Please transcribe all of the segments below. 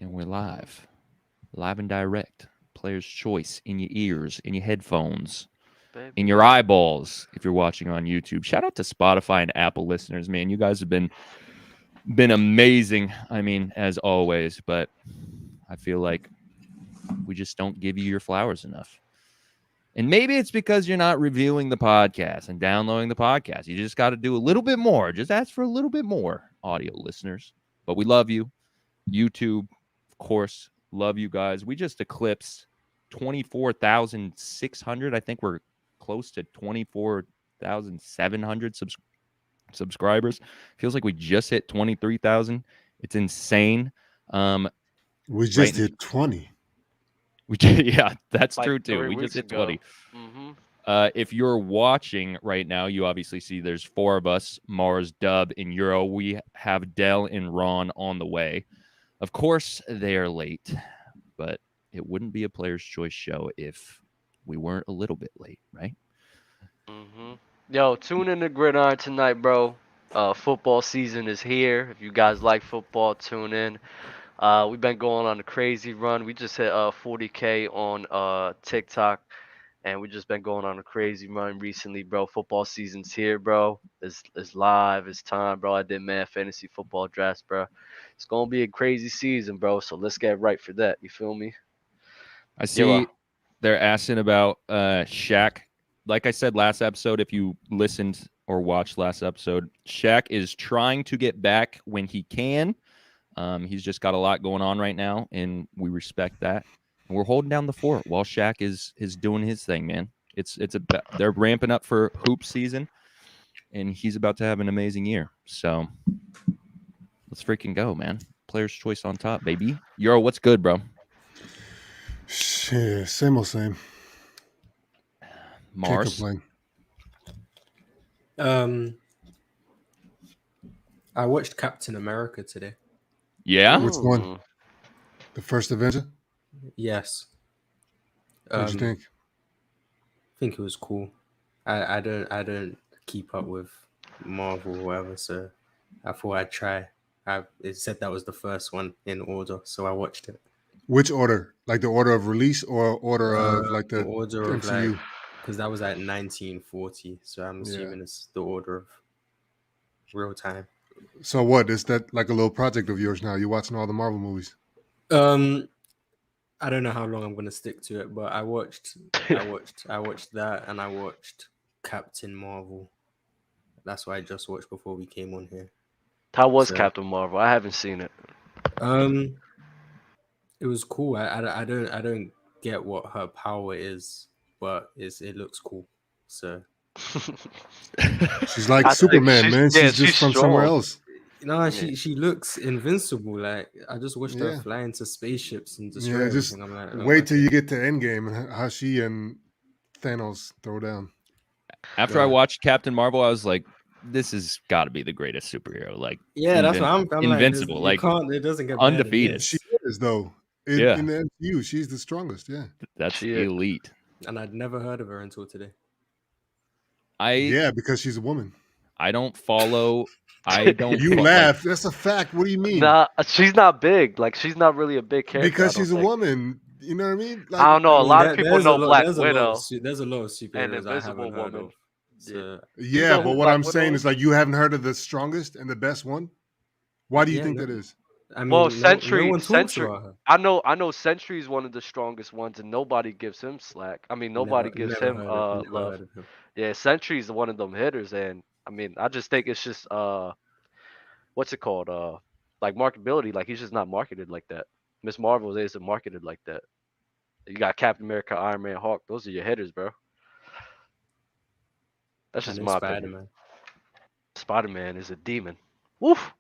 And we're live and direct. Player's choice in your ears, in your headphones, in your eyeballs. If you're watching on YouTube, shout out to Spotify and Apple listeners, man. You guys have been amazing. I mean, as always, but I feel like we just don't give you your flowers enough. And maybe it's because you're not reviewing the podcast and downloading the podcast. You just got to do a little bit more. Just ask for a little bit more, audio listeners. But we love you. YouTube, of course, love you guys. We just eclipsed 24,600. I think we're close to 24,700 subscribers. Feels like we just hit 23,000. It's insane. We just hit 20. Yeah, that's like true too. We just hit 20. Mm-hmm. If you're watching right now, you obviously see there's 4 of us, Mars, Dub, and Euro. We have Dell and Ron on the way. Of course, they are late, but it wouldn't be a Player's Choice show if we weren't a little bit late, right? Mm-hmm. Yo, tune in to Gridiron tonight, bro. Football season is here. If you guys like football, tune in. We've been going on a crazy run. We just hit 40K on TikTok, and we just been going on a crazy run recently, bro. Football season's here, bro. It's live. It's time, bro. I did mad fantasy football drafts, bro. It's gonna be a crazy season, bro. So let's get right for that. You feel me? I see they're asking about Shaq. Like I said last episode, if you listened or watched last episode, Shaq is trying to get back when he can. He's just got a lot going on right now, and we respect that. And we're holding down the fort while Shaq is doing his thing, man. They're ramping up for hoop season, and he's about to have an amazing year. So let's freaking go, man. Player's choice on top, baby. Euro, what's good, bro? Yeah, same old same. Mars. I watched Captain America today. Yeah? Which one? The first Avenger? Yes. What did you think? I think it was cool. I don't keep up with Marvel or whatever, so I thought I'd try. It said that was the first one in order, so I watched it. Which order? Like the order of release or order of like the order MCU? of because that was at 1940, so I'm assuming it's the order of real time. So what? Is that like a little project of yours now? You're watching all the Marvel movies? I don't know how long I'm gonna stick to it, but I watched that, and I watched Captain Marvel. That's what I just watched before we came on here. How was Captain Marvel? I haven't seen it. It was cool. I don't get what her power is, but it looks cool. So she's like Superman, man. She's just from somewhere else. No, she looks invincible. Like I just watched her fly into spaceships and destroy everything. I'm like, wait till you get to Endgame and how she and Thanos throw down. After I watched Captain Marvel, I was like, this has got to be the greatest superhero. Like, that's what I'm invincible. Like, it doesn't get undefeated. She is though. In the MCU, she's the strongest. Yeah, that's elite. And I'd never heard of her until today. Because she's a woman. I don't follow. You laugh. That's a fact. What do you mean? Nah, she's not big. Like she's not really a big character. Because she's a woman. You know what I mean? Like, I don't know. A lot of people know Black Widow. There's a lot of superheroes I haven't heard of. But what I'm saying is like you haven't heard of the strongest and the best one. Why do you think that is? I mean, Sentry. I know Sentry is one of the strongest ones, and nobody gives him slack. I mean, nobody gives him love. Yeah, Sentry is one of them hitters, and I mean, I just think it's just what's it called? Like marketability. Like he's just not marketed like that. Miss Marvel isn't marketed like that. You got Captain America, Iron Man, Hulk. Those are your hitters, bro. That's just my opinion. Spider-Man is a demon. Woof.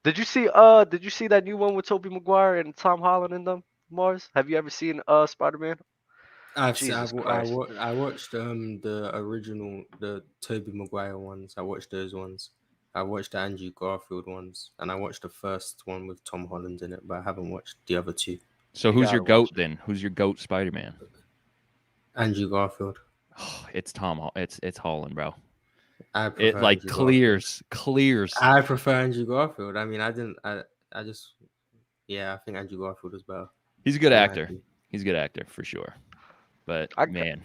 Did you see that new one with Tobey Maguire and Tom Holland in them, Mars? Have you ever seen Spider-Man? I watched the original, the Tobey Maguire ones. I watched those ones. I watched the Andrew Garfield ones, and I watched the first one with Tom Holland in it, but I haven't watched the other two. So who's your GOAT then? Who's your GOAT Spider-Man? Andrew Garfield. Oh, it's Tom. It's Holland, bro. It like clears. I prefer Andrew Garfield. I mean, I just Yeah, I think Andrew Garfield was better. He's a good actor. He's a good actor for sure. But man,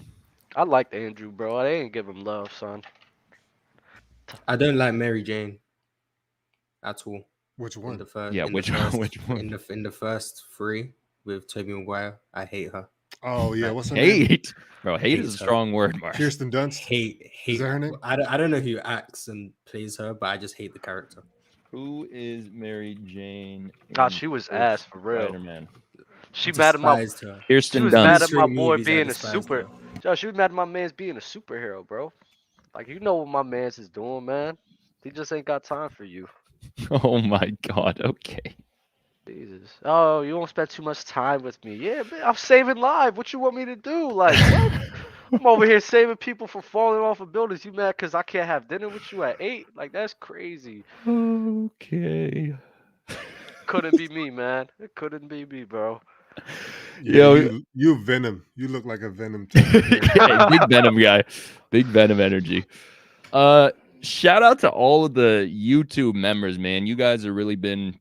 I liked Andrew, bro. They ain't give him love, son. I don't like Mary Jane at all. Which one? In the first, yeah, which one? In the first three with Tobey Maguire, I hate her. Oh yeah, what's her name? Hate, bro. Hate is a strong word, Mark. Kirsten Dunst. Hate. Is that her name? I don't know who acts and plays her, but I just hate the character. Who is Mary Jane? God, she was ass for real. Spider-Man. She mad at my Kirsten She was Dunst. mad at my boy being a super. Yo, she was mad at my man's being a superhero, bro. Like, you know what my man's is doing, man. He just ain't got time for you. Oh my God. Okay. Jesus. Oh, you won't spend too much time with me. Yeah, man, I'm saving lives. What you want me to do? Like, what? I'm over here saving people from falling off of buildings. You mad because I can't have dinner with you at 8? Like, that's crazy. Okay. Couldn't be me, man. It couldn't be me, bro. Yeah, you Venom. You look like a Venom type. Yeah, big Venom guy. Big Venom energy. Shout out to all of the YouTube members, man. You guys have really been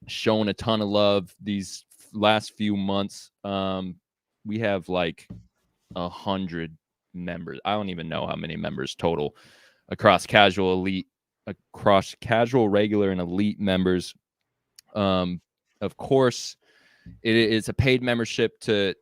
showing a ton of love these last few months. We have like 100 members. I don't even know how many members total across casual, elite, across casual, regular, and elite members. Of course, it's a paid membership to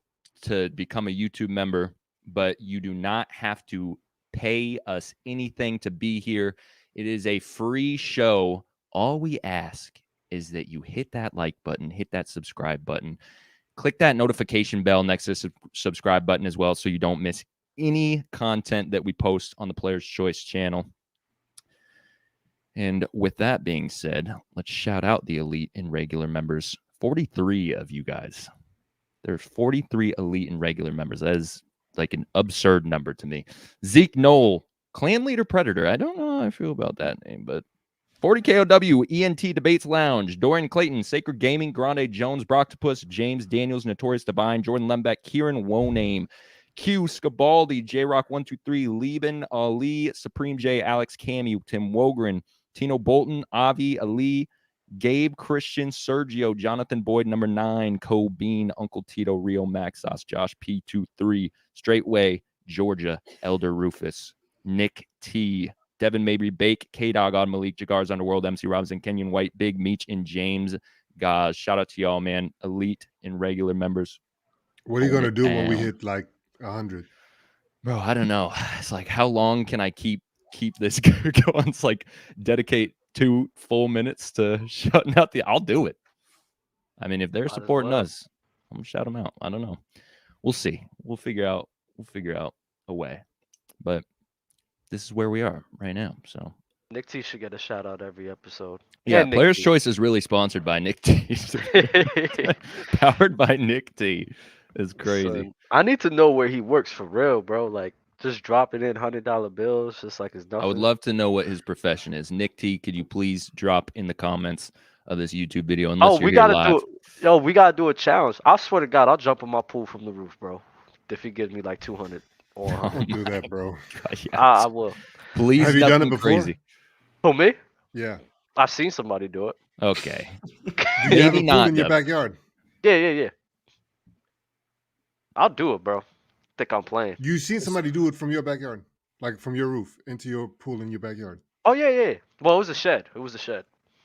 become a YouTube member, but you do not have to pay us anything to be here. It is a free show. All we ask is that you hit that like button, hit that subscribe button, click that notification bell next to the subscribe button as well, so you don't miss any content that we post on the Player's Choice channel. And with that being said, let's shout out the elite and regular members. 43 of you guys. There's 43 elite and regular members. That is like an absurd number to me. Zeke Knoll, Clan Leader Predator. I don't know how I feel about that name, but 40KOW, ENT Debates Lounge, Dorian Clayton, Sacred Gaming, Grande Jones, Broctopus, James Daniels, Notorious Divine, Jordan Lembeck, Kieran Woname, Q, Scabaldi, J-Rock123, Lieben, Ali, Supreme J, Alex Camu, Tim Wogren, Tino Bolton, Avi, Ali, Gabe, Christian, Sergio, Jonathan Boyd, number 9, Cole Bean, Uncle Tito, Rio Maxos, Josh P23, Straightway, Georgia, Elder Rufus, Nick T, Devin Mabry, Bake, K-Dog on Malik, Jagar's Underworld, MC Robinson, Kenyon White, Big Meech, and James Gaz. Shout out to y'all, man. Elite and regular members. What are you going to do when we hit like 100? Bro, I don't know. It's like, how long can I keep this going? It's like dedicate 2 full minutes to shutting out I'll do it. I mean, if they're supporting us, I'm gonna shout them out. I don't know. We'll see. We'll figure out a way. But this is where we are right now. So Nick T should get a shout out every episode. Yeah, Player's Choice is really sponsored by Nick T. Powered by Nick T. It's crazy. So, I need to know where he works for real, bro. Like, just dropping in $100 bills, just like it's nothing. I would love to know what his profession is. Nick T, could you please drop in the comments of this YouTube video? Unless we gotta we gotta do a challenge. I swear to God, I'll jump in my pool from the roof, bro. If he gives me like 200 or Don't do that, bro. God, yes. I will. Please, have you done it before? Crazy. Who, me? Yeah. I've seen somebody do it. Okay. Do you have a pool in your backyard? Yeah. I'll do it, bro. Think I'm playing. You've seen somebody do it from your backyard, like from your roof into your pool in your backyard. Oh yeah. Well, it was a shed.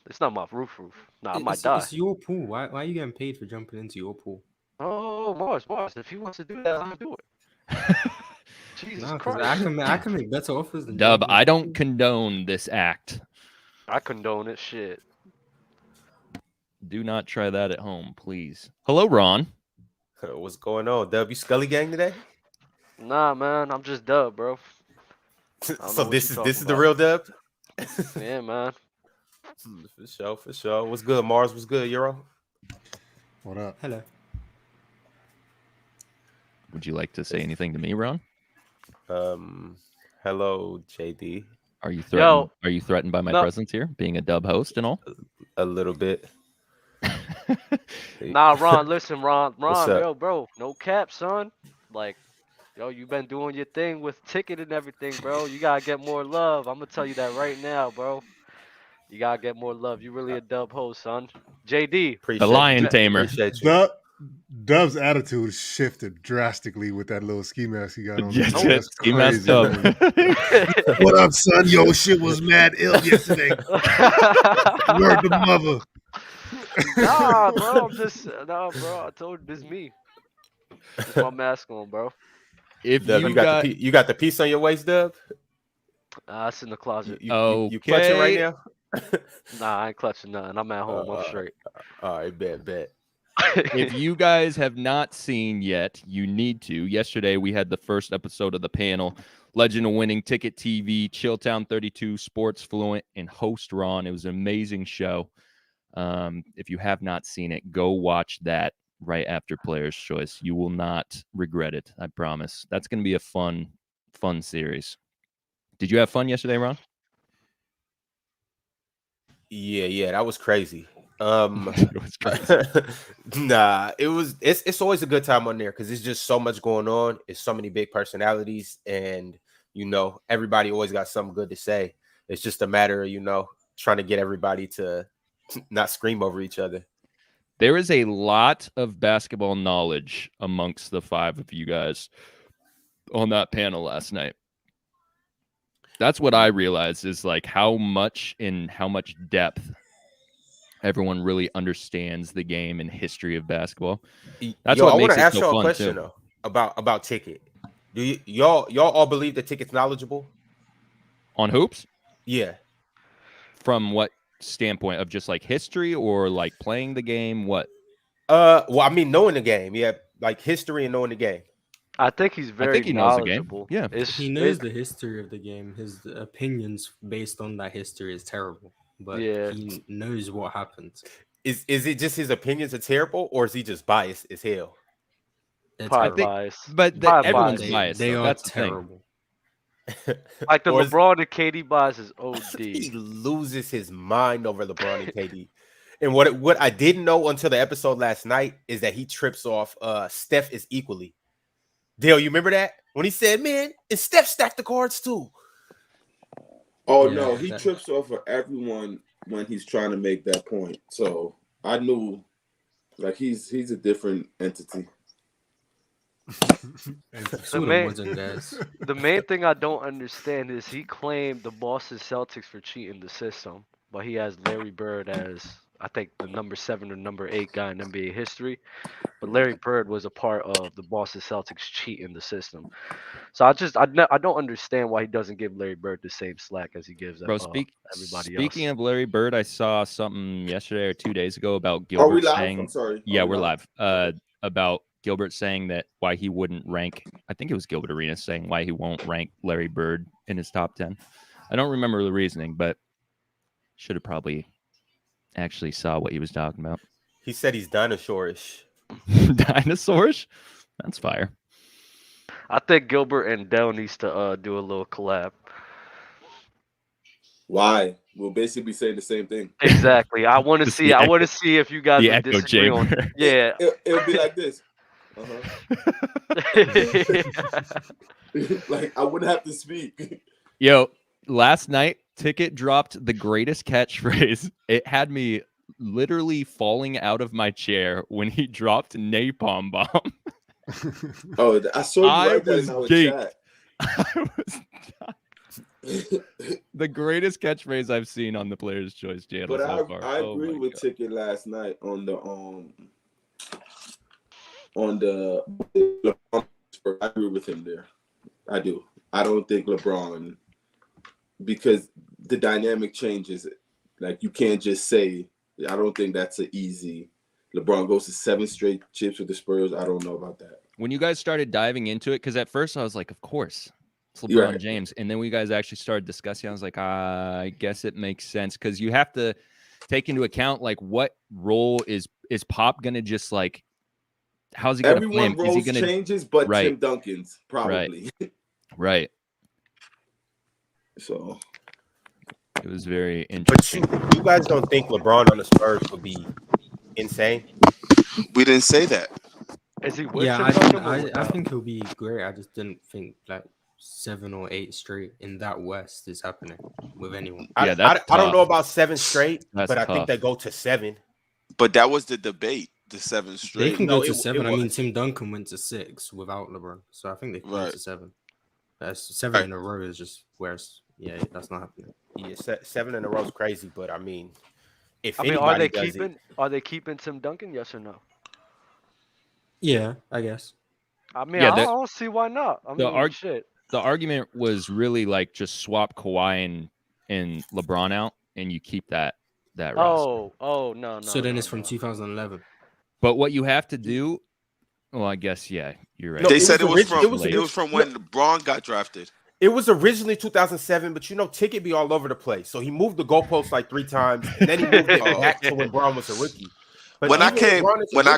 It's not my roof. Nah, I might die. It's your pool. Why are you getting paid for jumping into your pool? Oh, Mars. If he wants to do that, I'll do it. Jesus Christ. I can make better offers than Dub. I don't condone this act. I condone it. Shit. Do not try that at home, please. Hello, Ron. What's going on, Dub? You Scully gang today? Nah, man. I'm just Dub, bro. So this is the real Dub? Yeah, man. For sure. What's good, Mars? What's good, Euro? What up? Hello. Would you like to say anything to me, Ron? Hello, JD. Are you threatened? Are you threatened by my presence here, being a Dub host and all? A little bit. Nah, Ron. Listen, Ron. Yo, bro. No cap, son. Like, yo, you been doing your thing with Ticket and everything, bro. You gotta get more love. I'm gonna tell you that right now, bro. You gotta get more love. You really a dub host, son. JD. The lion tamer. Appreciate you. Dub's attitude shifted drastically with that little ski mask he got on. Yes, That's ski mask crazy. up. What up, son? Yo, shit was mad ill yesterday. Word to mother. Nah, bro. I told you this is me. It's my mask on, bro. If Dub, you got the piece on your waist, Dub? It's in the closet. You clutching right now? Nah, I ain't clutching nothing. I'm at home. I'm straight. All right, bet. If you guys have not seen yet, you need to. Yesterday, we had the first episode of the panel. Legend of Winning, Ticket TV, Chilltown 32, Sports Fluent, and host Ron. It was an amazing show. If you have not seen it, go watch that right after Player's Choice. You will not regret it. I promise. That's going to be a fun series. Did you have fun yesterday, Ron? Yeah, that was crazy. It was crazy. Nah, it's always a good time on there because it's just so much going on. It's so many big personalities, and everybody always got something good to say. It's just a matter of trying to get everybody to not scream over each other. There is a lot of basketball knowledge amongst the five of you guys on that panel last night. That's what I realized is like how much depth everyone really understands the game and history of basketball. That's what makes it so fun. I want to ask y'all a question though about Ticket. Do y'all all believe that Ticket's knowledgeable on hoops? Yeah. From what standpoint of just like history or like playing the game? What? Well, I mean, knowing the game, yeah, like history and knowing the game. I think he's very knowledgeable. Yeah, he knows the history of the game. His opinions based on that history is terrible, but he knows what happens. Is it just his opinions are terrible, or is he just biased as hell? Probably biased, but everyone's biased. They are That's terrible. Like the LeBron and KD bias is OD. He loses his mind over LeBron and KD. And what I didn't know until the episode last night is that he trips off Steph is equally. Dale, you remember that? When he said, man, and Steph stacked the cards too. Oh, yeah, no, he trips off of everyone when he's trying to make that point. So I knew, like, he's a different entity. The main thing I don't understand is he claimed the Boston Celtics for cheating the system, but he has Larry Bird as, I think, the number 7 or number 8 guy in NBA history. But Larry Bird was a part of the Boston Celtics cheating the system. So I don't understand why he doesn't give Larry Bird the same slack as he gives everybody else. Speaking of Larry Bird, I saw something yesterday or 2 days ago about Gilbert Are we live? saying, I'm sorry. Yeah, we're live. About Gilbert saying that why he wouldn't rank, I think it was Gilbert Arenas saying why he won't rank Larry Bird in his top 10. I don't remember the reasoning, but should have probably actually saw what he was talking about. He said he's dinosaurish. Dinosaurs? That's fire. I think Gilbert and Dell needs to do a little collab. Why? We'll basically say the same thing. Exactly. I want to see if you guys would disagree on. Yeah. It'll be like this. Like I wouldn't have to speak. Yo, last night Ticket dropped the greatest catchphrase. It had me literally falling out of my chair when he dropped napalm bomb. Oh, I saw you right there in our chat. I was the greatest catchphrase I've seen on the Player's Choice channel. But so far. I agree with Ticket last night on the LeBron. I agree with him there. I do. I don't think LeBron, because the dynamic changes. Like you can't just say. I don't think that's an easy. LeBron goes to 7 straight chips with the Spurs. I don't know about that. When you guys started diving into it, because at first I was like, of course, it's LeBron James. And then we guys actually started discussing. I was like, I guess it makes sense because you have to take into account like what role is Pop gonna just like. How's he gonna play him? Everyone roles changes, but Tim Duncan's probably right. So it was very interesting. But you guys don't think LeBron on the Spurs would be insane? We didn't say that. Is he? Yeah, I think he'll be great. I just didn't think like 7 or 8 straight in that West is happening with anyone. Yeah, I don't know about 7 straight, That's but I tough. think they go to 7. But that was the debate, the 7 straight. They can No, go to it 7. I mean, was. Tim Duncan went to 6 without LeBron, so I think they can go Right. to 7. That's 7 in a row is just that's not happening. Yeah, 7 in a row is crazy, but I mean, if are anybody they does it, are they keeping Tim Duncan? Yes or no? Yeah, I guess. I mean, Yeah, I don't see why not. I mean, shit. The argument was really like just swap Kawhi and LeBron out, and you keep that roster. No. So then it's from 2011. But what you have to do, well, I guess you're right. No, They it said it was was from when LeBron got drafted. it was originally 2007, but Ticket be all over the place. So he moved the goalpost like 3 times, and then he moved it back to when Braun was a rookie. But When I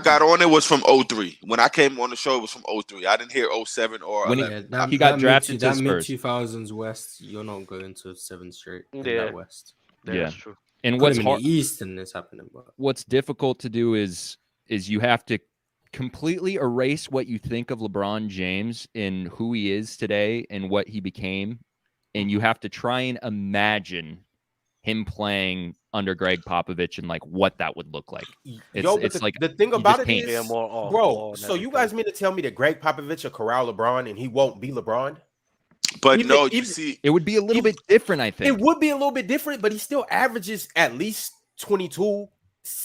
got on, it was from 03. When I came on the show, it was from 03. I didn't hear 07 or When 11. he got drafted to that mid Spurs. 2000s West, you're not going to 7 straight in that West. Yeah. That's true. And What's what's hard, in the East and it's happening, but what's difficult to do is you have to completely erase what you think of LeBron James and who he is today and what he became, and you have to try and imagine him playing under Greg Popovich and like what that would look like. It's like the thing about it paint. is, bro. So you guys mean to tell me that Greg Popovich will corral LeBron and he won't be LeBron? But you see, it would be a little bit different. I think it would be a little bit different, but he still averages at least 22.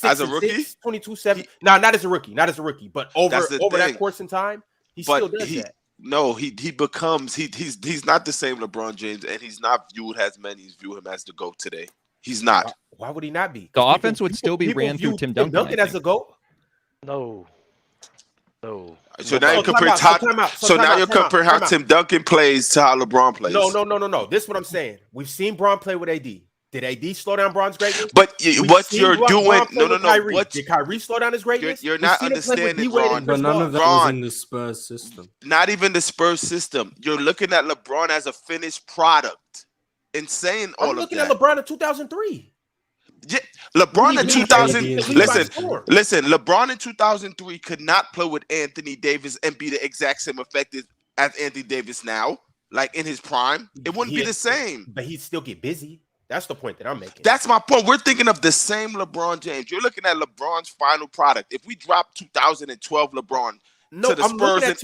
As a rookie, 22-7. No, not as a rookie, but over thing. that course in time, he still does that. No, he becomes he's not the same LeBron James, and he's not viewed as many view him as the GOAT today. He's not. Why would he not be? The offense would still be ran through Tim Duncan as a GOAT. No. So now you compare how Tim Duncan plays to how LeBron plays. No. This is what I'm saying. We've seen Bron play with AD. Did AD slow down Bron's greatness? But what you're doing, did Kyrie slow down his greatness? You're not understanding, Ron. But none of that was in the Spurs system. Not even the Spurs system. You're looking at LeBron as a finished product and saying all of that. I'm looking at LeBron in 2003. Yeah, LeBron in 2000. Listen. LeBron in 2003 could not play with Anthony Davis and be the exact same effective as Anthony Davis now, like in his prime. It wouldn't be the same. But he'd still get busy. That's the point that I'm making. That's my point. We're thinking of the same LeBron James. You're looking at LeBron's final product. If we drop 2012 LeBron to the Spurs in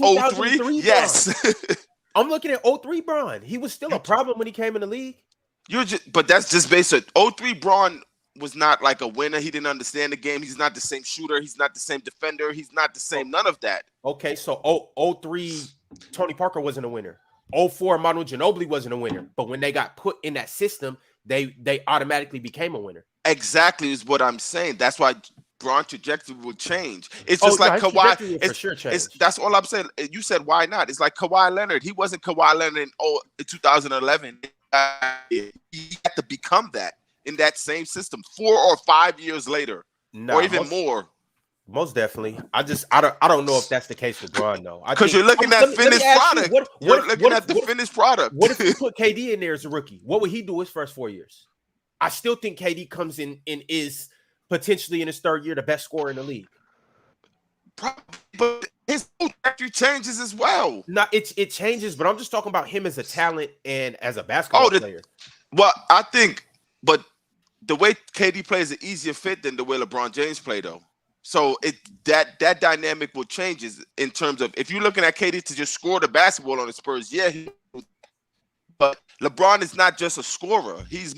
03, yes. I'm looking at 03 Bron. He was still a problem when he came in the league. But that's just based on 03 Bron was not like a winner. He didn't understand the game. He's not the same shooter. He's not the same defender. He's not the same. None of that. Okay, so 03 Tony Parker wasn't a winner. 04 Manu Ginobili wasn't a winner. But when they got put in that system, they automatically became a winner. Exactly is what I'm saying. That's why Bron's trajectory will change. It's just like Kawhi. That's all I'm saying. You said why not? It's like Kawhi Leonard. He wasn't Kawhi Leonard in 2011. He had to become that in that same system 4 or 5 years later, or even more. Most definitely. I don't know if that's the case with Bron though. Because you're looking at finished product. You're looking at the finished product. What if you put KD in there as a rookie? What would he do his first 4 years? I still think KD comes in and is potentially in his 3rd year the best scorer in the league. Probably, but his trajectory changes as well. No, it changes, but I'm just talking about him as a talent and as a basketball player. Well, I think, but the way KD plays is an easier fit than the way LeBron James played, though. So that dynamic will change in terms of if you're looking at KD to just score the basketball on the Spurs, but LeBron is not just a scorer. He's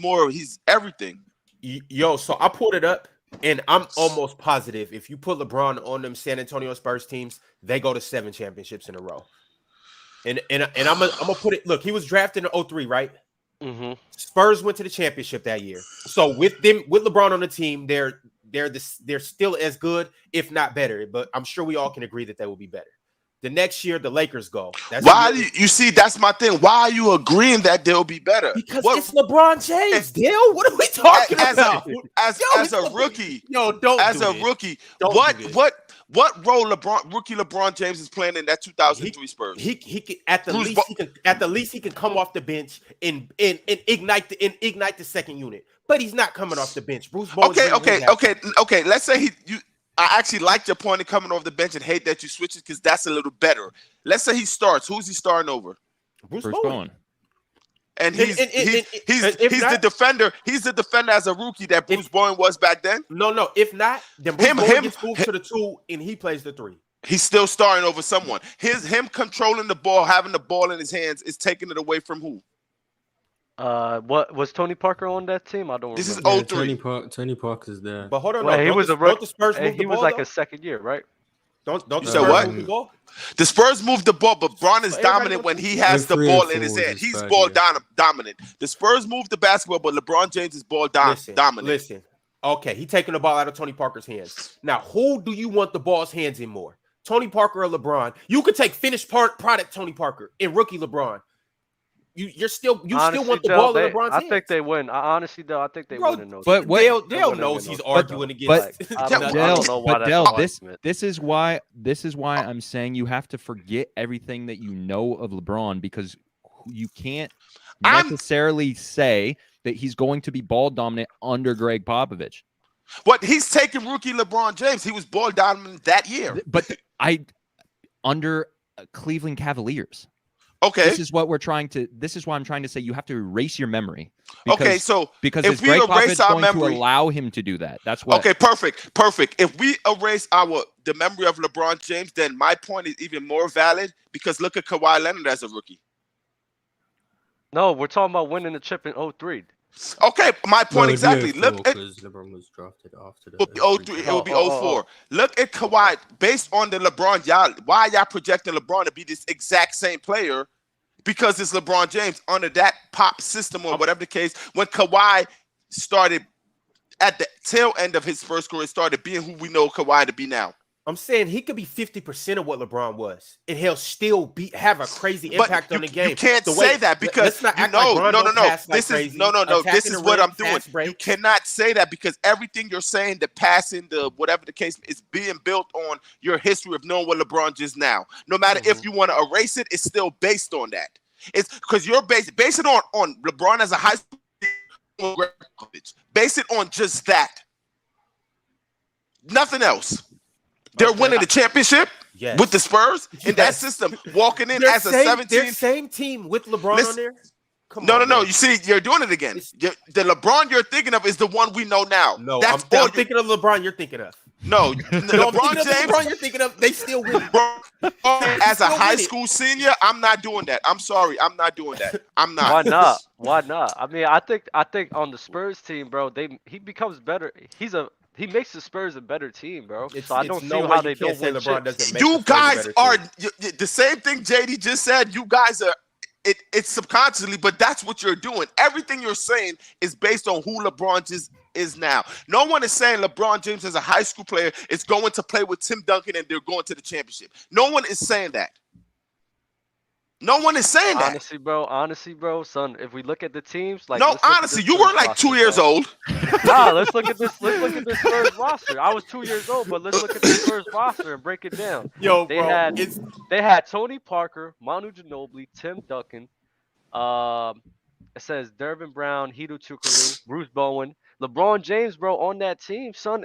everything. Yo, so I pulled it up, and I'm almost positive if you put LeBron on them San Antonio Spurs teams, they go to 7 championships in a row. And I'm gonna put it. Look, he was drafted in 03, right? Mm-hmm. Spurs went to the championship that year. So with LeBron on the team, they're still as good, if not better. But I'm sure we all can agree that they will be better. The next year, the Lakers go. You see, that's my thing. Why are you agreeing that they'll be better? Because it's LeBron James, Dale. What are we talking about? As a rookie. Rookie. What role rookie LeBron James is playing in that 2003 Spurs? He can at the least he can come off the bench and ignite the second unit. But he's not coming off the bench. Bruce Bowen. Okay. Let's say I actually like your point of coming off the bench and hate that you switch it because that's a little better. Let's say he starts. Who's he starting over? Bruce Bruce Bowen. Bowen. And he's the defender. He's the defender as a rookie that Bruce Bowen was back then. No. If not, then Bruce Bowen gets moved to the 2 and he plays the 3. He's still starting over someone. Him controlling the ball, having the ball in his hands, is taking it away from who? What was Tony Parker on that team? I don't. This remember. is 03. Tony Parker's there. But hold on, Well, he was a rookie. The Spurs move He the was ball, like though? a second year, right? Don't You the said Spurs what? move the ball? The Spurs move the ball, but Bron is Everybody dominant goes when to- he has the 03 ball and in his 4 hand. was He's bad, ball yeah. dominant. The Spurs move the basketball, but LeBron James is ball dominant. Listen. Okay, he taking the ball out of Tony Parker's hands. Now, who do you want the ball's hands in more? Tony Parker or LeBron? You could take finished product Tony Parker and rookie LeBron. You still want the ball in LeBron's hands. I think they win. Honestly, though, I think they win in those. But what Dale knows he's arguing against. I don't know why but that's Dale, an argument. this is why I'm saying you have to forget everything that you know of LeBron, because you can't necessarily say that he's going to be ball dominant under Greg Popovich. But he's taking rookie LeBron James. He was ball dominant that year. But under Cleveland Cavaliers. Okay. This is why I'm trying to say you have to erase your memory. Because if we Greg erase Popovich our going memory, to allow him to do that. That's what. Okay, perfect. If we erase the memory of LeBron James, then my point is even more valid, because look at Kawhi Leonard as a rookie. No, we're talking about winning the chip in 03. Okay, my point exactly. Look at because LeBron was drafted after the. It would be 04. Look at Kawhi. Based on the LeBron, why y'all projecting LeBron to be this exact same player? Because it's LeBron James under that pop system or whatever the case. When Kawhi started at the tail end of his first career, started being who we know Kawhi to be now. I'm saying he could be 50% of what LeBron was, and he'll still have a crazy impact on the game. You can't say that because no. This is This is what I'm doing. You cannot say that because everything you're saying, the passing, the whatever the case, is being built on your history of knowing what LeBron is now. No matter if you want to erase it, it's still based on that. It's because you're based it on LeBron as a high school. Base it on just that. Nothing else. They're winning the championship with the Spurs in that system, walking in as a 17. Their same team with LeBron on there? No. You see, you're doing it again. The LeBron you're thinking of is the one we know now. No, I'm thinking of LeBron you're thinking of. No, LeBron James. LeBron you're thinking of, they still win. As a high school senior, I'm not doing that. I'm sorry, I'm not doing that. I'm not. Why not? I mean, I think on the Spurs team, bro, he becomes better. He makes the Spurs a better team, bro. So I don't see how they don't win chips. You guys are the same thing JD just said. You guys are it's subconsciously, but that's what you're doing. Everything you're saying is based on who LeBron is now. No one is saying LeBron James as a high school player is going to play with Tim Duncan and they're going to the championship. No one is saying that. No one is saying that. Honestly, bro, son, if we look at the teams, like honestly, you were like 2 years old. Nah, let's look at this Spurs roster. I was 2 years old, but let's look at the Spurs roster and break it down. They had Tony Parker, Manu Ginobili, Tim Duncan. It says Dervin Brown, Hedo Turkoglu, Bruce Bowen, LeBron James, bro, on that team, son.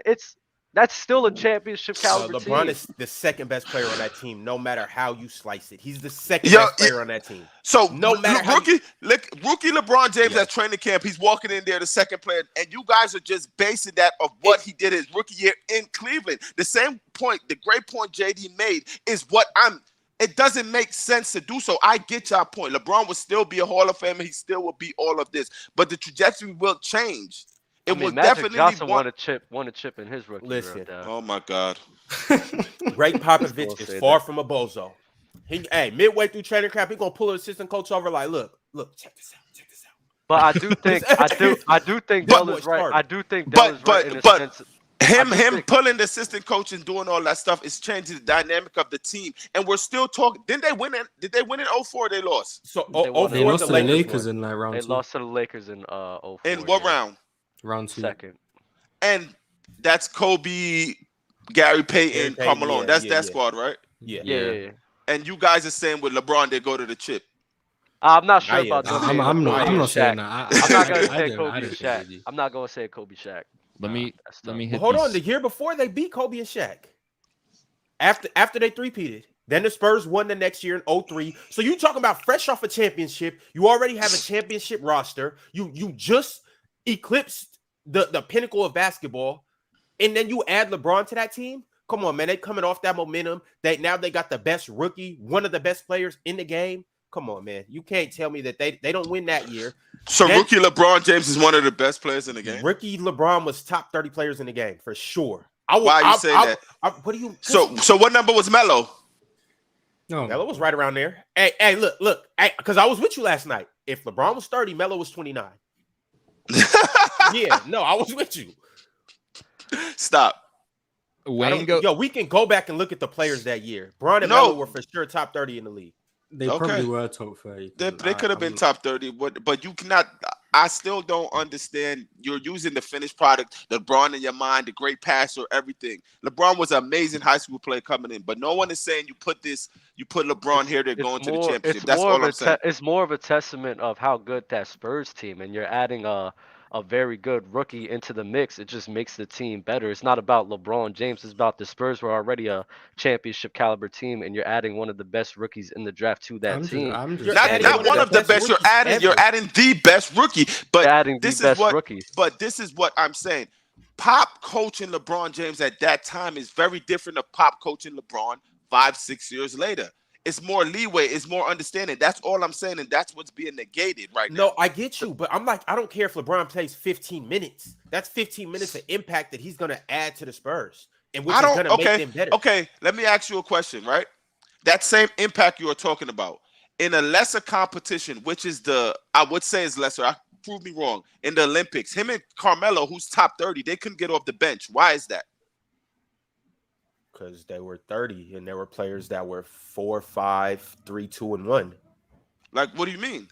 That's still a championship caliber team. LeBron is the second best player on that team, no matter how you slice it. He's the second best player on that team. So no matter rookie LeBron James at training camp, he's walking in there the second player, and you guys are just basing that of what he did his rookie year in Cleveland. The same point, the great point JD made is what it doesn't make sense to do so. I get your point. LeBron will still be a Hall of Famer. He still will be all of this, but the trajectory will change. Magic Johnson won a chip in his rookie year. Oh my God. Greg Popovich is far from a bozo. Midway through training camp, he's gonna pull an assistant coach over like, look, check this out. But I do think Dell is right. I do think Dell is right in a sense. Him pulling the assistant coach and doing all that stuff is changing the dynamic of the team. And we're still talking. Did they win in 04 or they lost? So they lost to the Lakers in like round 2. They lost to the Lakers in 04. In what round? Round 2. Second. And that's Kobe, Gary Payton, Carmelo. That's that squad, right? Yeah. And you guys are saying with LeBron they go to the chip. I'm not sure about that. I'm not saying that. I'm not gonna say Kobe and Shaq. I'm not gonna say Kobe Shaq. Let me hit. Hold on. The year before they beat Kobe and Shaq. After they three-peated. Then the Spurs won the next year in 2003. So you talking about fresh off a championship. You already have a championship roster. You just eclipsed the pinnacle of basketball. And then you add LeBron to that team. Come on, man. They coming off that momentum. Now they got the best rookie, one of the best players in the game. Come on, man. You can't tell me that they don't win that year. So rookie LeBron James is one of the best players in the game? Rookie LeBron was top 30 players in the game, for sure. Why are you saying that? What do you... So what number was Melo? No, Melo was right around there. Hey, look. Because I was with you last night. If LeBron was 30, Melo was 29. Yeah, no, I was with you. Stop. We can go back and look at the players that year. Bron and Melo were for sure top 30 in the league. They probably were top 30. They could have been top 30, but you cannot. I still don't understand. You're using the finished product, LeBron in your mind, the great passer, everything. LeBron was an amazing high school player coming in, but no one is saying you put LeBron here. They're going to the championship. That's all I'm saying. It's more of a testament of how good that Spurs team, and you're adding a very good rookie into the mix. It just makes the team better. It's not about LeBron James. It's about the Spurs were already a championship caliber team, and you're adding one of the best rookies in the draft to that team. Not one of the best. You're adding the best rookie. But this is what I'm saying. Pop coaching LeBron James at that time is very different of pop coaching LeBron 5-6 years later. It's more leeway. It's more understanding. That's all I'm saying, and that's what's being negated right now. No, I get you, but I'm like, I don't care if LeBron plays 15 minutes. That's 15 minutes of impact that he's going to add to the Spurs, and which is going to make them better. Okay, let me ask you a question, right? That same impact you are talking about in a lesser competition, which is I would say is lesser. Prove me wrong. In the Olympics, him and Carmelo, who's top 30, they couldn't get off the bench. Why is that? Because they were 30, and there were players that were 4, 5, 3, 2, and 1. Like, what do you mean?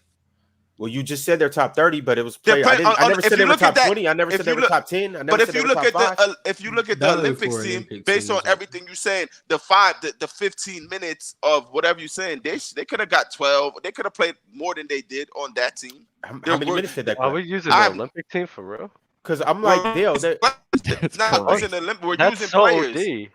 Well, you just said they're top 30, but it was players. I never said they were top 20. I never said they were top 10. But if you look at the Olympics team, based on everything you're saying, the 15 minutes of whatever you're saying, they could have got 12. They could have played more than they did on that team. How many minutes did that? Are we using the Olympic team for real? Because I'm like, Dale, it's not using the Olympic. We're using players. OD.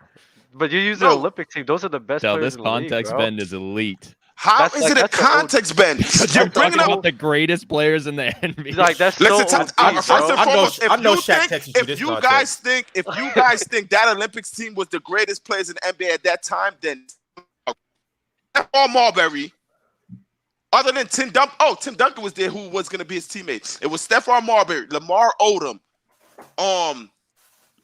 But you use the Olympic team. Those are the best players this in the context league, bend is elite. How is it a context bend? You're bringing up the greatest players in the NBA. Like that's first and foremost, if you guys think that Olympics team was the greatest players in the NBA at that time, then Stephon Marbury, other than Tim Duncan. Oh, Tim Duncan was there, who was going to be his teammate. It was Stephon Marbury, Lamar Odom,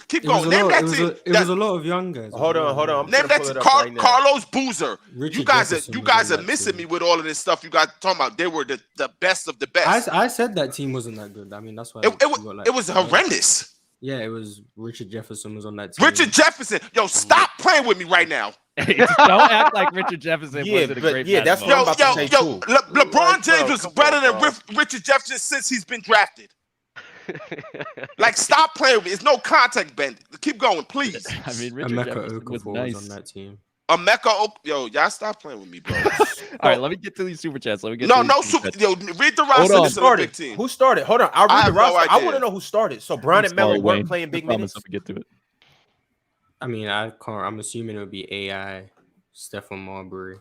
keep going. Name that team. It was a lot of young guys. Hold on. Name that team. Carlos Boozer. You guys are missing me with all of this stuff. You guys talking about they were the best of the best. I said that team wasn't that good. I mean, that's why it was horrendous. Yeah, it was. Richard Jefferson was on that team. Richard Jefferson. Yo, stop playing with me right now. Don't act like Richard Jefferson wasn't a great that's what I'm about to say too. LeBron James was better than Richard Jefferson since he's been drafted. Like, stop playing with me. It's no contact bend. Keep going, please. I mean, Richard Jefferson was nice on that team. Y'all stop playing with me, bro. All right, let me get to these super chats. Read the roster of this Olympic team. Who started? Hold on, I'll read the roster. I want to know who started. So Bron and Melo weren't playing big minutes. Let me get to it. I mean, I'm assuming it would be AI, Stephon Marbury,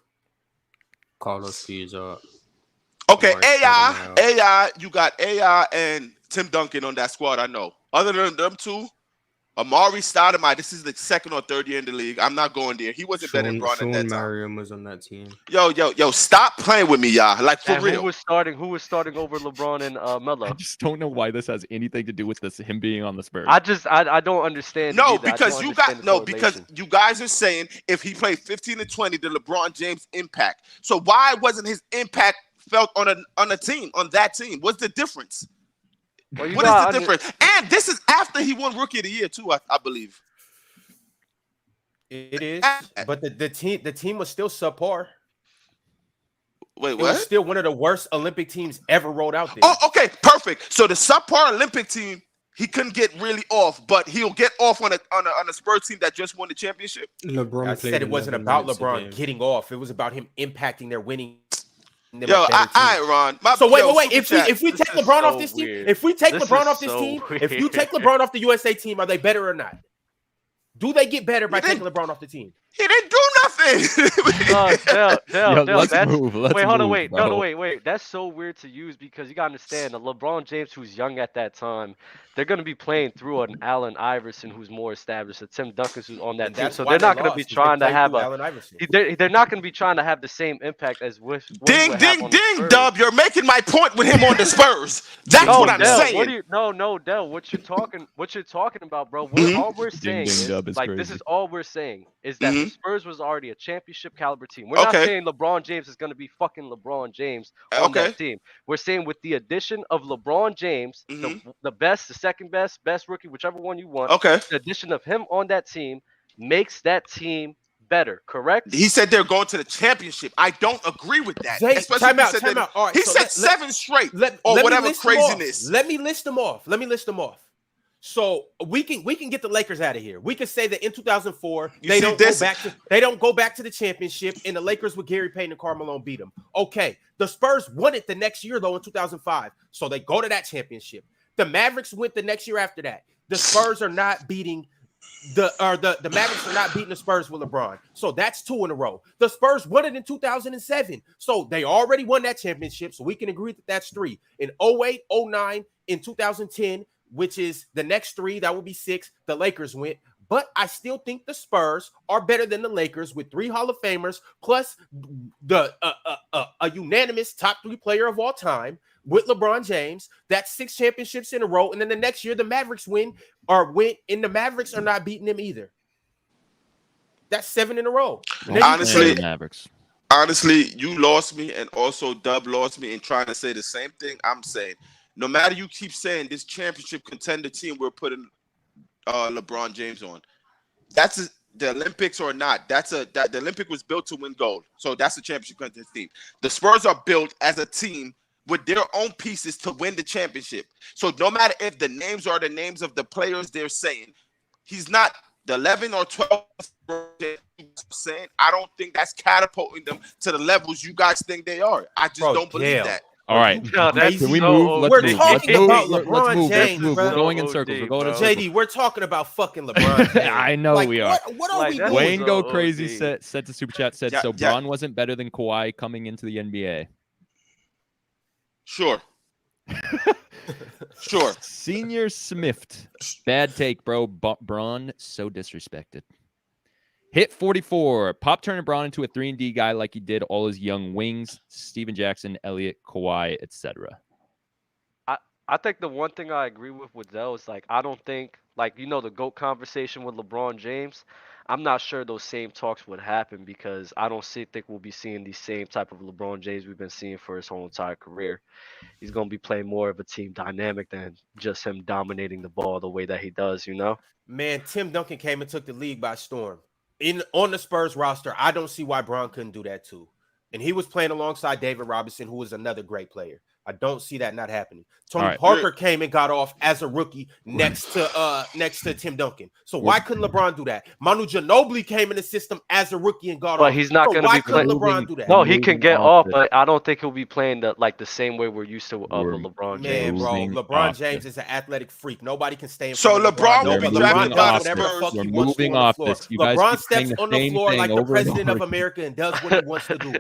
Carlos Boozer. Okay, AI. You got AI and Tim Duncan on that squad. I know. Other than them two, Amari Stoudemire. This is the second or third year in the league. I'm not going there. He wasn't better than Bron at that time. Marion was on that team. Yo, stop playing with me, y'all. Like, for real. Who was starting over LeBron and Melo? I just don't know why this has anything to do with him being on the Spurs. I don't understand. No, because you guys are saying if he played 15 and 20, the LeBron James impact. So why wasn't his impact felt on that team? What's the difference? What is the difference? And this is after he won Rookie of the Year too, I believe. It is, but the team was still subpar. Wait, what? It was still one of the worst Olympic teams ever rolled out there. Oh, okay, perfect. So the subpar Olympic team, he couldn't get really off, but he'll get off on a Spurs team that just won the championship. I said it wasn't about LeBron getting off; it was about him impacting their winning. Yo, all right, Ron. So wait. If we take LeBron off this team, if you take LeBron off the USA team, are they better or not? Do they get better by taking LeBron off the team? He didn't do nothing. saying. Dell, let's that's move. Let's wait, hold on, move, wait, bro. no, wait. That's so weird to use because you gotta understand that LeBron James, who's young at that time, they're gonna be playing through an Allen Iverson who's more established, a Tim Duncan who's on that And team. that's So why they're they not gonna be lost. They trying to played have through a Allen Iverson. they're not gonna be trying to have the same impact as what he Ding, would have ding, on the ding, Spurs. Dub. You're making my point with him on the Spurs. That's No, what I'm Dell, saying. no, Dell, what you're talking about, bro? Mhm. All we're Ding, saying ding, is Dub is like crazy. this is all we're saying is that the Mhm. Spurs was already a championship caliber team. We're not Okay. saying LeBron James is gonna be fucking LeBron James on Okay. that team. We're saying with the addition of LeBron James, Mhm. the best, the second best, best rookie, whichever one you want, Okay. the addition of him on that team makes that team better, correct? He said they're going to the championship. I don't agree with that. Zay, Especially time if he out, said time that- out. All right, he so said let- 7 straight Let or me whatever list them off. craziness. Let me list them off. So we can get the Lakers out of here. We can say that in 2004 You they see don't this? go back to the championship, and the Lakers with Gary Payton and Karl Malone beat them. Okay, the Spurs won it the next year though in 2005, so they go to that championship. The Mavericks went the next year after that. The Spurs are not beating the Mavericks are not beating the Spurs with LeBron. So that's 2 in a row. The Spurs won it in 2007. So they already won that championship. So we can agree that that's 3. In 08, 09, in 2010, which is the next 3, that would be 6. The Lakers went. But I still think the Spurs are better than the Lakers with 3 Hall of Famers plus the a unanimous top 3 player of all time with LeBron James. That's 6 championships in a row. And then the next year, the Mavericks went, and the Mavericks are not beating them either. That's 7 in a row. Honestly, you lost me, and also Dub lost me in trying to say the same thing I'm saying. No matter you keep saying this championship contender team we're putting LeBron James on, that's the Olympics or not. The Olympic was built to win gold, so that's the championship contender team. The Spurs are built as a team with their own pieces to win the championship. So no matter if the names are the names of the players they're saying, he's not the 11 or 12 saying. I don't think that's catapulting them to the levels you guys think they are. I just don't believe that. All right, can we move? We're talking about LeBron James. We're going in circles. We're going in circles. JD, we're talking about fucking LeBron James. I know we are. What are we doing? Wayne Go Crazy said to Super Chat said so. Bron wasn't better than Kawhi coming into the NBA. Sure. Sure. Senior Smith. Bad take, bro. Bron so disrespected. Hit 44. Pop turning Bron into a 3-and-D guy like he did all his young wings. Steven Jackson, Elliott, Kawhi, etc. I think the one thing I agree with Dell is like I don't think the GOAT conversation with LeBron James. I'm not sure those same talks would happen because I don't think we'll be seeing the same type of LeBron James we've been seeing for his whole entire career. He's going to be playing more of a team dynamic than just him dominating the ball the way that he does, Man, Tim Duncan came and took the league by storm. On the Spurs roster, I don't see why Bron couldn't do that too. And he was playing alongside David Robinson, who is another great player. I don't see that not happening. Tony Parker came and got off as a rookie next to Tim Duncan. So why couldn't LeBron do that? Manu Ginobili came in the system as a rookie and got off. But he's not going to be playing. LeBron do that? No, he can get off, but I don't think he'll be playing the same way we're used to of a LeBron Man, James. bro, LeBron James is an athletic freak. Nobody can stay in So front of LeBron will be drafted by the Spurs. We're moving off this. You guys LeBron keep saying steps the on the same floor thing like the over and president over of America and does what he wants to do.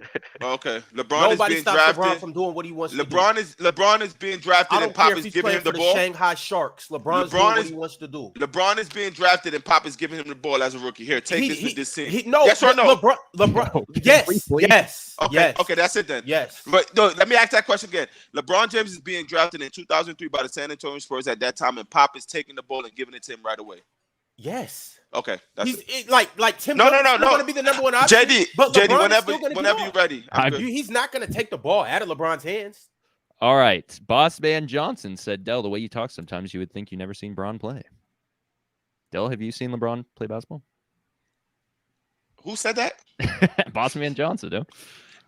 Okay, Nobody stops LeBron from doing what he wants to do. LeBron is being drafted and Pop is giving him the ball. Shanghai Sharks. LeBron's doing what he wants to do. LeBron is being drafted and Pop is giving him the ball as a rookie. Here, take this with this team. Yes or no? LeBron. Yes. Okay, that's it then. Yes. But no, let me ask that question again. LeBron James is being drafted in 2003 by the San Antonio Spurs at that time, and Pop is taking the ball and giving it to him right away. Yes. Okay, that's it. Like Tim. No. going to be the number one option. JD, whenever you're ready. He's not going to take the ball out of LeBron's hands. All right. Boss Man Johnson said, Dell, the way you talk sometimes, you would think you never seen Bron play. Dell, have you seen LeBron play basketball? Who said that? Boss Man Johnson, though.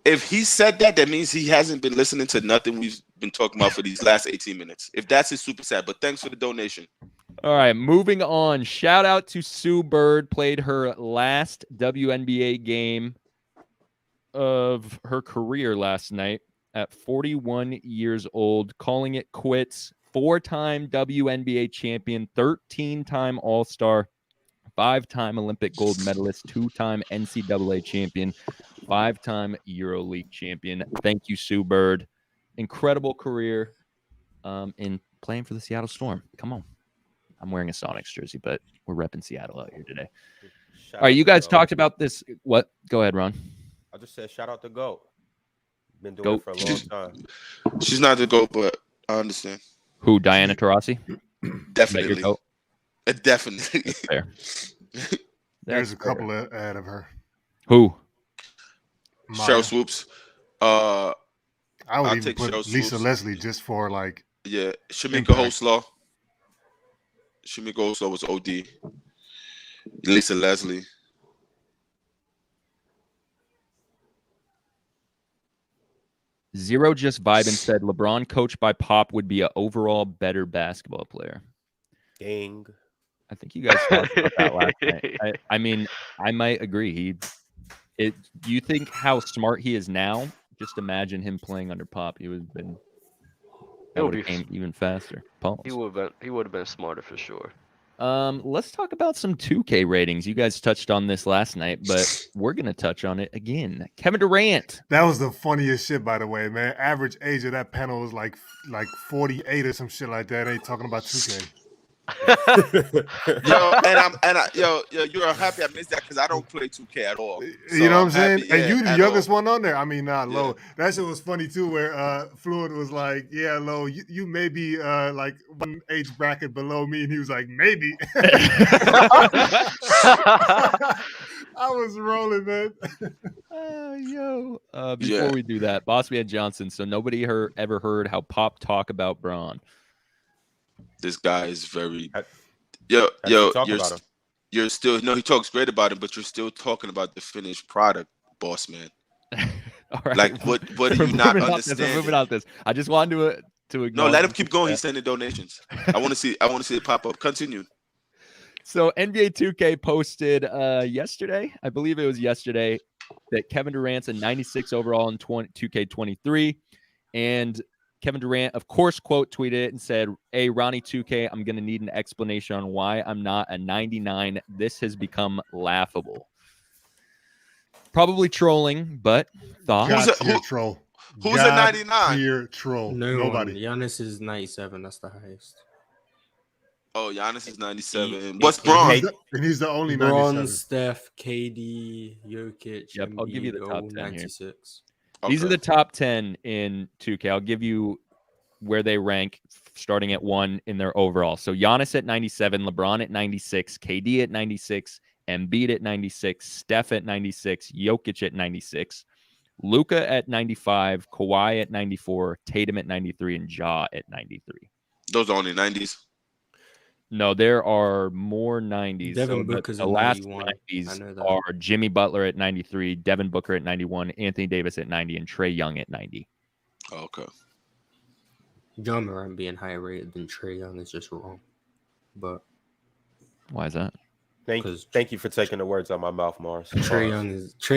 If he said that, that means he hasn't been listening to nothing we've been talking about for these last 18 minutes. If that's his super sad, but thanks for the donation. All right, moving on. Shout out to Sue Bird, played her last WNBA game of her career last night at 41 years old, calling it quits. 4-time WNBA champion, 13-time All-Star, 5-time Olympic gold medalist, 2-time NCAA champion, 5-time EuroLeague champion. Thank you, Sue Bird. Incredible career in playing for the Seattle Storm. Come on. I'm wearing a Sonics jersey, but we're repping Seattle out here today. All right, you guys talked about this. What? Go ahead, Ron. I just said shout out to GOAT. Been doing it for a long time. She's not the GOAT, but I understand. Who? Diana Taurasi? Definitely. Definitely. That's fair. There's a couple ahead of her. Who? Cheryl Swoops. I would even take put Cheryl Lisa Swoops. Leslie just for like. Yeah, Shamika Hoslaw. Shamika Hoslaw was OD. Lisa Leslie. Zero just vibe and said LeBron coached by Pop would be an overall better basketball player. Dang. I think you guys talked about that last night. I mean, I might agree. You think how smart he is now? Just imagine him playing under Pop. He would have been. That would have came even faster. Pause. He would have been smarter for sure. Let's talk about some 2K ratings. You guys touched on this last night, but we're gonna touch on it again. Kevin Durant. That was the funniest shit, by the way, man. Average age of that panel was like 48 or some shit like that. Ain't talking about 2K. You're happy I missed that because I don't play 2K at all. So you know what I'm saying? Happy, and you the youngest all. one on there. I mean, Lo. That shit was funny too, where Fluid was like, "Yeah, Lo, you may be like one age bracket below me," and he was like, "Maybe." I was rolling, man. Before we do that, Boss Man Johnson. So nobody ever heard how Pop talk about Braun. This guy is very you're still he talks great about it, but you're still talking about the finished product, boss man. All right. Like what do you not understand? We're moving out this. I just wanted to ignore. No, let him keep going. He's sending donations. I want to see it pop up. Continue. So NBA 2K posted yesterday, I believe it was yesterday, that Kevin Durant's a 96 overall in 2K23, and Kevin Durant, of course, quote tweeted it and said, "Hey, Ronnie 2K, I'm going to need an explanation on why I'm not a 99. This has become laughable." Probably trolling, but thought. Troll. Who's a 99? Pure troll. Nobody. Giannis is 97. That's the highest. Oh, Giannis is 97. What's Braun? And he's the only Braun, 97. Steph, KD, Jokic. Yep, I'll give you the top 10 96. here. Okay. These are the top 10 in 2K. I'll give you where they rank starting at 1 in their overall. So Giannis at 97, LeBron at 96, KD at 96, Embiid at 96, Steph at 96, Jokic at 96, Luka at 95, Kawhi at 94, Tatum at 93, and Ja at 93. Those are only 90s. No, there are more 90s. Devin Booker's the last 91. 90s are Jimmy Butler at 93, Devin Booker at 91, Anthony Davis at 90, and Trae Young at 90. Okay. John Morant being higher rated than Trae Young is just wrong. But why is that? Thank you for taking the words out of my mouth, Mars. Trae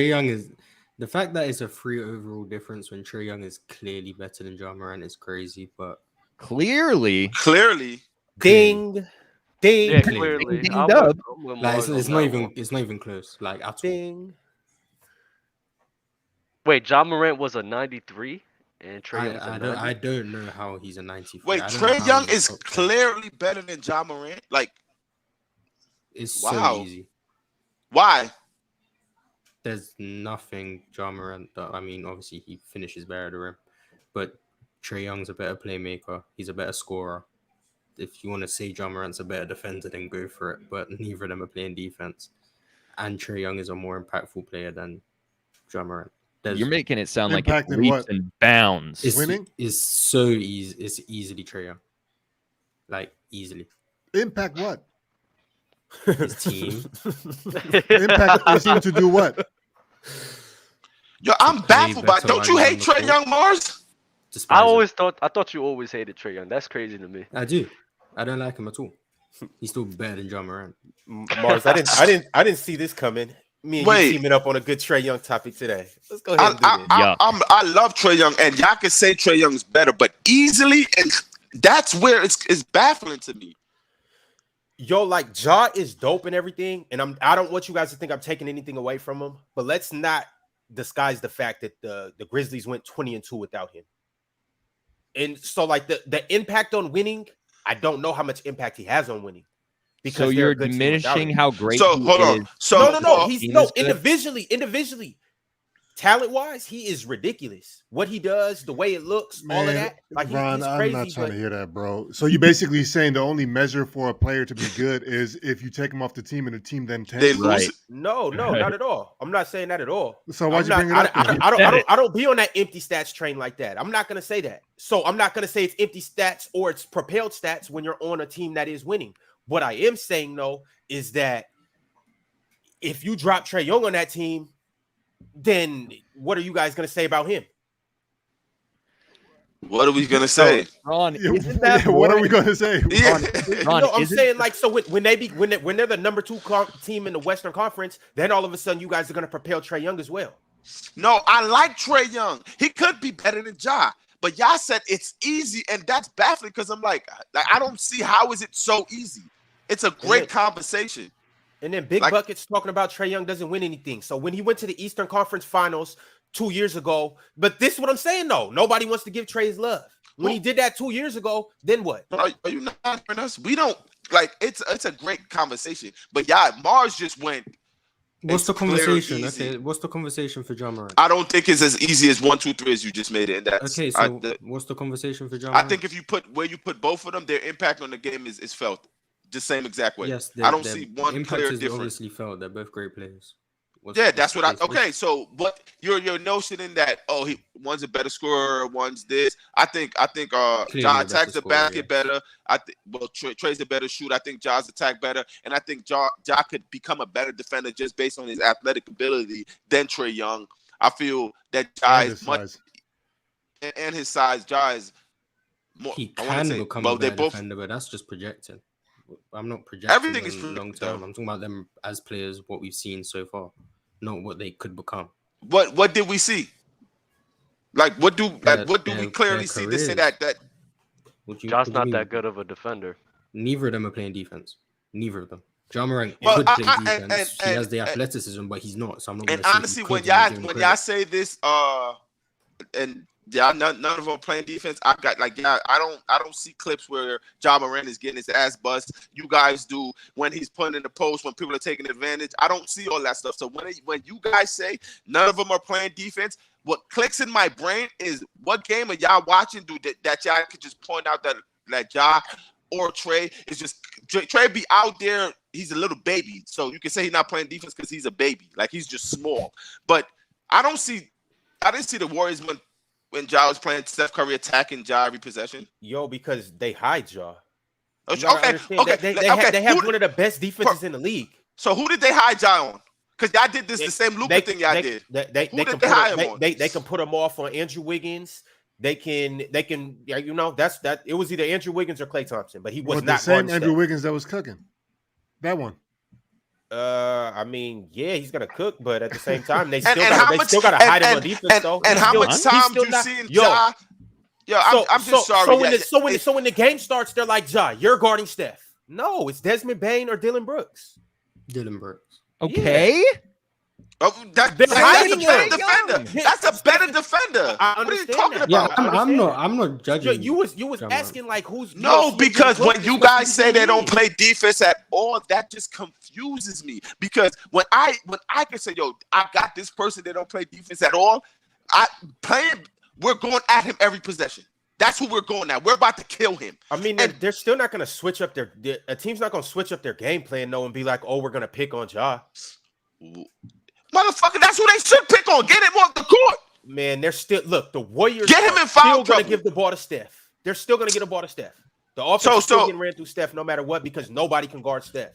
Young is the fact that it's a 3 overall difference when Trae Young is clearly better than John Morant is crazy. But clearly. Ding. Yeah, clearly. Ding, dub. Like, it's not even close. Like at all. Wait, John Morant was a 93 and Trae Young's a 90? I don't know how he's a 93. Wait, Trae Young is clearly better than John Morant? Like, it's so easy. Why? There's nothing John Morant that, I mean, obviously he finishes better than him, but Trae Young's a better playmaker. He's a better scorer. If you want to say John Morant's a better defender, then go for it. But neither of them are playing defense. And Trae Young is a more impactful player than John Morant. You're making it sound like it's leaps and bounds. It's so easy. It's easily Trae Young. Like, easily. Impact what? His team. Impact his team to do what? Yo, I'm baffled by. Don't you hate Trae Young, Mars? I thought you always hated Trae Young. That's crazy to me. I do. I don't like him at all. He's still better than John Morant. Mars, I didn't see this coming. Me and you teaming up on a good Trae Young topic today. Let's go ahead and do this. I love Trae Young, and y'all can say Trae Young's better, but easily, and that's where it's baffling to me. Yo, like Ja is dope and everything, and I don't want you guys to think I'm taking anything away from him, but let's not disguise the fact that the Grizzlies went 20-2 without him. And so, like the impact on winning, I don't know how much impact he has on winning. Because so you're diminishing how great he hold on. is. So no. He's individually, talent-wise, he is ridiculous. What he does, the way it looks, all of that. Like Ron, he's crazy. I'm not trying to hear that, bro. So you basically saying the only measure for a player to be good is if you take him off the team and the team then tanks? Right. No, not at all. I'm not saying that at all. So why'd you bring it up? I don't be on that empty stats train like that. I'm not gonna say that. So I'm not gonna say it's empty stats or it's propelled stats when you're on a team that is winning. What I am saying though is that if you drop Trae Young on that team, then what are you guys going to say about him? What are we going to say? Ron, what are we going to say? Ron, I'm saying like, so when they're the number 2 team in the Western Conference, then all of a sudden you guys are going to propel Trae Young as well. No, I like Trae Young. He could be better than Ja. But y'all said it's easy, and that's baffling because I'm like, I don't see how is it so easy. It's a great conversation. And then Big Bucket's talking about Trae Young doesn't win anything. So when he went to the Eastern Conference Finals 2 years ago, but this is what I'm saying though. Nobody wants to give Trae his love. When he did that 2 years ago, then what? Are you not hearing us? We don't like it's a great conversation. But yeah, Mars just went. What's the conversation? Okay, what's the conversation for Ja Morant? I don't think it's as easy as 1, 2, 3 as you just made it. And that's okay. So what's the conversation for Ja Morant? I think if you put both of them, their impact on the game is felt the same exact way. Yes, I don't see one player different. Obviously felt. They're both great players. That's what I. Okay, so what your notion in that? Oh, one's a better scorer, one's this. I think Ja attacks the basket better. I think Trae's a better shooter. I think Ja's attack better, and I think Ja could become a better defender just based on his athletic ability than Trae Young. I feel that Ja is much, and his size. Ja is more. He can become a better defender, but that's just projecting. I'm not projecting everything is long term. I'm talking about them as players, what we've seen so far, not what they could become. What did we see? Like what do we clearly see to say that Josh not that good of a defender. Neither of them are playing defense. Neither of them. Ja Morant could play defense. He has the athleticism, but he's not. So I'm not. And honestly, when y'all say this, and yeah, none of them playing defense. I don't see clips where Ja Morant is getting his ass bust. You guys do when he's putting in the post when people are taking advantage. I don't see all that stuff. So when you guys say none of them are playing defense, what clicks in my brain is what game are y'all watching? That y'all could just point out that Ja or Trae is just Trae be out there. He's a little baby, so you can say he's not playing defense because he's a baby. Like he's just small. But I didn't see the Warriors when Ja was playing Steph Curry attacking Ja every possession? Yo, because they hide Ja. Okay. They have one of the best defenses in the league. So who did they hide Ja on? Because y'all did the same Luka thing y'all did. They can put him off on Andrew Wiggins. They can, it was either Andrew Wiggins or Klay Thompson, but he was not the same Andrew Wiggins that was cooking. That one. I mean, yeah, he's gonna cook, but at the same time, they still gotta hide him on defense, though. And how much time do you see in Ja? I'm just sorry. So when the game starts, they're like, Ja, you're guarding Steph. No, it's Desmond Bane or Dylan Brooks. Okay. Yeah. That's a better defender. That's a better defender. I understand. What are you talking about? Yeah, I'm not judging. You was asking like who's because when you guys say they don't play defense at all, that just confuses me. Because when I can say, yo, I got this person that don't play defense at all, we're going at him every possession. That's who we're going at. We're about to kill him. I mean, they're still not going to switch up a team's not going to switch up their game plan, though, and be like, oh, we're going to pick on Ja. Motherfucker, that's who they should pick on. Get him off the court. Man, they're still the Warriors get him in foul trouble. Still going to give the ball to Steph. They're still going to get the ball to Steph. The offense is still getting ran through Steph no matter what because nobody can guard Steph.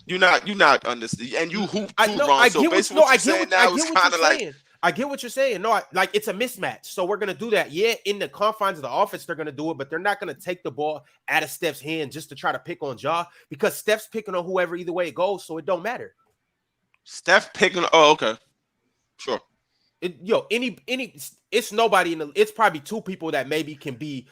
You're not understanding. And you hoop too, Ron. So basically what you're saying now is kind of like I get what you're saying. No, it's a mismatch. So we're going to do that. Yeah, in the confines of the offense, they're going to do it, but they're not going to take the ball out of Steph's hand just to try to pick on Ja because Steph's picking on whoever either way it goes, so it don't matter. Steph picking. Oh, okay, sure. It's nobody it's probably two people that maybe can be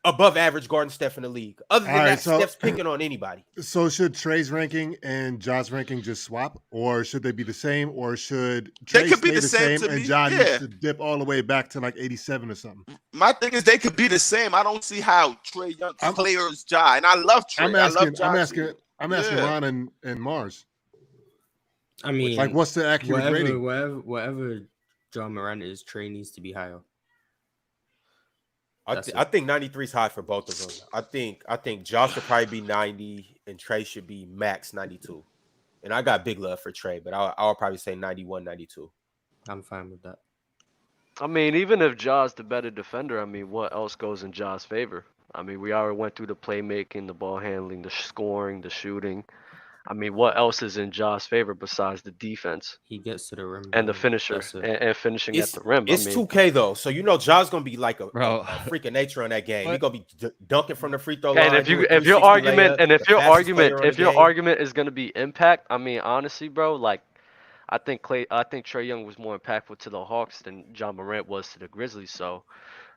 above average guarding Steph in the league. Other than All right, that, so- Steph's picking on anybody. So should Trae's ranking and John's ranking just swap, or should they be the same, or should They Trae could be stay the the same same to and me, John yeah. needs to dip all the way back to like 87 or something? My thing is they could be the same. I don't see how Trae Young clears Ja, and I love Trae. I'm I love asking Ja. Yeah. Ron and Mars. I mean, Like, what's the accurate rating? whatever John Morant is, Trae needs to be higher. I think 93 is high for both of them. I think Josh should probably be 90 and Trae should be max 92. And I got big love for Trae, but I'll probably say 91, 92. I'm fine with that. I mean, even if Ja's the better defender, I mean, what else goes in Ja's favor? I mean, we already went through the playmaking, the ball handling, the scoring, the shooting. I mean, what else is in Ja's favor besides the defense He gets to the rim and the bro. finisher That's it. and finishing at the rim? It's I mean, 2K though, so you know Ja's gonna be like a Bro. freak of nature on that game. He's gonna be dunking from the free throw and line. if you doing if your 360 argument layup, and if the your fastest argument player on if the your game. argument is gonna be impact, I mean, honestly, bro, like I think Trae Young was more impactful to the Hawks than John Morant was to the Grizzlies. So,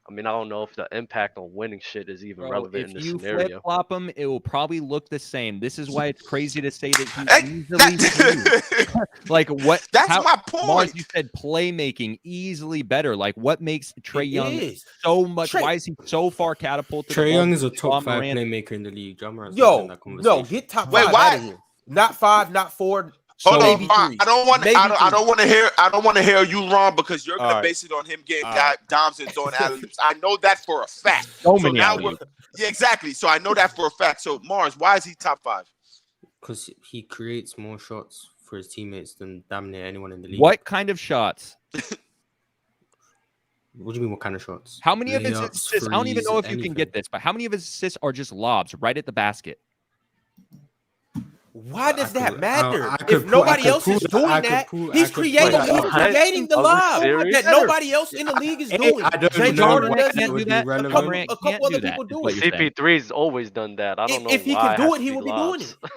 I mean, I don't know if the impact on winning shit is even Bro, relevant if in this you scenario. flip flop them, it will probably look the same. This is why it's crazy to say that Hey, he easily wins. Like what? That's how, my point. Mars, you said playmaking easily better. Like what makes Trae Young is. so much? Trae- Why is he so far catapulted? Trae above Young is a Ja top 5 Morant? playmaker in the league. John Morant's not in Yo, that conversation. no, get top Wait, 5 why? out of here. Not 5, not 4. Hold maybe on, Ron. 3. I don't want Maybe I don't three. want to hear you wrong because you're gonna All right. base it on him getting All right. dimes and throwing alley-oops. I know that for a fact. So So many now alley-oops. yeah, exactly. So I know that for a fact. So Mars, why is he top 5? Because he creates more shots for his teammates than damn near anyone in the league. What kind of shots? What do you mean? What kind of shots? How many of his Layups, assists? I don't even threes, know if you can anything. get this, but how many of his assists are just lobs right at the basket? Why does I that could- matter? I could If pull- nobody I could else is pull- doing I could that, pull- he's I could creating pull he's that up. creating the Are we lob serious? that nobody else in the league is doing. I don't Jay know Jordan why does that it. would be that. relevant. Morant A couple can't other do that, people is do what it. you're saying. CP3's always done that. I don't know If he why can it do has it, to he be would be doing lobs. it.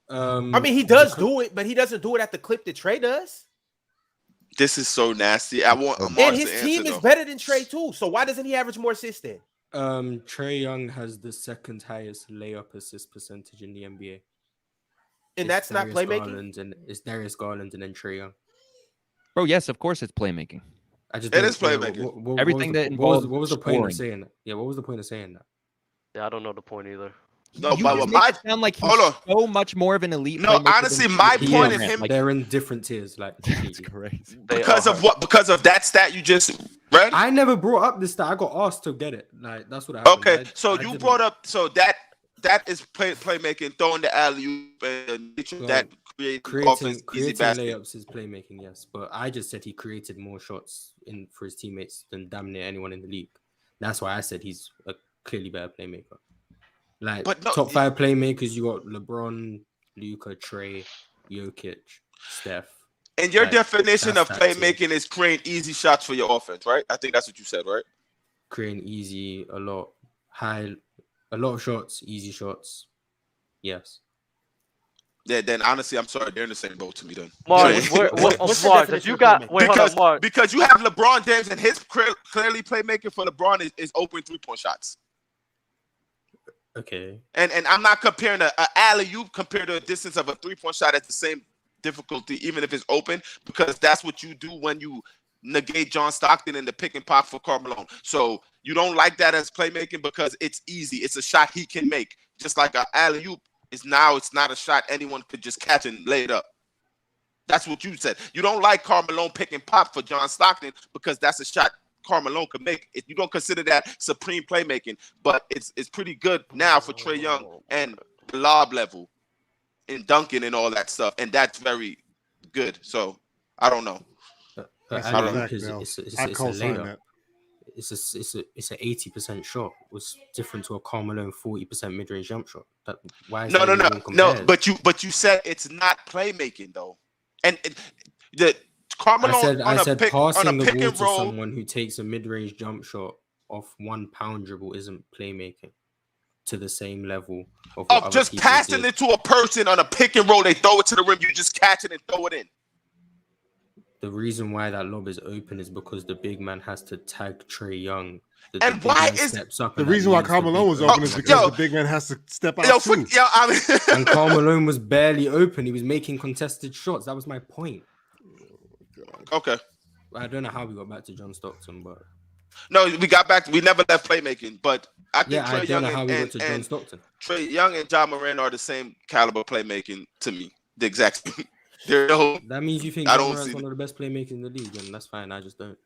I I mean, he does do it, but he doesn't do it at the clip that Trae does. This is so nasty. I want Mars And his to team answer is though. better than Trae too. So why doesn't he average more assists then? Trae Young has the second highest layup assist percentage in the NBA. And It's that's not Darius playmaking. Garland and it's Darius Garland and then Trae Young. Bro, yes, of course it's playmaking. I just It don't- is playmaking. what Everything was that the, what was, involves what was the point of scoring. saying that? Yeah, what was the point of saying that? Yeah, I don't know the point either. No, You but just my make it sound like he's hold on. so much more of an elite. No, playmaker honestly, than my Ja point Morant. is him- Like, They're in different tiers. Like it's crazy. Because of what? Because of that stat you just read? I never brought up this stat. I got asked to get it. Like that's what happened. Okay, so I you didn't- brought up that is playmaking, throwing the alley-oop and Well, that creating offense, easy creating basket. layups is playmaking, yes. But I just said he created more shots for his teammates than damn near anyone in the league. That's why I said he's a clearly better playmaker. Like But no, top 5 playmakers, you got LeBron, Luka, Trae, Jokic, Steph. And your Like, definition of that's that team. playmaking is creating easy shots for your offense, right? I think that's what you said, right? Creating easy, a lot of shots, easy shots. Yes. Yeah, then honestly, I'm sorry, they're in the same boat to me then. Mars, So- what's your Mars, if definition you of got playmaking? wait, hold on, Mars. because you have LeBron James and his clearly playmaking for LeBron is open 3-point shots. Okay. And I'm not comparing a alley-oop compared to a distance of a 3-point shot at the same difficulty, even if it's open, because that's what you do when you negate John Stockton in the pick and pop for Carmelo. So you don't like that as playmaking because it's easy. It's a shot he can make. Just like an alley-oop it's not a shot anyone could just catch and lay it up. That's what you said. You don't like Carmelo pick and pop for John Stockton because that's a shot Carmelo could make. If you don't consider that supreme playmaking, but it's pretty good now for Trae Young and the lob level and dunking and all that stuff, and that's very good. So I don't know. That's I don't a fact, It's Mel. a I co-sign layup. that. It's an 80% shot. Was different to a Carmelo 40% mid-range jump shot. Why is No. that even No, compared? but you said it's not playmaking though, and the Carmelo I said passing the pick ball and to roll. someone who takes a mid-range jump shot off 1 pound dribble isn't playmaking to the same level of, what Of other just people passing did. it to a person on a pick and roll, they throw it to the rim, you just catch it and throw it in. The reason why that lob is open is because the big man has to tag Trae Young. The And big why man is steps up The and that reason why leaves the Karl Malone big was open is because yo. the big man has to step out too. I mean, And Karl Malone was barely open. He was making contested shots. That was my point. okay. I don't know how we got back to John Stockton, but No, we got back. We never left playmaking, but I think yeah, I Trae don't know Young how we got and to John Stockton. Trae Young and John Morant are the same caliber playmaking to me. The exact same. They're no. That means you think I John don't Morant's see one of the best playmakers in the league, and that's fine. I just don't.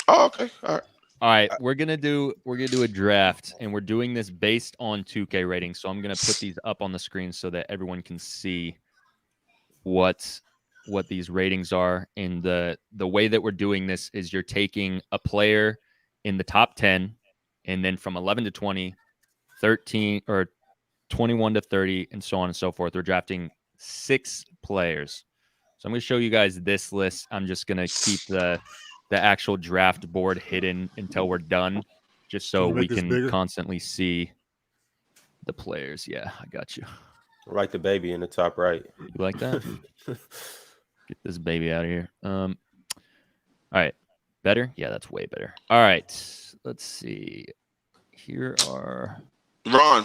Oh, okay. All right. All right, we're gonna do a draft, and we're doing this based on 2K ratings. So I'm gonna put these up on the screen so that everyone can see what these ratings are. And the way that we're doing this is you're taking a player in the top 10, and then from 11 to 20, 13 or 21 to 30, and so on and so forth. We're drafting 6 players. So I'm gonna show you guys this list. I'm just gonna keep the actual draft board hidden until we're done, just so we can constantly see the players. Yeah, I got you. Right, the baby in the top right. You like that? Get this baby out of here. All right. Better? Yeah, that's way better. All right. Let's see. Here are Ron,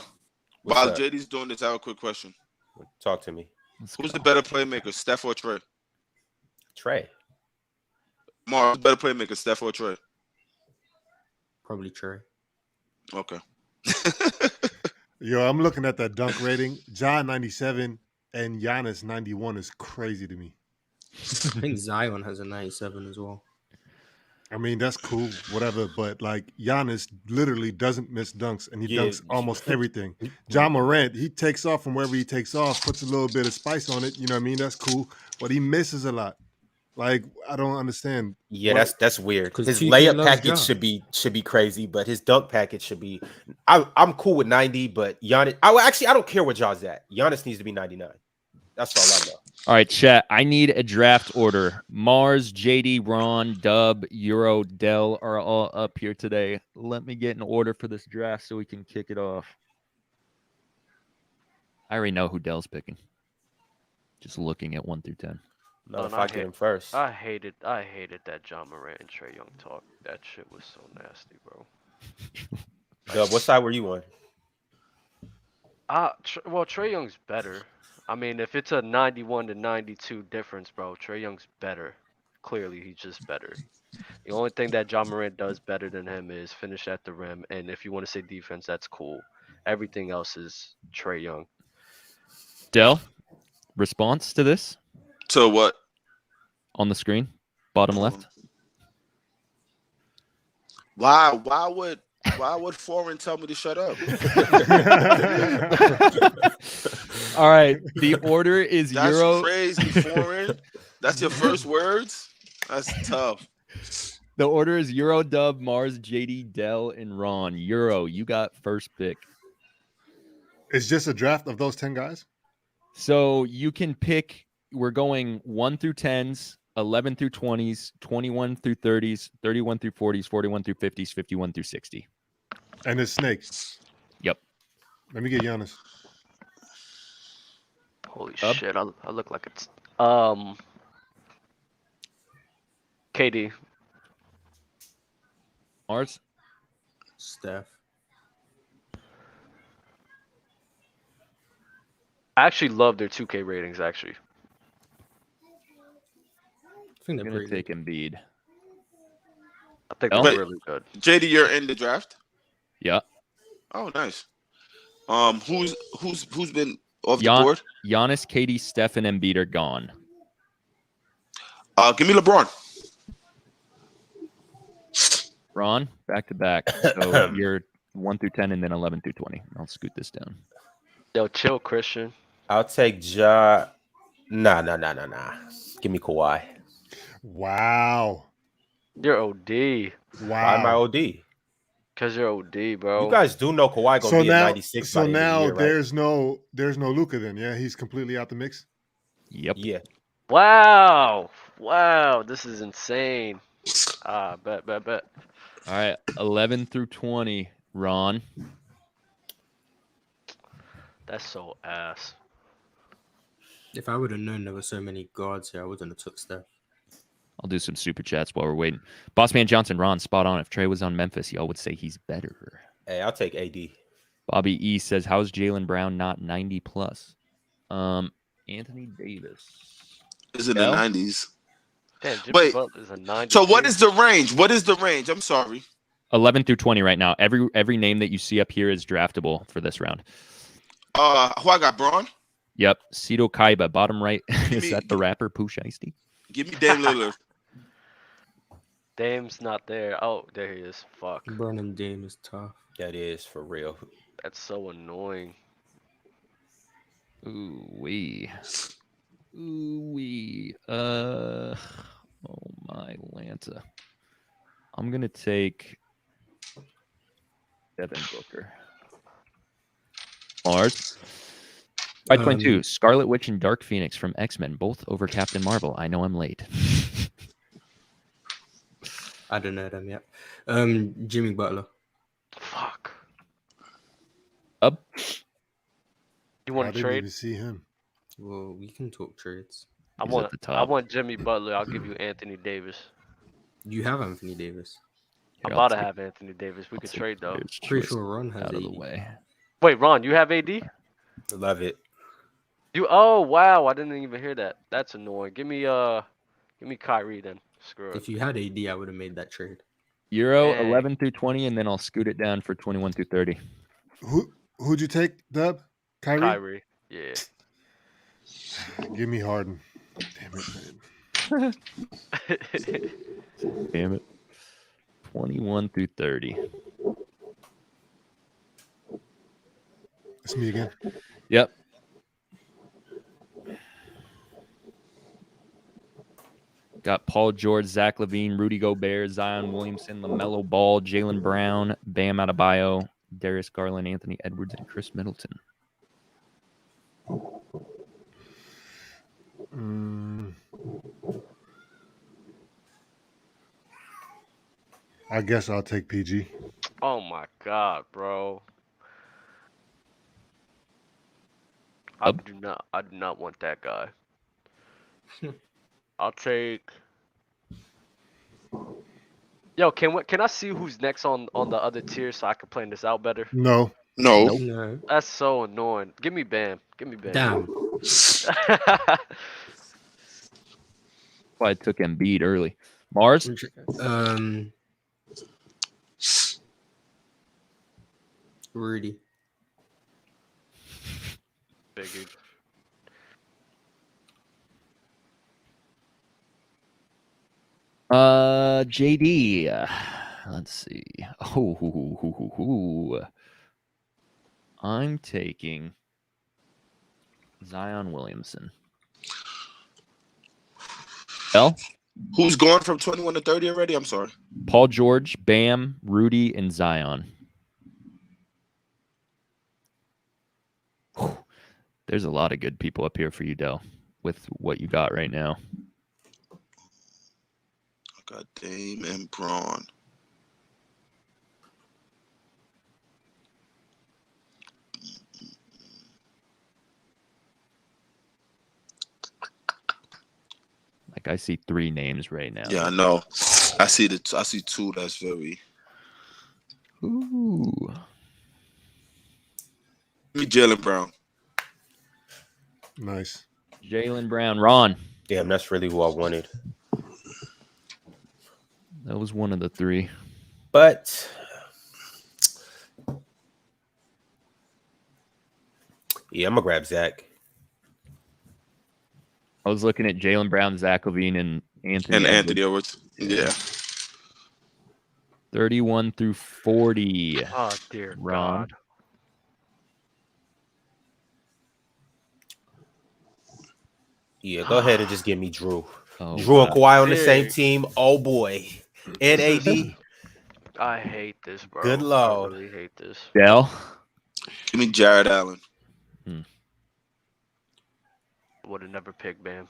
What's while up? JD's doing this, I have a quick question. Talk to me. Who's the better playmaker, Steph or Trae? Trae. Mars, better playmaker, Steph or Trae? Probably Trae. Okay. Yo, I'm looking at that dunk rating. Ja 97 and Giannis 91 is crazy to me. I think Zion has a 97 as well. I mean, that's cool, whatever. But like Giannis literally doesn't miss dunks, and he dunks almost everything. John Morant, he takes off from wherever he takes off, puts a little bit of spice on it. You know what I mean? That's cool, but he misses a lot. Like I don't understand. Yeah, that's weird. 'Cause His 2K layup loves package Ja. should be crazy, but his dunk package should be. I'm cool with 90, but Giannis. I don't care where Ja's at. Giannis needs to be 99. That's all I know. all right, chat. I need a draft order. Mars, JD, Ron, Dub, Euro, Dell are all up here today. Let me get an order for this draft so we can kick it off. I already know who Dell's picking. Just looking at 1 through 10. No, if I get him first. I hated that John Morant and Trae Young talk. That shit was so nasty, bro. Dub, what side were you on? Well, Trae Young's better. I mean, if it's a 91 to 92 difference, bro, Trae Young's better. Clearly, he's just better. The only thing that John Morant does better than him is finish at the rim. And if you want to say defense, that's cool. Everything else is Trae Young. Dell, response to this? So what? On the screen, bottom left. Why would Foreign tell me to shut up? All right. The order is That's Euro. crazy, Foreign. That's your first words? That's tough. The order is Euro, Dub, Mars, JD, Dell, and Ron. Euro, you got first pick. It's just a draft of those 10 guys. So you can pick. We're going 1 through 10s, 11 through 20s, 21 through 30s, 31 through 40s, 41 through 50s, 51 through 60. And it's snakes. Yep. Let me get Giannis. Holy Up. shit! I look like it's KD. Mars. Steph. I actually love their 2K ratings. Actually, I think I'm they're gonna pretty take Embiid. I think Oh. they're really good. JD, you're in the draft? Yeah. Oh, nice. Who's been off the board? Giannis, KD, Steph, and Embiid are gone. Give me LeBron. Ron, back to back. So you're 1 through 10 and then 11 through 20. I'll scoot this down. Yo, chill, Christian. I'll take Ja. Nah. Give me Kawhi. Wow. You're OD. Why am I Wow. OD? Cause you're OD, bro. You guys do know Kawhi gonna So be at now, 96 by so the end of the now year, right? there's no Luka then. Yeah, he's completely out the mix. Yep. Yeah. Wow. This is insane. Bet. All right. 11 through 20. Ron. That's so ass. If I would have known there were so many guards here, I wouldn't have took Steph. I'll do some super chats while we're waiting. Bossman Johnson, Ron, spot on. If Trae was on Memphis, y'all would say he's better. Hey, I'll take AD. Bobby E says, how's Jaylen Brown not 90 plus? Anthony Davis is in the 90s. Damn, Jimmy Wait, Butler's a 90. so what is the range? What is the range? I'm sorry. 11 through 20 right now. Every name that you see up here is draftable for this round. Who I got, Braun? Yep. Cito Kaiba, bottom right. Is that the rapper Pooh Shiesty? Give me Dame Lillard. Dame's not there. Oh, there he is. Fuck. LeBron and Dame is tough. That is for real. That's so annoying. Ooh wee. Oh my Lanta. I'm gonna take Devin Booker. Mars. 5.2. Scarlet Witch and Dark Phoenix from X-Men, both over Captain Marvel. I know I'm late. I don't know them yet. Jimmy Butler. Fuck. Up. You I want to didn't trade? even see him. Well, we can talk trades. I He's want. at the I top. want Jimmy Butler. I'll give you Anthony Davis. You have Anthony Davis. I'm Here, about to take- have Anthony Davis. We I'll could take trade though. Bears Pretty choice sure Ron has out of the 80. way. Wait, Ron, you have AD? Love it. You? Oh wow, I didn't even hear that. That's annoying. Give me Kyrie then. Screw it. If you had AD, I would have made that trade. Euro Dang. 11 through 20, and then I'll scoot it down for 21 through 30. Who'd you take, Dub? Kyrie? Kyrie. Yeah. Give me Harden. Damn it, man. Damn it. 21 through 30. It's me again. Yep. Got Paul George, Zach LaVine, Rudy Gobert, Zion Williamson, LaMelo Ball, Jaylen Brown, Bam Adebayo, Darius Garland, Anthony Edwards, and Chris Middleton. I guess I'll take PG. Oh my god, bro. I Up. do not want that guy. I'll take. Yo, can I see who's next on the other tier so I can plan this out better? No. No. Nope. No. That's so annoying. Give me Bam. Give me Bam. Damn. Why I took Embiid early. Mars? Rudy. Figured. JD. Let's see. I'm taking Zion Williamson. L? Who's going from 21 to 30 already? I'm sorry. Paul George, Bam, Rudy, and Zion. Whew. There's a lot of good people up here for you, Dell, with what you got right now. I got Dame and Braun. Like I see 3 names right now. Yeah, I know. I see 2. That's very. Ooh. Give me Jaylen Brown. Nice. Jaylen Brown. Ron. Damn, that's really who I wanted. That was one of the 3. But yeah, I'm gonna grab Zach. I was looking at Jaylen Brown, Zach LaVine, and Anthony. And Edwards. Anthony Edwards. Yeah. 31 through 40. Oh dear Ron. God. Yeah, go ahead and just give me Drew. Oh, Drew and Kawhi on the same Dang. team. Oh boy. And AD. I hate this, bro. Good lord. I really hate this. Dell. Give me Jared Allen. Would have never picked Bam.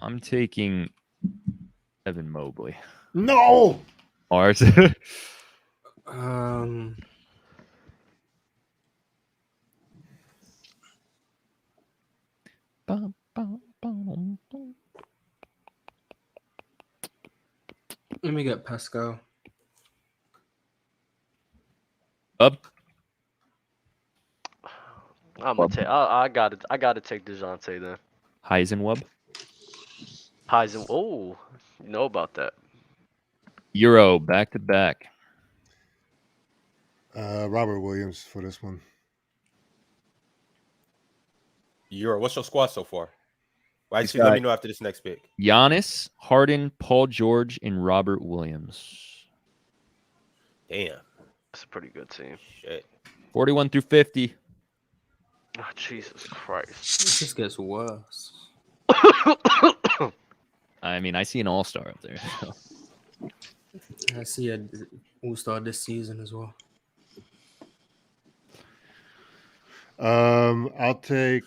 I'm taking Evan Mobley. No. Mars. Let me get Pascal. Up. I'm gonna take. I gotta take DeJounte then. Heisenwub. Oh, you know about that. Euro back to back. Robert Williams for this one. Euro, what's your squad so far? Well, actually, let me know after this next pick. Giannis, Harden, Paul George, and Robert Williams. Damn. That's a pretty good team. Shit. 41 through 50. Oh, Jesus Christ. It just gets worse. I mean, I see an all-star up there. So. I see an all-star this season as well. I'll take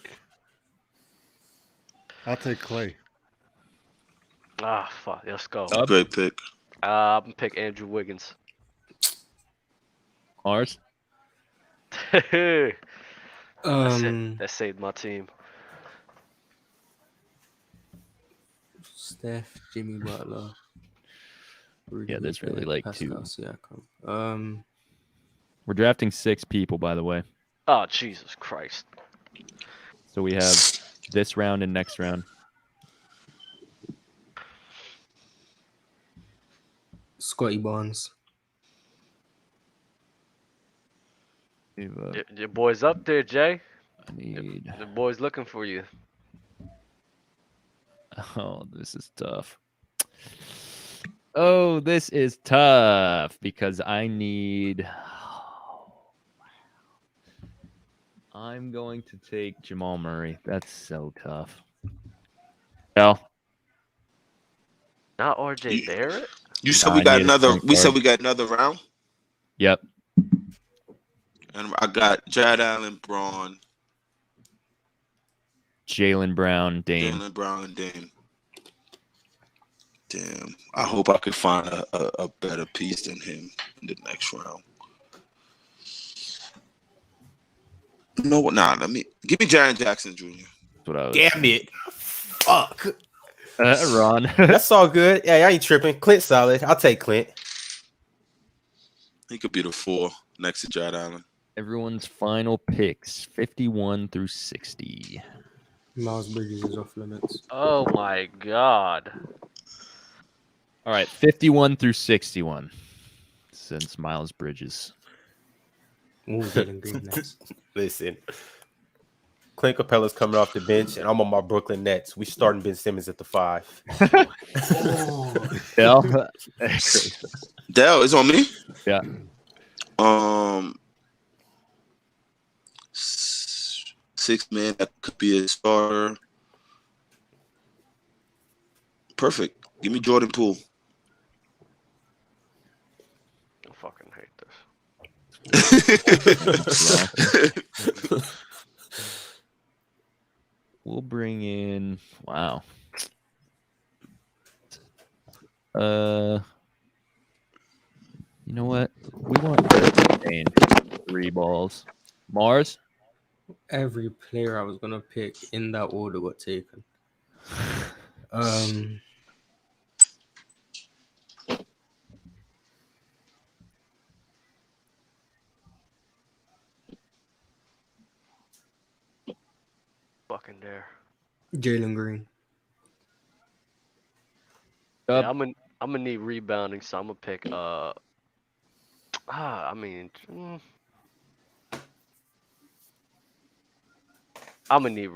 Clay. Ah, fuck. Let's go. Great pick. I'm gonna pick Andrew Wiggins. Ours. That's it. That saved my team. Steph, Jimmy Butler. Yeah, there's really like Pascal Siakam. We're drafting 6 people, by the way. Oh, Jesus Christ. So we have this round and next round. Scotty Barnes. Your boy's up there, Jay. I need. The boy's looking for you. Oh, this is tough. Oh, this is tough because I need. I'm going to take Jamal Murray. That's so tough. Well, not RJ Barrett. You said we got another. We said we got another round. Yep. And I got Jared Allen, Braun, Jaylen Brown, Dame. Jaylen Brown, and Dame. Damn. I hope I could find a better piece than him in the next round. No, nah. Give me Jaren Jackson Jr. That's what I was. Damn it! Fuck. Ron. That's all good. Yeah, I ain't tripping. Clint solid. I'll take Clint. He could be the 4 next to Jared Allen. Everyone's final picks, 51 through 60. Miles Bridges is off limits. Oh my God. All right, 51 through 61. Since Miles Bridges. Ooh, Jalen Green next. Listen, Clint Capella's coming off the bench, and I'm on my Brooklyn Nets. We starting Ben Simmons at the 5. Dell? Dell is on me. Yeah. 6 man that could be a starter. Perfect. Give me Jordan Poole. I fucking hate this. We'll bring in. Wow. You know what? We want to 3 balls. Mars? Every player I was gonna pick in that order got taken. Fucking dare. Jalen Green. Yeah, I'm gonna need rebounding, so I'm gonna pick I'm gonna need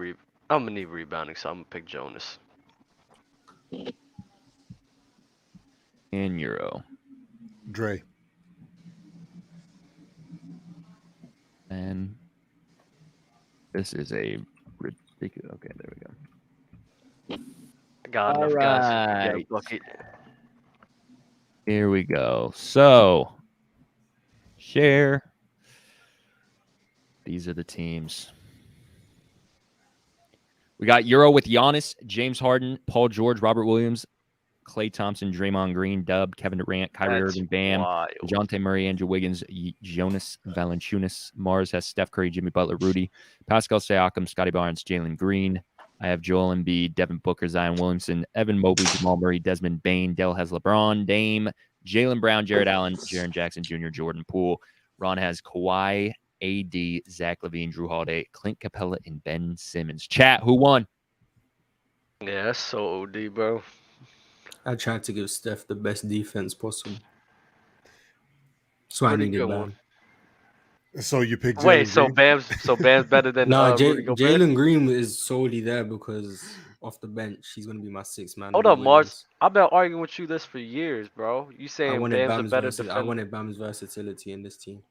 rebounding, so I'm gonna pick Jonas. And Euro. Dre. And this is a ridiculous. Okay, there we go. I got enough guys to get a bucket. Here we go. So, share. These are the teams. We got Euro with Giannis, James Harden, Paul George, Robert Williams, Klay Thompson, Draymond Green, Dub, Kevin Durant, Kyrie Irving, Bam, DeJounte Murray, Andrew Wiggins, Jonas Valanciunas. Mars has Steph Curry, Jimmy Butler, Rudy, Pascal Siakam, Scotty Barnes, Jalen Green. I have Joel Embiid, Devin Booker, Zion Williamson, Evan Mobley, Jamal Murray, Desmond Bane. Dell has LeBron, Dame, Jaylen Brown, Jared Allen, Jaren Jackson Jr., Jordan Poole. Ron has Kawhi, AD, Zach LaVine, Drew Holiday, Clint Capella, and Ben Simmons. Chat, who won? Yeah, that's so OD, bro. I tried to give Steph the best defense possible. So Pretty I needed good Bam. one. So you picked Jalen Wait, so Green? Bam's better than No, Rudy Gobert? Jalen Green is solely there because off the bench, he's going to be my sixth man. Hold up, Mars. I've been arguing with you this for years, bro. You saying Bam's a better defender? I wanted Bam's versatility in this team.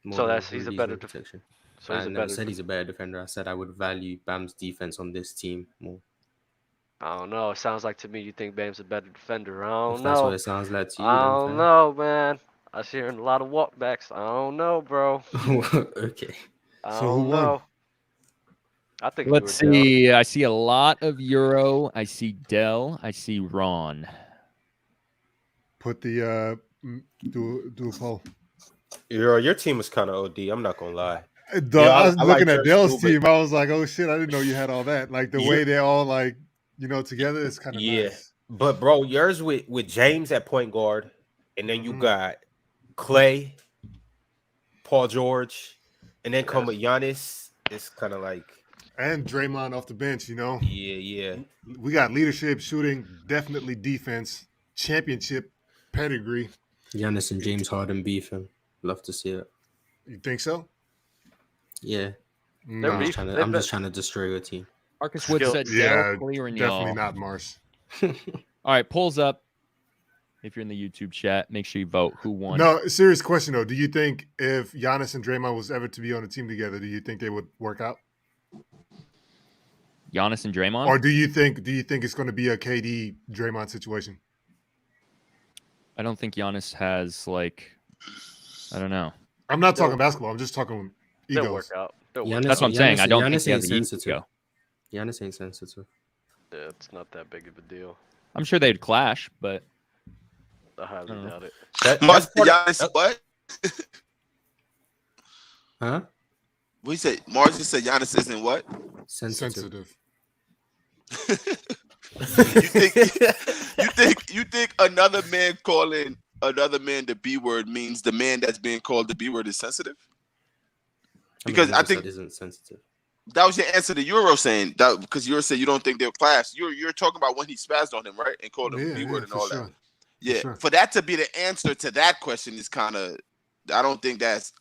He's a better protection. So I never said he's a better defender. I said I would value Bam's defense on this team more. I don't know. It sounds like to me you think Bam's a better defender. I don't know. That's what it sounds like to you. I don't know, man. I was hearing a lot of walkbacks. I don't know, bro. Okay. I don't know. I think. Let's see. I see a lot of Euro. I see Dell. I see Ron. Put the do a poll. Your team was kind of OD. I'm not gonna lie. I was looking at Dell's team. I was like, oh shit, I didn't know you had all that. Like the way they're all like, together. It's kind of nice. But bro, yours with James at point guard, and then you got Clay, Paul George, and then come with Giannis. It's kind of like and Draymond off the bench. Yeah. We got leadership, shooting, definitely defense, championship pedigree. Giannis and James Harden beefing. Love to see it. You think so? Yeah. No. I'm just trying to destroy your team. Marcus Wood said clearing definitely y'all. not Mars. All right, polls up. If you're in the YouTube chat, make sure you vote. Who won? No, serious question though. Do you think if Giannis and Draymond was ever to be on a team together, do you think they would work out? Giannis and Draymond? Or do you think it's going to be a KD Draymond situation? I don't think Giannis has I don't know. I'm not talking basketball. I'm just talking egos. They'll work out. That's what I'm saying. I don't think he has an ego. Giannis ain't sensitive. Yeah, it's not that big of a deal. I'm sure they'd clash, but I highly doubt it. Giannis, what? Huh? What you say? Mars just said Giannis isn't what? Sensitive. you think another man calling another man the B word means the man that's being called the B word is sensitive? Because I think isn't sensitive. That was your answer to Euro saying that because Euro said you don't think they'll clash. You're talking about when he spazzed on him, right? And called him B word and all that. Yeah. For that to be the answer to that question is kind of, I don't think that's,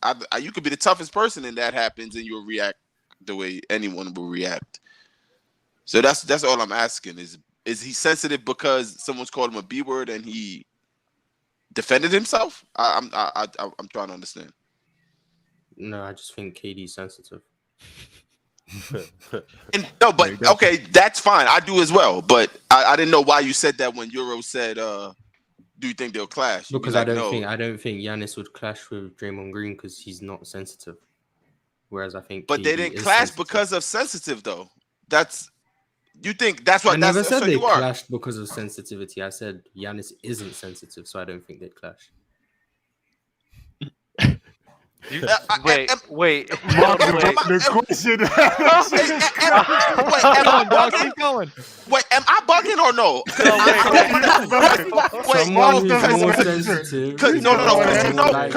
you could be the toughest person and that happens and you'll react the way anyone will react. So that's all I'm asking is he sensitive because someone's called him a B word and he defended himself? I'm trying to understand. No, I just think KD's sensitive. Okay, that's fine. I do as well, but I didn't know why you said that when Euro said, "Do you think they'll clash?" Because I don't think Giannis would clash with Draymond Green because he's not sensitive. Whereas I think, but they didn't clash because of sensitive though. You think that's what? I never said they clashed because of sensitivity. I said Giannis isn't sensitive, so I don't think they'd clash. Wait. The question. Keep going. Wait, am I bugging or no?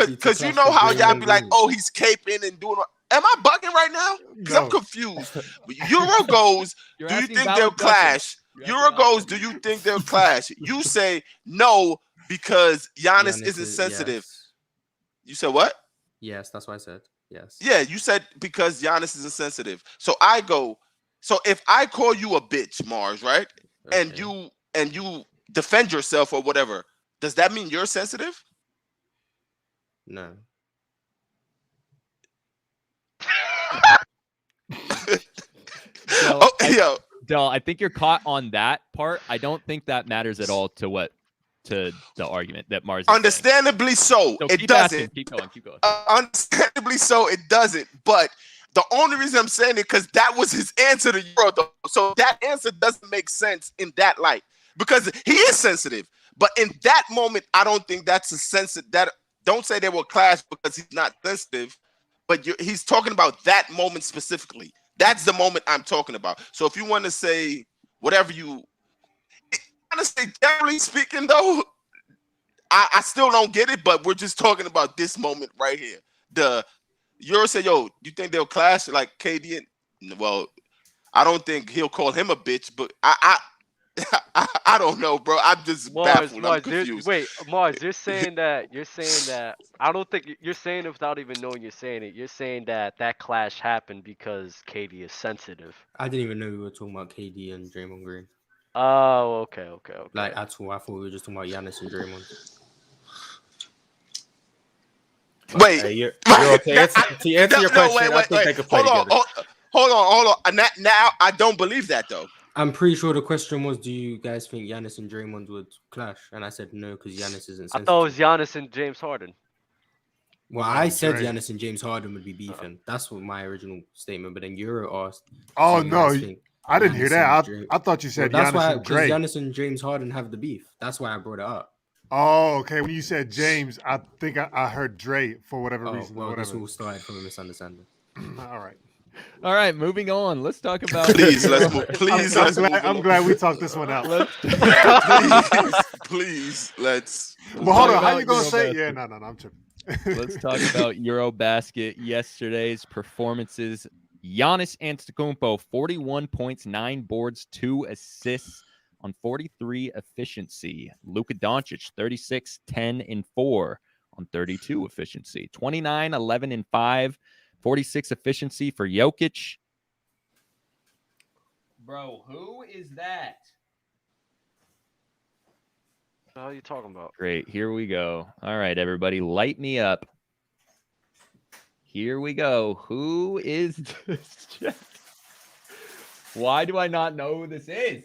Because you know how y'all be like, oh, he's caping and doing. Am I bugging right now? Because I'm confused. Euro goes, do you think they'll clash? Euro goes, do you think they'll clash? You say no because Giannis isn't sensitive. Yes. You said what? Yes, that's what I said. Yes. Yeah, you said because Giannis isn't sensitive. So I go, so if I call you a bitch, Mars, right? Okay. And you defend yourself or whatever, does that mean you're sensitive? No. Del, I think you're caught on that part. I don't think that matters at all to the argument that Mars is understandably saying. So it doesn't. Keep going. Understandably so it doesn't. But the only reason I'm saying it because that was his answer to Euro. So that answer doesn't make sense in that light because he is sensitive. But in that moment, I don't think that's a sensitive. That don't say they will clash because he's not sensitive. But he's talking about that moment specifically. That's the moment I'm talking about. So if you want to say whatever you honestly, generally speaking, though, I still don't get it, but we're just talking about this moment right here. The Euro said, yo, you think they'll clash like KD? Well, I don't think he'll call him a bitch, but I don't know, bro. I'm just baffled. I'm confused. Wait, Mars, you're saying that I don't think you're saying it without even knowing you're saying it. You're saying that clash happened because KD is sensitive. I didn't even know we were talking about KD and Draymond Green. Oh, okay. Like at all, I thought we were just talking about Giannis and Draymond. Wait, hey, you're okay. To answer your question, I think they could play together. Hold on. Now I don't believe that though. I'm pretty sure the question was, do you guys think Giannis and Draymond would clash? And I said no, because Giannis isn't sensitive. I thought it was Giannis and James Harden. Well, I said Giannis and James Harden would be beefing. That's what my original statement. But then Euro asked. Oh no, I didn't hear that. I thought you said that's Giannis and Dre. Giannis and James Harden have the beef. That's why I brought it up. Oh, okay. When you said James, I think I heard Dre for whatever reason. Well, this all started from a misunderstanding. All right, moving on. Let's talk about. Please, let's move. Please, I'm glad we talked this one out. Please, let's. Well, hold on. How you gonna say? Yeah, no, I'm tripping. Let's talk about Eurobasket. Yesterday's performances. Giannis Antetokounmpo, 41 points, 9 boards, 2 assists on 43 efficiency. Luka Doncic, 36, 10, and 4 on 32 efficiency. 29, 11, and 5. 46 efficiency for Jokic. Bro, who is that? What the hell are you talking about? Great. Here we go. All right, everybody, light me up. Here we go. Who is this? Why do I not know who this is?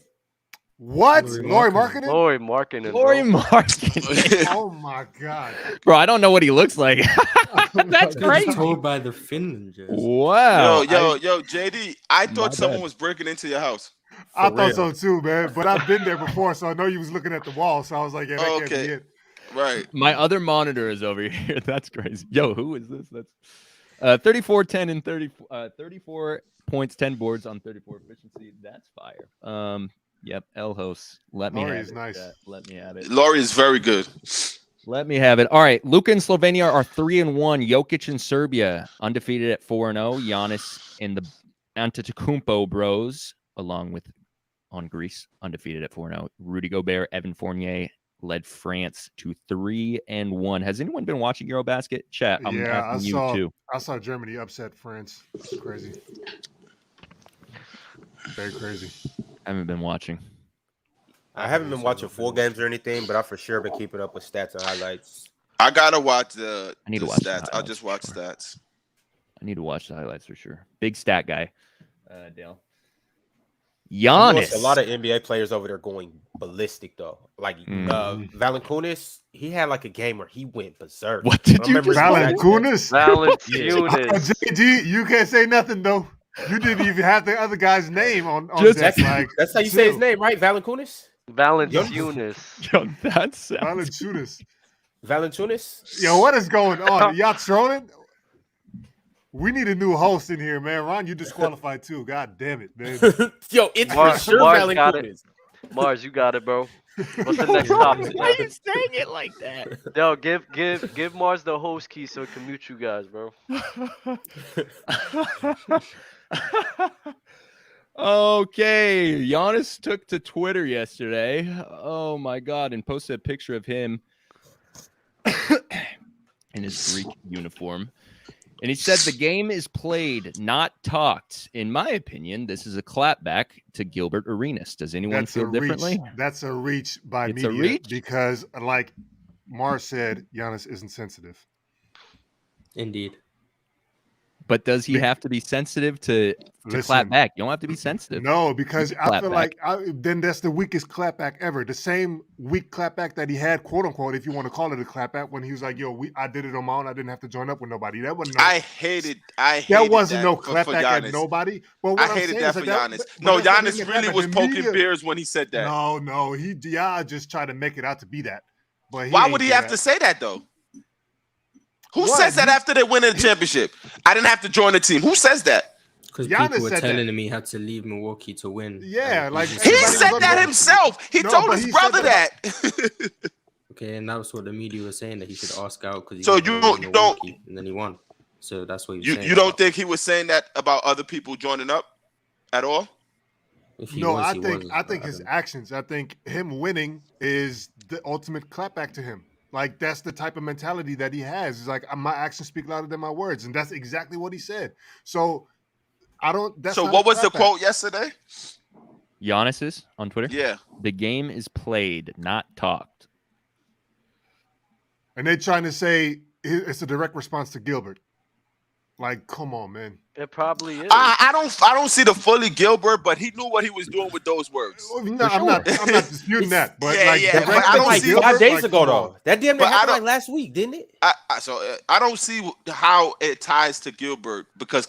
What? Lauri Markkanen? Lauri Markkanen. Lauri Markkanen. Oh my god, bro! I don't know what he looks like. That's crazy. Told by the Finland jersey. Wow. Yo, JD. I thought someone was breaking into your house. I thought so too, man. But I've been there before, so I know you was looking at the wall. So I was like, yeah, that can't be it. Right. My other monitor is over here. That's crazy. Yo, who is this? That's 34, 10, and 34 points, 10 boards on 34 efficiency. That's fire. Yep, El Host. Let me have it. Nice. Let me have it. Lauri is very good. Let me have it. All right, Luka and Slovenia are 3-1. Jokic and Serbia undefeated at 4-0. Giannis and the Antetokounmpo Bros, along with on Greece, undefeated at 4-0. Rudy Gobert, Evan Fournier led France to 3-1. Has anyone been watching Eurobasket? Chat. I'm asking you too. I saw Germany upset France. It's crazy. Very crazy. I haven't been watching. I haven't been watching full games or anything, but I've for sure been keeping up with stats and highlights. I gotta watch the watch stats. I'll just watch stats. I need to watch the highlights for sure. Big stat guy, Dale. Giannis. A lot of NBA players over there going ballistic though. Like Valanciunas, he had like a game where he went berserk. What did you just Valanciunas? Valanciunas. JD, you can't say nothing though. You didn't even have the other guy's name on that's how you say his name, right? Valanciunas? Valanciunas. Yo, that's Valanciunas. Yo, what is going on? Y'all trolling? We need a new host in here, man. Ron, you disqualified too. God damn it, man. Yo, it's for sure Valanciunas. Mars, you got it, bro. What's the next topic? Why are you saying it like that? Yo, give Mars the host key so he can mute you guys, bro. Okay, Giannis took to Twitter yesterday. Oh my god, and posted a picture of him in his Greek uniform. And he said the game is played, not talked. In my opinion, this is a clapback to Gilbert Arenas. Does anyone feel differently? That's a reach by media because, like Mars said, Giannis isn't sensitive. Indeed. But does he have to be sensitive to clap back? You don't have to be sensitive. No, because I feel like then that's the weakest clapback ever. The same weak clapback that he had, quote unquote, if you want to call it a clapback, when he was like, "Yo, I did it on my own. I didn't have to join up with nobody." That wasn't. I hated that wasn't no clapback at nobody. But what I hated that for Giannis. No, Giannis really was poking beers when he said that. No, he just tried to make it out to be that. But why would he have to say that though? Who says that after they win a championship? I didn't have to join the team. Who says that? Because people were telling him he had to leave Milwaukee to win. Yeah, like he said that himself. He told his brother that. Okay, and that was what the media was saying, that he should ask out because so you don't, and then he won. So that's what you saying. You don't think he was saying that about other people joining up at all? No, I think his actions. I think him winning is the ultimate clapback to him. Like, that's the type of mentality that he has. It's like, my actions speak louder than my words, and that's exactly what he said. So I don't. That's so what was the quote yesterday? Giannis's on Twitter. Yeah, the game is played, not talked. And they're trying to say it's a direct response to Gilbert. Like, come on, man. It probably is. I don't see the fully Gilbert, but he knew what he was doing with those words. No, I'm not disputing that. But but I don't see 5 days ago though. That damn happened like last week, didn't it? I don't see how it ties to Gilbert because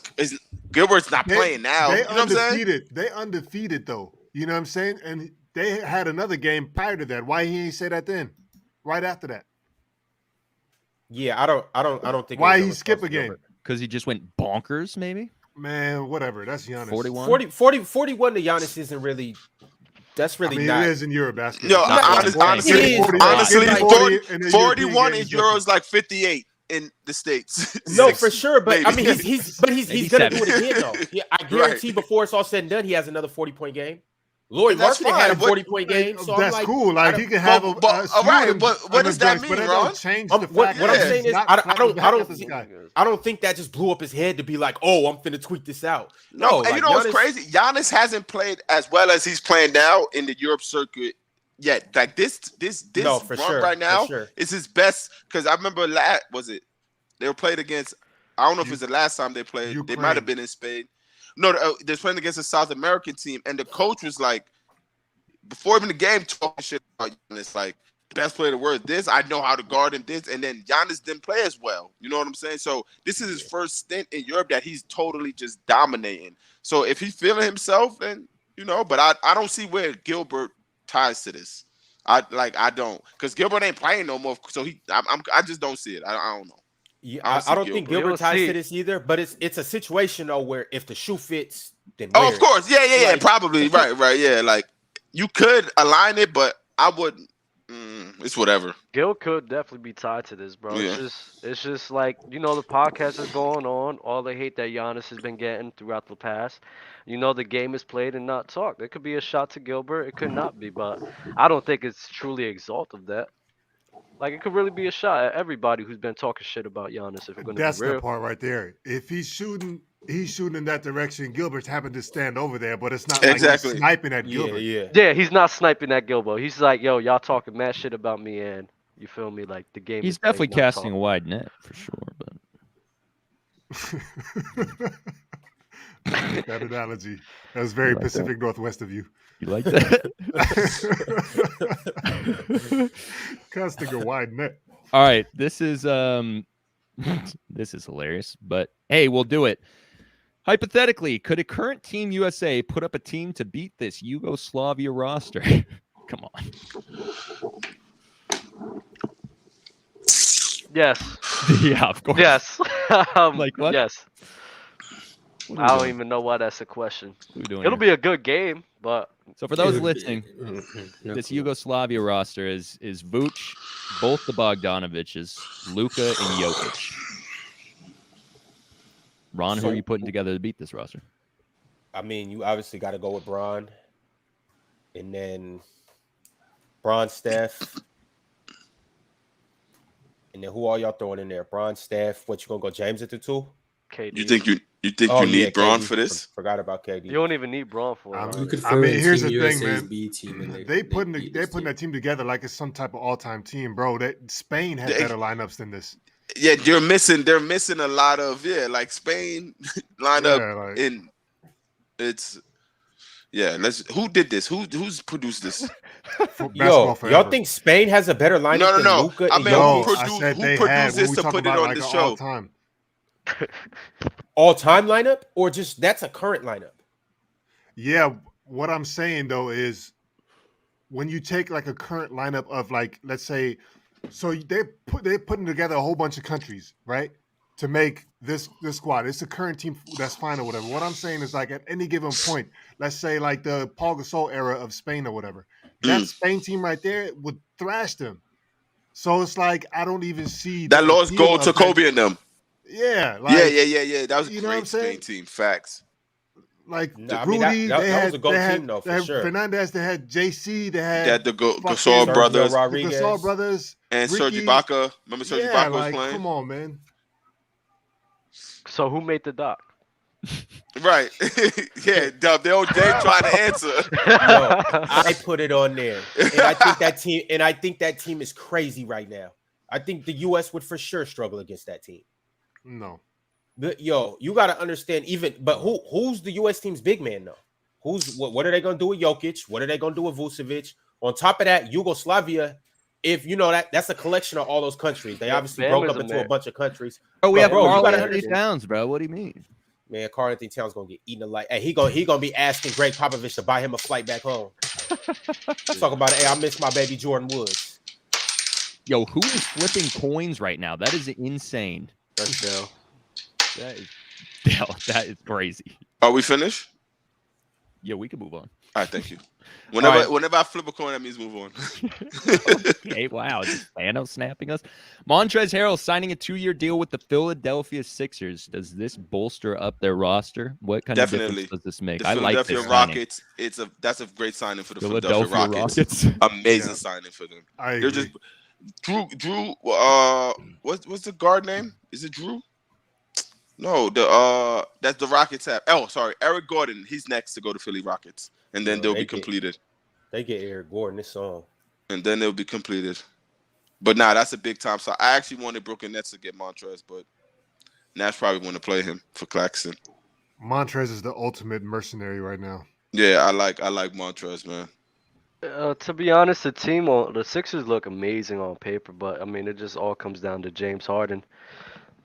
Gilbert's not playing now. You know what I'm saying? They undefeated though. You know what I'm saying? And they had another game prior to that. Why he ain't say that then? Right after that. Yeah, I don't think. Why he skip a game? Because he just went bonkers, maybe? Man, whatever. That's Giannis. 41? 41 to Giannis isn't really – that's really not. It is in Eurobasket. No, honestly, 41 in Euros like 58 in the States. No, for sure. But, I mean, he's going to do it again, though. Yeah, I guarantee before it's all said and done, he has another 40-point game. Lloyd Martin had a 40-point game. So that's cool. Like, he can have all right, but what does that mean, Ron? What I'm saying is, I don't think that just blew up his head to be like, oh, I'm finna tweet this out. No, and you know what's crazy? Giannis hasn't played as well as he's playing now in the Europe circuit yet. Like this run right now is his best. Because I remember they were played against. I don't know if it's the last time they played. Ukraine. They might have been in Spain. No, they're playing against a South American team, and the coach was like, before even the game, talking shit about Giannis, like, best player in the world, this, I know how to guard him, this, and then Giannis didn't play as well. You know what I'm saying? So this is his first stint in Europe that he's totally just dominating. So if he's feeling himself, then, but I don't see where Gilbert ties to this. I don't, because Gilbert ain't playing no more, so I just don't see it. I don't know. Yeah, I don't think Gilbert ties to this either, but it's a situation though where if the shoe fits, then of course, yeah, probably, right, yeah. Like you could align it, but I wouldn't. It's whatever. Gil could definitely be tied to this, bro. Yeah. It's just like the podcast is going on. All the hate that Giannis has been getting throughout the past. The game is played and not talked. It could be a shot to Gilbert. It could not be, but I don't think it's truly a result of that. Like, it could really be a shot at everybody who's been talking shit about Giannis if it's going to be real. That's the part right there. If he's shooting in that direction. Gilbert's happened to stand over there, but it's not like he's sniping at Gilbert. Yeah, he's not sniping at Gilbert. He's like, yo, y'all talking mad shit about me, and you feel me? Like, the game He's definitely casting a wide net, for sure, but... That analogy. That was very Pacific Northwest of you. You like that? Casting a wide net. All right, this is hilarious, but hey, we'll do it. Hypothetically, could a current Team USA put up a team to beat this Yugoslavia roster? Come on. Yes. Yeah, of course. Yes. Like what? Yes. I don't even know why that's a question. It'll be a good game, but so for those listening, this Yugoslavia roster is Vooch, both the Bogdanoviches, Luka, and Jokic. Ron, who are you putting together to beat this roster? I mean, you obviously got to go with Bron, and then Bron, Steph, and then who are y'all throwing in there? Bron, Steph. What, you gonna go James at the 2? KD. You think you need Braun for this? Forgot about KD. You don't even need Braun for it. Here's the thing, man. They putting that team together like it's some type of all-time team, bro. That Spain had better lineups than this. Yeah, they're missing a lot of like Spain lineup in it's. Yeah, who did this? Who's produced this? Y'all think Spain has a better lineup? No. Luka I mean, who produced this to put it on the show? All-time lineup, or just that's a current lineup? Yeah, what I'm saying though is when you take like a current lineup of like, let's say, so they're putting together a whole bunch of countries, right? to make this squad. It's the current team that's fine or whatever. What I'm saying is like at any given point, let's say like the Paul Gasol era of Spain or whatever, that Spain team right there would thrash them. So it's like I don't even see that lost goal to Kobe and them. Yeah, yeah. That was a great Spain team. Facts. Like Rudy, that was a goal team though, for sure. Fernandez, they had JC, they had the Gasol brothers, Gasol brothers, and Serge Ibaka. Remember Serge Ibaka was playing? Come on, man. So who made the doc? Right. Yeah, Dub. They trying to answer. Yo, I put it on there, and I think that team is crazy right now. I think the U.S. would for sure struggle against that team. No. You got to understand. But who's the U.S. team's big man though? What are they gonna do with Jokic? What are they gonna do with Vucevic? On top of that, Yugoslavia. If you know that's a collection of all those countries. They obviously broke up into a bunch of countries. Oh, we have Karl Anthony Towns, bro. What do you mean? Man, Karl Anthony Towns gonna get eaten alive. Hey, he gonna be asking Greg Popovich to buy him a flight back home. Talk about it. Hey, I miss my baby Jordan Woods. Yo, who is flipping coins right now? That is insane. That's Dale. That is crazy. Are we finished? Yeah, we can move on. All right, thank you. Whenever I flip a coin, that means move on. Okay, wow. Just Thanos snapping us. Montrezl Harrell signing a 2-year deal with the Philadelphia Sixers. Does this bolster up their roster? What kind of difference does this make? I like this Rockets. That's a great signing for the Philadelphia Rockets. Amazing signing for them. They're just Drew. What's the guard name? Is it Drew? No, that's the Rockets have. Oh, sorry, Eric Gordon. He's next to go to Philly Rockets, and then they'll be completed. They get Eric Gordon this song, and then they'll be completed. But that's a big time. So I actually wanted Brooklyn Nets to get Montrezl, but Nash probably want to play him for Claxton. Montrezl is the ultimate mercenary right now. Yeah, I like Montrezl, man. To be honest, the Sixers look amazing on paper, but I mean it just all comes down to James Harden.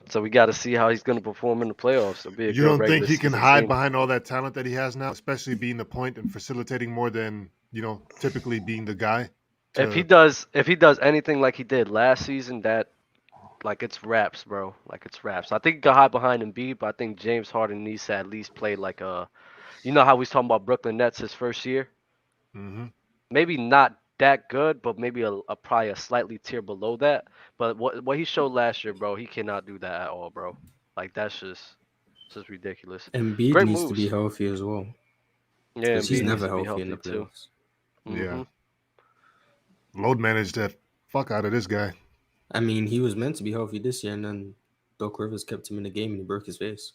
So we got to see how he's going to perform in the playoffs. You don't think he can hide behind all that talent that he has now, especially being the point and facilitating more than, typically being the guy? If he does anything like he did last season, it's raps, bro. Like it's raps. I think he can hide behind Embiid, but I think James Harden needs to at least play like how we was talking about Brooklyn Nets his first year? Mm-hmm. Maybe not that good, but maybe probably a slightly tier below that. But what he showed last year, bro, he cannot do that at all, bro. Like that's just ridiculous. Embiid needs to be healthy as well. Yeah, he's never healthy in the playoffs. Mm-hmm. Yeah, load managed that fuck out of this guy. I mean, he was meant to be healthy this year, and then Doc Rivers kept him in the game, and he broke his face.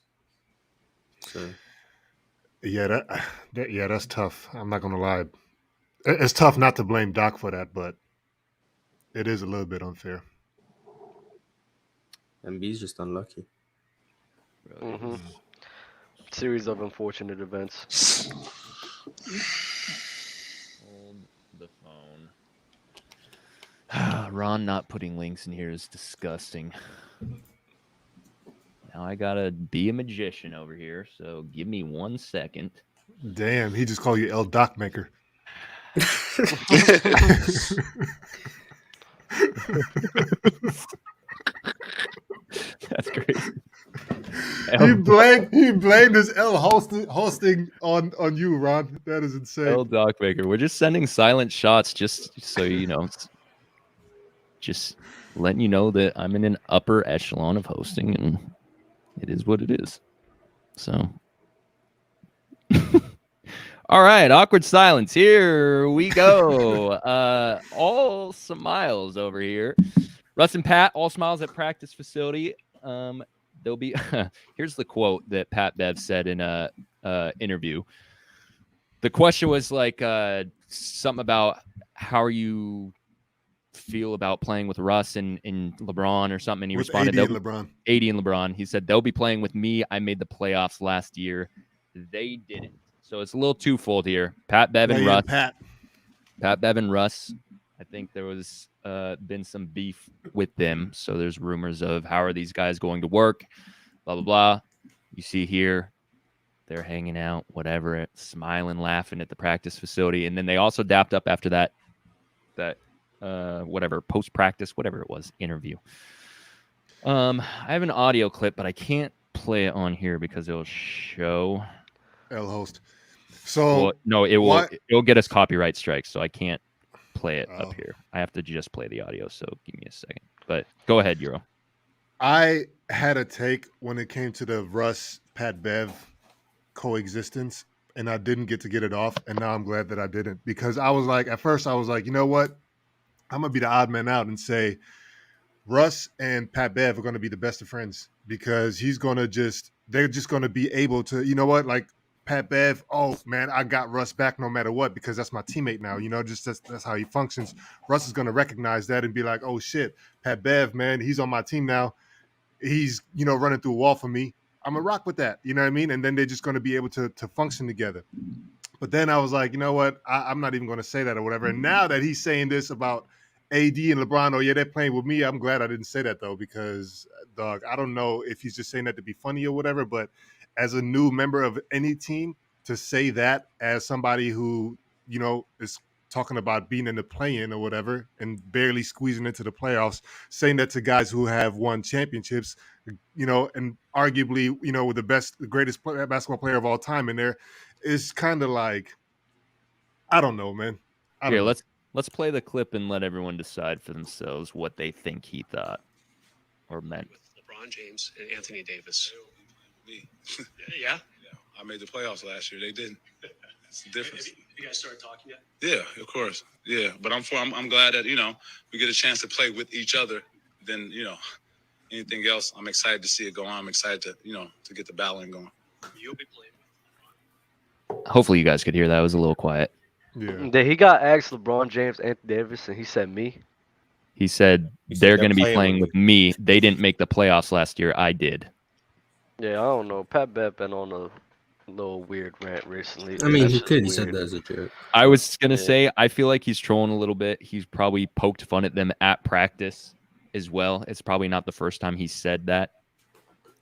So, yeah, that's tough. I'm not gonna lie. It's tough not to blame Doc for that, but it is a little bit unfair. Embiid's just unlucky. Mm-hmm. Series of unfortunate events. Hold the phone. Ron not putting links in here is disgusting. Now I gotta be a magician over here, so give me 1 second. Damn, he just called you El Doc Maker. That's crazy. He blamed his L hosting on you, Ron. That is insane. L Doc Maker. We're just sending silent shots just so you know. Just letting you know that I'm in an upper echelon of hosting, and it is what it is. So. All right, awkward silence. Here we go. All smiles over here. Russ and Pat, all smiles at practice facility. There'll be. Here's the quote that Pat Bev said in a interview. The question was like something about how you feel about playing with Russ and LeBron or something, and he responded, AD and LeBron. AD and LeBron. He said they'll be playing with me. I made the playoffs last year. They didn't. So it's a little twofold here. Pat Bev and Russ. Pat Bev and Russ. I think there was been some beef with them. So there's rumors of how are these guys going to work, blah, blah, blah. You see here, they're hanging out, whatever, smiling, laughing at the practice facility. And then they also dapped up after that whatever, post-practice, whatever it was, interview. I have an audio clip, but I can't play it on here because it'll show. L host. So no, it will. what? It'll get us copyright strikes, so I can't play it Oh. up here. I have to just play the audio. So give me a second. But go ahead, Euro. I had a take when it came to the Russ Pat Bev coexistence, and I didn't get it off, and now I'm glad that I didn't, because I was like, at first I was like, you know what, I'm gonna be the odd man out and say Russ and Pat Bev are gonna be the best of friends, because they're just gonna be able to, you know what, like Pat Bev, oh man, I got Russ back no matter what, because that's my teammate now, you know, just that's how he functions. Russ is gonna recognize that and be like, oh shit, Pat Bev, man, he's on my team now. He's, you know, running through a wall for me. I'm gonna rock with that, you know what I mean? And then they're just gonna be able to function together. But then I was like, you know what? I'm not even gonna say that or whatever. And now that he's saying this about AD and LeBron, oh yeah, they're playing with me. I'm glad I didn't say that though, because dog, I don't know if he's just saying that to be funny or whatever. But as a new member of any team, to say that as somebody who, you know, is talking about being in the play-in or whatever and barely squeezing into the playoffs, saying that to guys who have won championships, you know, and arguably, you know, with the greatest basketball player of all time in there, is kind of like, I don't know, man. Here, let's play the clip and let everyone decide for themselves what they think he thought or meant. With LeBron James and Anthony Davis. Yeah? I made the playoffs last year. They didn't. It's the difference. Have you guys started talking yet? Yeah, of course. Yeah, but I'm glad that, you know, we get a chance to play with each other. Then, you know, anything else, I'm excited to see it go on. I'm excited to, you know, to get the battling going. You'll be playing with LeBron. Hopefully you guys could hear that. It was a little quiet. Yeah. He got asked LeBron James, Anthony Davis, and he said me. He said they're going to be playing with me. They didn't make the playoffs last year. I did. Yeah, I don't know. Pat Bev been on a little weird rant recently. I mean, he clearly said that as a joke. I was going to say, I feel like he's trolling a little bit. He's probably poked fun at them at practice as well. It's probably not the first time he said that.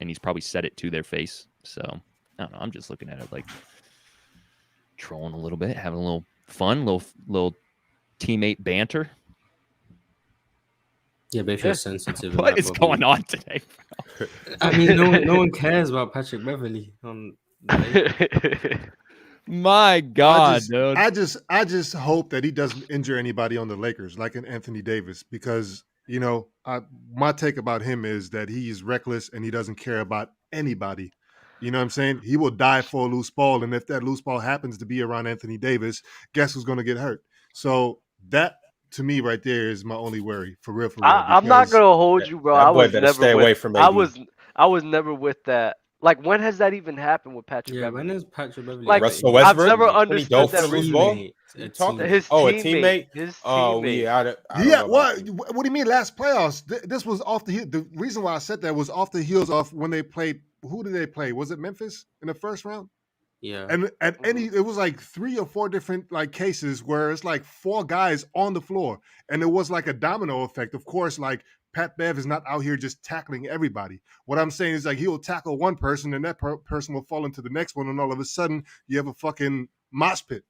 And he's probably said it to their face. So, I don't know. I'm just looking at it like trolling a little bit, having a little fun, little teammate banter. Yeah, but if you're sensitive. What is going on today? I mean, no one cares about Patrick Beverley on My God, dude. I just hope that he doesn't injure anybody on the Lakers, like an Anthony Davis, because, you know, my take about him is that he is reckless and he doesn't care about anybody. You know what I'm saying? He will die for a loose ball, and if that loose ball happens to be around Anthony Davis, guess who's going to get hurt? So that, to me, right there is my only worry, for real. I'm not gonna hold you, bro. I was never stay away from AD. I was never with that. Like, when has that even happened with Patrick Beverley? When has Patrick Beverley? Like, Russell Westbrook? I've never understood that. His teammate. His Oh, teammate. yeah. What do you mean last playoffs? This was off the reason why I said that was off the heels of when they played. Who did they play? Was it Memphis in the first round? Yeah. And it was like 3 or 4 different like cases where it's like 4 guys on the floor, and it was like a domino effect. Of course, like Pat Bev is not out here just tackling everybody. What I'm saying is, like, he will tackle one person, and that person will fall into the next one, and all of a sudden you have a fucking mosh pit.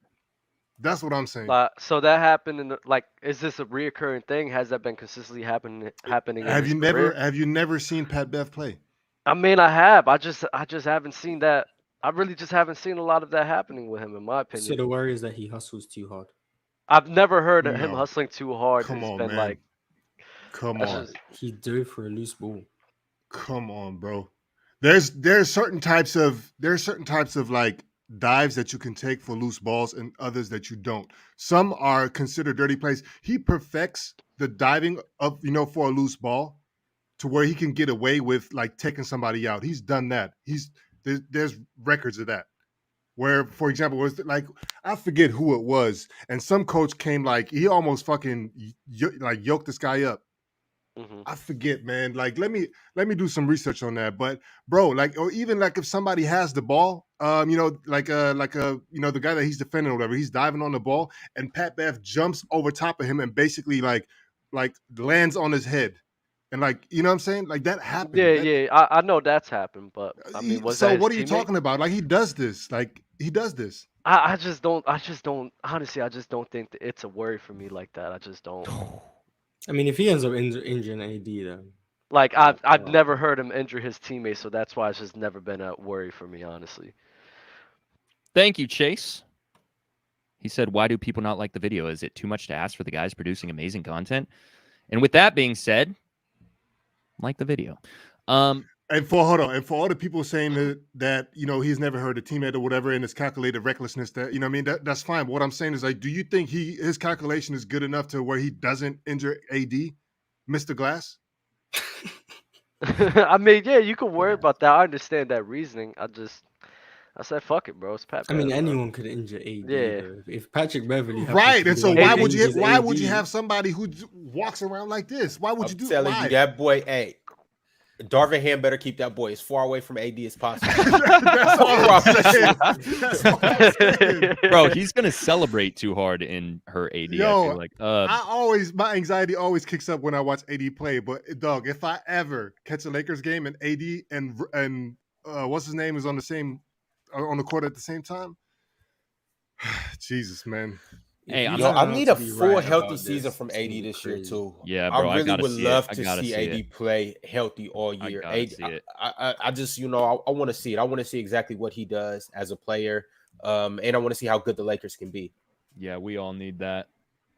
That's what I'm saying. So that happened is this a reoccurring thing? Has that been consistently happening? Have you never seen Pat Bev play? I mean, I have. I just haven't seen that. I really just haven't seen a lot of that happening with him, in my opinion. So the worry is that he hustles too hard. I've never heard of him hustling too hard. Come on, been man. Come on. He'd do it for a loose ball. Come on, bro. There's certain types of like dives that you can take for loose balls and others that you don't. Some are considered dirty plays. He perfects the diving of, you know, for a loose ball to where he can get away with like taking somebody out. He's done that. There's records of that. Where, for example, was like, I forget who it was, and some coach came like he almost fucking yoked this guy up. Mm-hmm. I forget, man. Like, let me do some research on that. But bro, like, or even like if somebody has the ball, you know, you know, the guy that he's defending or whatever, he's diving on the ball, and Pat Bev jumps over top of him and basically like lands on his head. And like, you know what I'm saying? Like that happened. Yeah. I know that's happened, but I mean, what are you talking about? Like he does this. Like he does this. I just don't. Honestly, I just don't think that it's a worry for me like that. I just don't. I mean, if he ends up injuring AD, then Like I've never heard him injure his teammates, so that's why it's just never been a worry for me, honestly. Thank you, Chase. He said, why do people not like the video? Is it too much to ask for the guys producing amazing content? And with that being said, like the video. And for all the people saying that he's never heard a teammate or whatever, and it's calculated recklessness, that what I mean, that's fine. But what I'm saying is, like, do you think his calculation is good enough to where he doesn't injure AD, Mr. Glass? I mean, yeah, you could worry about that. I understand that reasoning. I said, fuck it, bro. It's Pat Bev. I mean, anyone could injure AD. Yeah. Though. If Patrick Beverly, right, and so why would you have somebody who walks around like this? Why would you do? Telling you that boy, hey, Darvin Ham better keep that boy as far away from AD as possible. That's all I'm saying. Bro, he's gonna celebrate too hard in her AD. Yo, I feel like, my anxiety always kicks up when I watch AD play. But dog, if I ever catch a Lakers game and AD and what's his name is on the court at the same time, Jesus, man. Hey, I need a full healthy season from AD this year too. Yeah, bro, I really would love to see AD AD play healthy all year. I just I want to see it. I want to see exactly what he does as a player, and I want to see how good the Lakers can be. Yeah, we all need that.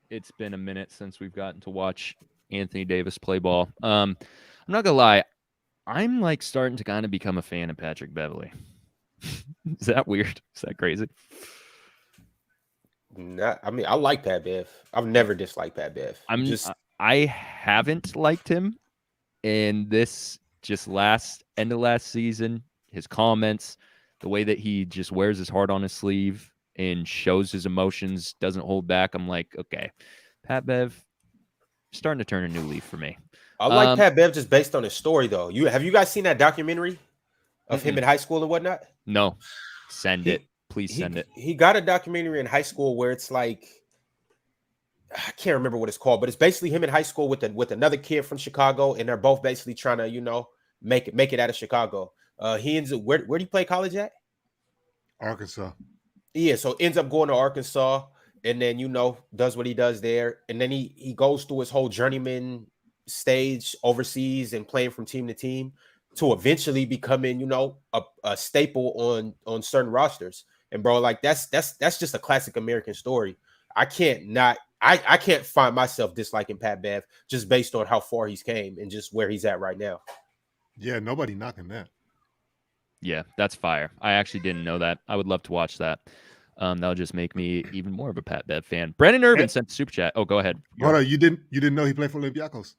It's been a minute since we've gotten to watch Anthony Davis play ball. I'm not gonna lie, I'm like starting to kind of become a fan of Patrick Beverly. Is that weird? Is that crazy? I mean, I like Pat Bev. I've never disliked Pat Bev. I haven't liked him in this end of last season. His comments, the way that he just wears his heart on his sleeve and shows his emotions, doesn't hold back. I'm like, okay, Pat Bev, starting to turn a new leaf for me. I like Pat Bev just based on his story, though. Have you guys seen that documentary of him in high school and whatnot? No, send it. Please send it. He got a documentary in high school where it's like, I can't remember what it's called, but it's basically him in high school with another kid from Chicago, and they're both basically trying to, make it out of Chicago. He ends up where do you play college at? Arkansas. Yeah, so ends up going to Arkansas, and then does what he does there, and then he goes through his whole journeyman stage overseas and playing from team to team to eventually becoming a staple on certain rosters. And bro, like that's just a classic American story. I can't find myself disliking Pat Bev just based on how far he's came and just where he's at right now. Yeah, nobody knocking that. Yeah, that's fire. I actually didn't know that. I would love to watch that. That'll just make me even more of a Pat Bev fan. Brendan Irvin sent the super chat. Oh, go ahead. Hold on, you didn't know he played for Olympiacos?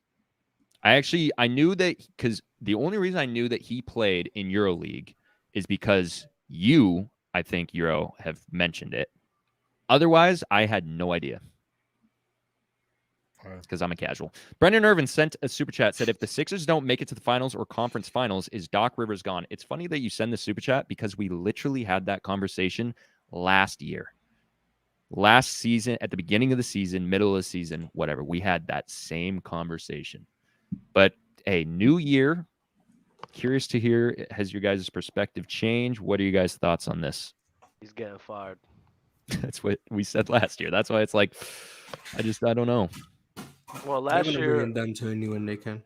I knew that because the only reason I knew that he played in EuroLeague is because you, I think, Euro, have mentioned it. Otherwise, I had no idea. Because I'm a casual. Brendan Irvin sent a super chat, said, if the Sixers don't make it to the finals or conference finals, is Doc Rivers gone? It's funny that you send the super chat because we literally had that conversation last year. Last season, at the beginning of the season, middle of the season, whatever. We had that same conversation. But a new year. Curious to hear, has your guys' perspective changed? What are you guys' thoughts on this? He's getting fired. That's what we said last year. That's why it's like, I don't know. Well, last year, D'Antoni when they can.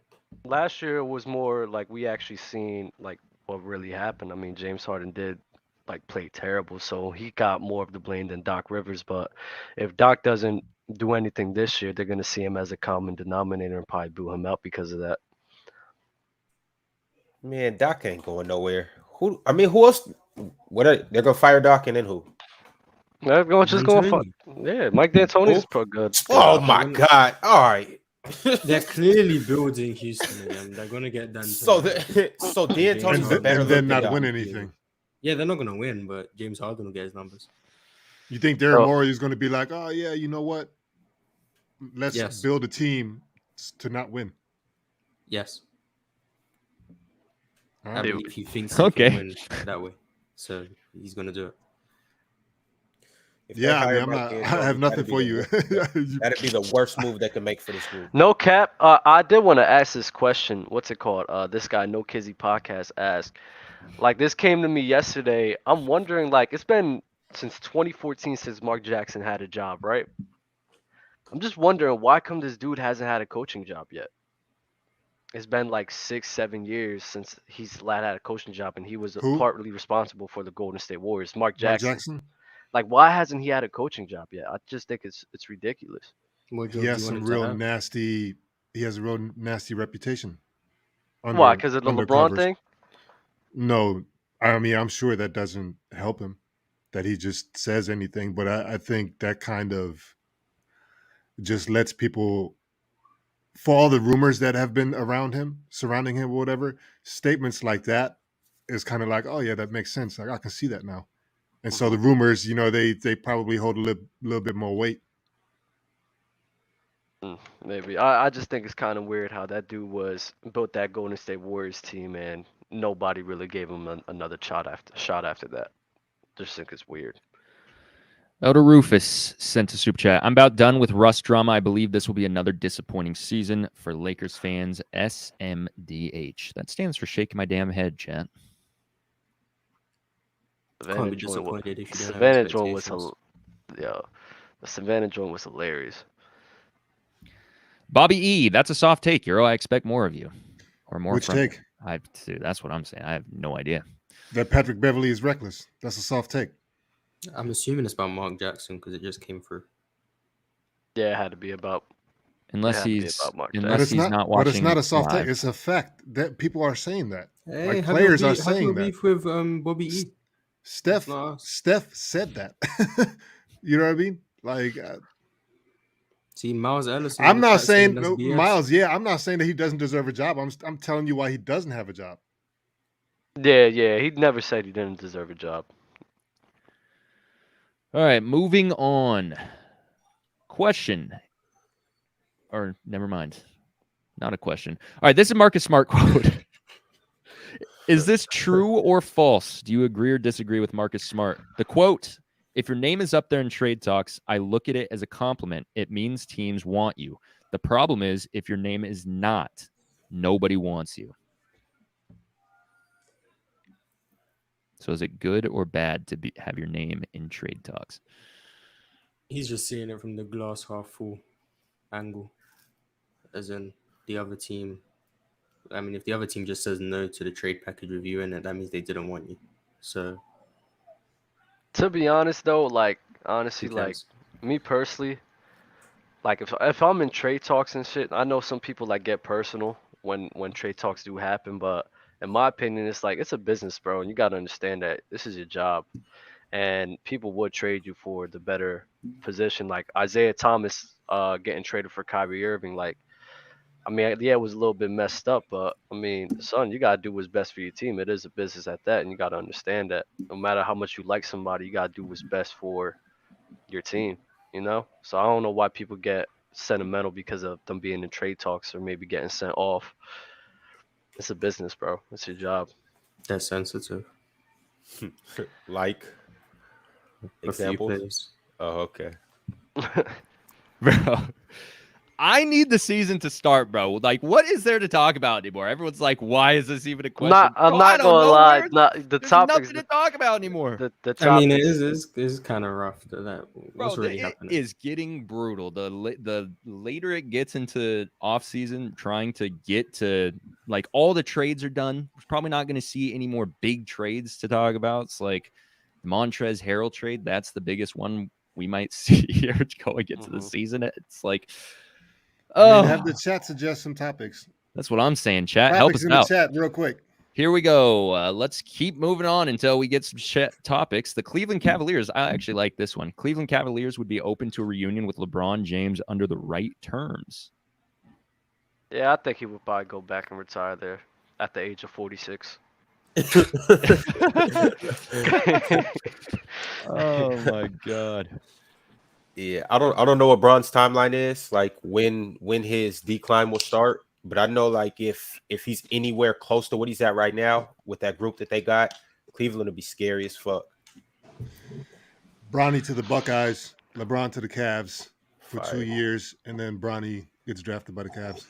Last year was more like we actually seen like what really happened. I mean, James Harden did like play terrible, so he got more of the blame than Doc Rivers. But if Doc doesn't do anything this year, they're gonna see him as a common denominator and probably boo him out because of that. Man, Doc ain't going nowhere. Who else? They're gonna fire Doc and then who? They're just going fuck. Yeah, Mike D'Antoni's pro good. Oh my God! All right, they're clearly building Houston again. They're gonna get done. So D'Antoni's better than not win anything. Yeah, they're not gonna win, but James Harden will get his numbers. You think Daryl Morey is going to be like, oh yeah, you know what? Let's build a team to not win. Yes. Right. If he thinks he can win that way, so he's gonna do it. I have nothing for you. That'd be the worst move they can make for this group. No cap. I did want to ask this question. What's it called? This guy, No Kizzy Podcast, asked. Like, this came to me yesterday. I'm wondering, like, it's been since 2014 since Mark Jackson had a job, right? I'm just wondering why come this dude hasn't had a coaching job yet. It's been like 6-7 years since he's last had a coaching job, and he was Who? partly responsible for the Golden State Warriors. Mark Mark Jackson. Jackson? Like, why hasn't he had a coaching job yet? I just think it's ridiculous. What He job do has you want some him to real have? nasty. He has a real nasty reputation. Why? Because of the LeBron undercovers. thing? No, I mean I'm sure that doesn't help him. That he just says anything, but I think that kind of just lets people, for all the rumors that have been around him, surrounding him, or whatever, statements like that is kind of like, oh yeah, that makes sense. Like I can see that now. And so the rumors, they probably hold a little bit more weight. Maybe. I just think it's kind of weird how that dude built that Golden State Warriors team, and nobody really gave him another shot after that. Just think it's weird. Elder Rufus sent a super chat. I'm about done with Russ drama. I believe this will be another disappointing season for Lakers fans. SMDH. That stands for shaking my damn head, chat. Can't be disappointed if you don't have Savannah expectations. The Savannah joint was hilarious. Bobby E, that's a soft take, Euro. I expect more of you. Or more Which from take? you. Dude, that's what I'm saying. I have no idea. That Patrick Beverley is reckless. That's a soft take. I'm assuming it's about Mark Jackson because it just came through. Yeah, it had to be about. Unless he's not watching. But it's not a soft live. take. It's a fact that people are saying that. Hey, like players are saying that. Beef with Bobby E. Steph said that. You know what I mean? Like, see, Miles Ellison. I'm not saying Miles. Yeah, I'm not saying that he doesn't deserve a job. I'm telling you why he doesn't have a job. Yeah. He never said he didn't deserve a job. All right, moving on. Question. Or never mind. Not a question. All right, this is Marcus Smart quote. Is this true or false? Do you agree or disagree with Marcus Smart? The quote, if your name is up there in trade talks, I look at it as a compliment. It means teams want you. The problem is if your name is not, nobody wants you. So is it good or bad to have your name in trade talks? He's just seeing it from the glass half full angle. As in the other team. I mean, if the other team just says no to the trade package review in it, that means they didn't want you. So, to be honest, though, honestly, me personally, if I'm in trade talks and shit, I know some people get personal when trade talks do happen, but in my opinion, it's a business, bro, and you got to understand that this is your job, and people would trade you for the better position. Like Isaiah Thomas, getting traded for Kyrie Irving, I mean, yeah, it was a little bit messed up, but I mean, son, you gotta do what's best for your team. It is a business at that, and you gotta understand that no matter how much you like somebody, you gotta do what's best for your team. So I don't know why people get sentimental because of them being in trade talks or maybe getting sent off. It's a business, bro. It's your job. That's sensitive. Examples? Oh, okay. Bro, I need the season to start, bro. What is there to talk about anymore? Everyone's like, why is this even a question? I'm not gonna lie. The There's topics nothing to talk about anymore. The I mean, it is kind of rough. What's really happening? It is getting brutal. The later it gets into off season, trying to get to all the trades are done. We're probably not going to see any more big trades to talk about. It's like the Montrezl Harrell trade. That's the biggest one we might see here going into the season. It's like, have the chat suggest some topics. That's what I'm saying. Chat, topics help us in out. The chat real quick. Here we go. Let's keep moving on until we get some topics. The Cleveland Cavaliers. I actually like this one. Cleveland Cavaliers would be open to a reunion with LeBron James under the right terms. Yeah, I think he would probably go back and retire there at the age of 46. Oh my God. Yeah, I don't know what Bron's timeline is, when his decline will start. But I know if he's anywhere close to what he's at right now with that group that they got, Cleveland will be scary as fuck. Bronny to the Buckeyes, LeBron to the Cavs for 2 years, and then Bronny gets drafted by the Cavs.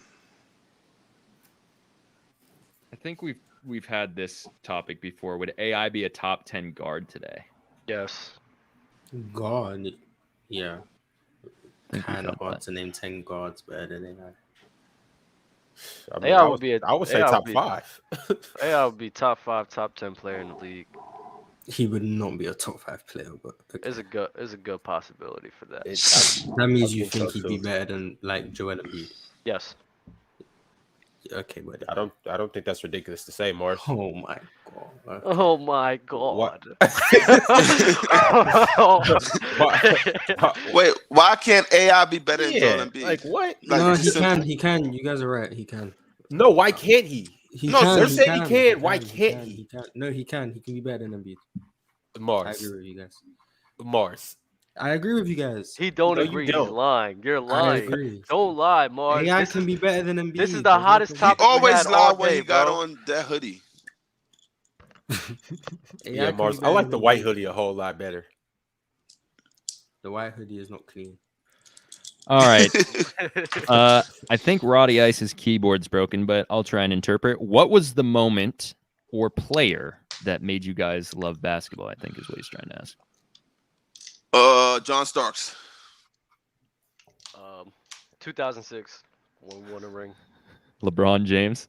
I think we've had this topic before. Would AI be a top 10 guard today? Yes. Guard, yeah. Kind of hard to name 10 guards better than AI. I mean, AI would be I would say top 5. AI would be top 5, top 10 player in the league. He would not be a top 5 player, but okay. It's a good possibility for that. That means you think he'd be better than like Joel Embiid. Yes. Okay, but I don't think that's ridiculous to say, Mars. Oh my god. Oh my god. Wait, why can't AI be better than Joel Embiid? Like what? Like, No, he can. He can. You guys are right. He can. No, why can't he? They're saying he can. Why can't he? He can. No, he can. He can be better than Embiid. Mars. I agree with you guys. Mars. I agree with you guys. He don't agree. He's lying. You're lying. I agree. Don't lie, Mars. AI can be better than Embiid. This is the hottest topic. He always we had lie all when day, he got bro. on that hoodie. Yeah, Mars. I like the white hoodie a whole lot better. The white hoodie is not clean. All right. I think Roddy Ice's keyboard's broken, but I'll try and interpret. What was the moment or player that made you guys love basketball? I think is what he's trying to ask. John Starks. 2006 when we won a ring. LeBron James.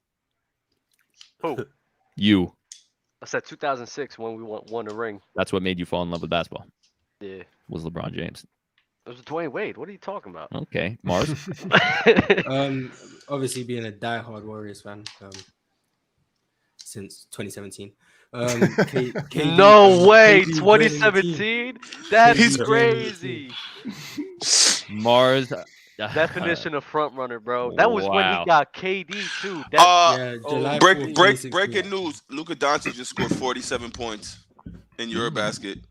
Who? You. I said 2006 when we won a ring. That's what made you fall in love with basketball. Yeah. Was LeBron James. It was Dwayne Wade. What are you talking about? Okay, Mars. Obviously being a diehard Warriors fan since 2017. No way, 2017? That's crazy. Mars. Definition of front runner, bro. That was when he got KD too. Breaking news: Luka Doncic just scored 47 points in Eurobasket.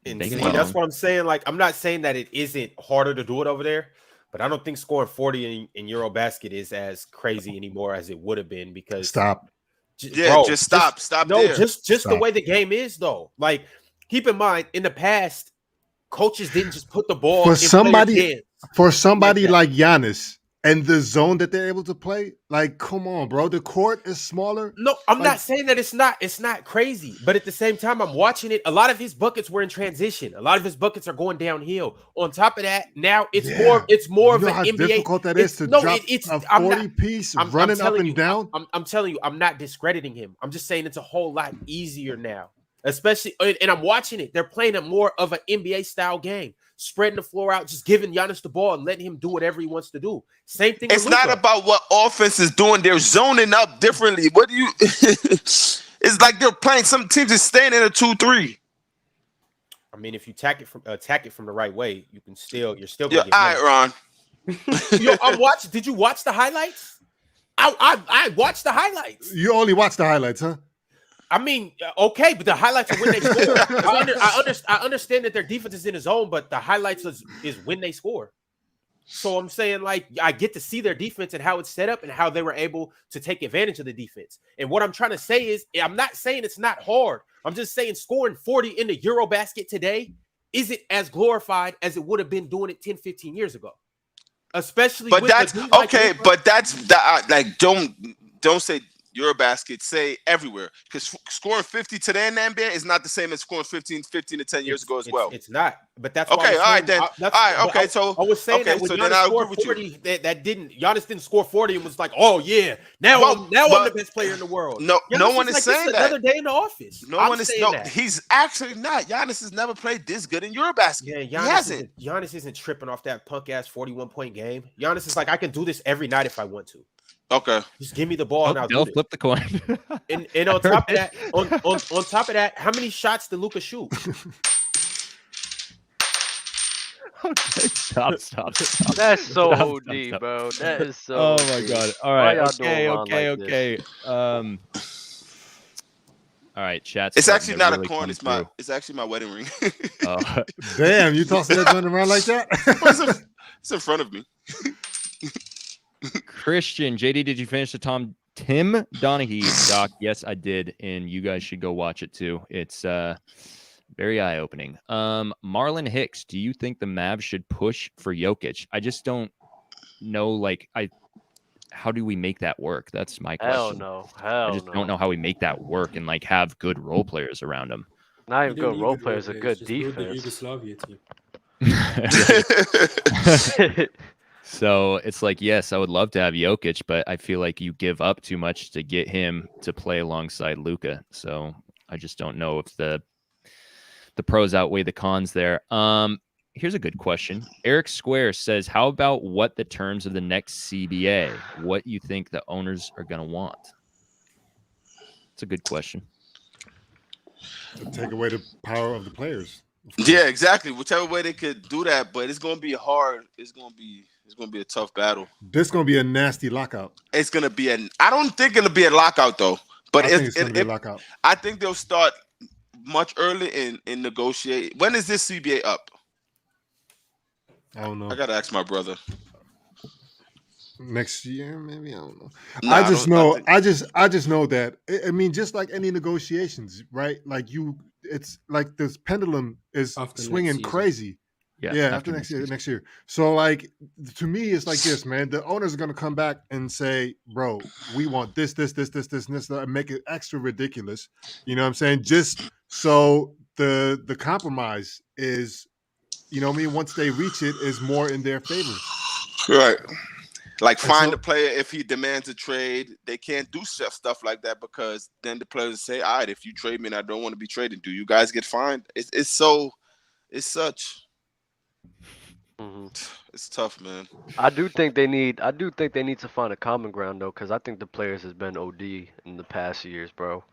That's what I'm saying. Like, I'm not saying that it isn't harder to do it over there, but I don't think scoring 40 in Eurobasket is as crazy anymore as it would have been because stop. Just stop. No, there. just the way the game is, though. Like, keep in mind, in the past, coaches didn't just put the ball for in somebody like Giannis and the zone that they're able to play. Like, come on, bro. The court is smaller. No, I'm not saying that it's not crazy, but at the same time, I'm watching it. A lot of his buckets were in transition. A lot of his buckets are going downhill. On top of that, now it's more of an NBA. Difficult that is to drop a 40-piece running up and down. I'm telling you, I'm not discrediting him. I'm just saying it's a whole lot easier now, especially. And I'm watching it. They're playing a more of an NBA style game. Spreading the floor out, just giving Giannis the ball and letting him do whatever he wants to do. Same thing. It's not about what offense is doing. They're zoning up differently. What do you? It's like they're playing. Some teams is staying in a 2-3. I mean, if you attack it from the right way, you're still gonna get. All right, Ron. Yo, did you watch the highlights? I watched the highlights. You only watched the highlights, huh? I mean, okay, but the highlights are when they score. I understand that their defense is in the zone, but the highlights is when they score. So I'm saying, like, I get to see their defense and how it's set up and how they were able to take advantage of the defense. And what I'm trying to say is, I'm not saying it's not hard. I'm just saying scoring 40 in the Eurobasket today isn't as glorified as it would have been doing it 10, 15 years ago. Especially, but that's okay. But that's like don't say Eurobasket, say everywhere, because scoring 50 today in the NBA is not the same as scoring 15 to 10 years ago as well. It's not, but that's okay. All right, then. So I was saying that when Giannis scored 40, Giannis didn't score 40 and was like, oh yeah, now I'm the best player in the world. No one is saying that. Another day in the office. No one is saying that. He's actually not. Giannis has never played this good in Eurobasket. Yeah, he hasn't. Giannis isn't tripping off that punk ass 41-point game. Giannis is like, I can do this every night if I want to. Okay. Just give me the ball and I'll do it. Flip the coin. and on top of that, on top of that, how many shots did Luka shoot? Okay, stop. That's so OD, bro. That is so. Oh my god. All right. Okay. All right, chat. It's actually not a coin. It's actually my wedding ring. Damn, you tossing that joint around like that? It's in front of me. Christian, JD, did you finish the Tim Donaghy doc? Yes, I did, and you guys should go watch it too. It's very eye-opening. Marlon Hicks, do you think the Mavs should push for Jokic? I just don't know. How do we make that work? That's my question. I just don't know how we make that work and have good role players around them. Not even good role players, a good defense. Yugoslavia team. So it's like, yes, I would love to have Jokic, but I feel like you give up too much to get him to play alongside Luka. So I just don't know if the pros outweigh the cons there. Here's a good question. Eric Square says, how about what the terms of the next CBA? What you think the owners are going to want? It's a good question. To take away the power of the players. Yeah, exactly. Whichever way they could do that, but it's gonna be hard. It's gonna be a tough battle. This is gonna be a nasty lockout. It's gonna be I don't think it'll be a lockout though. But I think it's gonna be a lockout. I think they'll start much early in negotiate. When is this CBA up? I don't know. I gotta ask my brother. Next year, maybe. I don't know. No, I just know that. I mean, just like any negotiations, right? Like it's like this pendulum is swinging crazy. Yeah, after next year. So, like, to me, it's like this, man. The owners are gonna come back and say, "Bro, we want this, and this, and make it extra ridiculous." You know what I'm saying? Just so the compromise is, you know what I mean, once they reach it, is more in their favor. Right. Like, find the player if he demands a trade. They can't do stuff like that because then the players say, all right, if you trade me and I don't want to be traded, do you guys get fined? It's such. Mm-hmm. It's tough, man. I do think they need to find a common ground though, because I think the players has been OD in the past years, bro.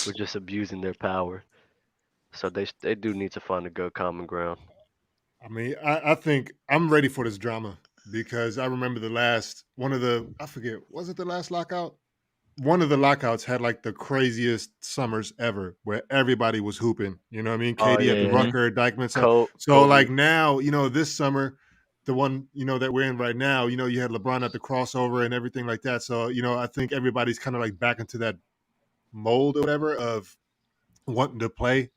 We're just abusing their power. So they do need to find a good common ground. I mean, I think I'm ready for this drama. Because I remember I forget, was it the last lockout? One of the lockouts had like the craziest summers ever where everybody was hooping. You know what I mean? KD at Rucker, Dykeman. So like now, you know, this summer, the one, you know, that we're in right now, you know, you had LeBron at the crossover and everything like that. So, you know, I think everybody's kind of like back into that mold or whatever of wanting to play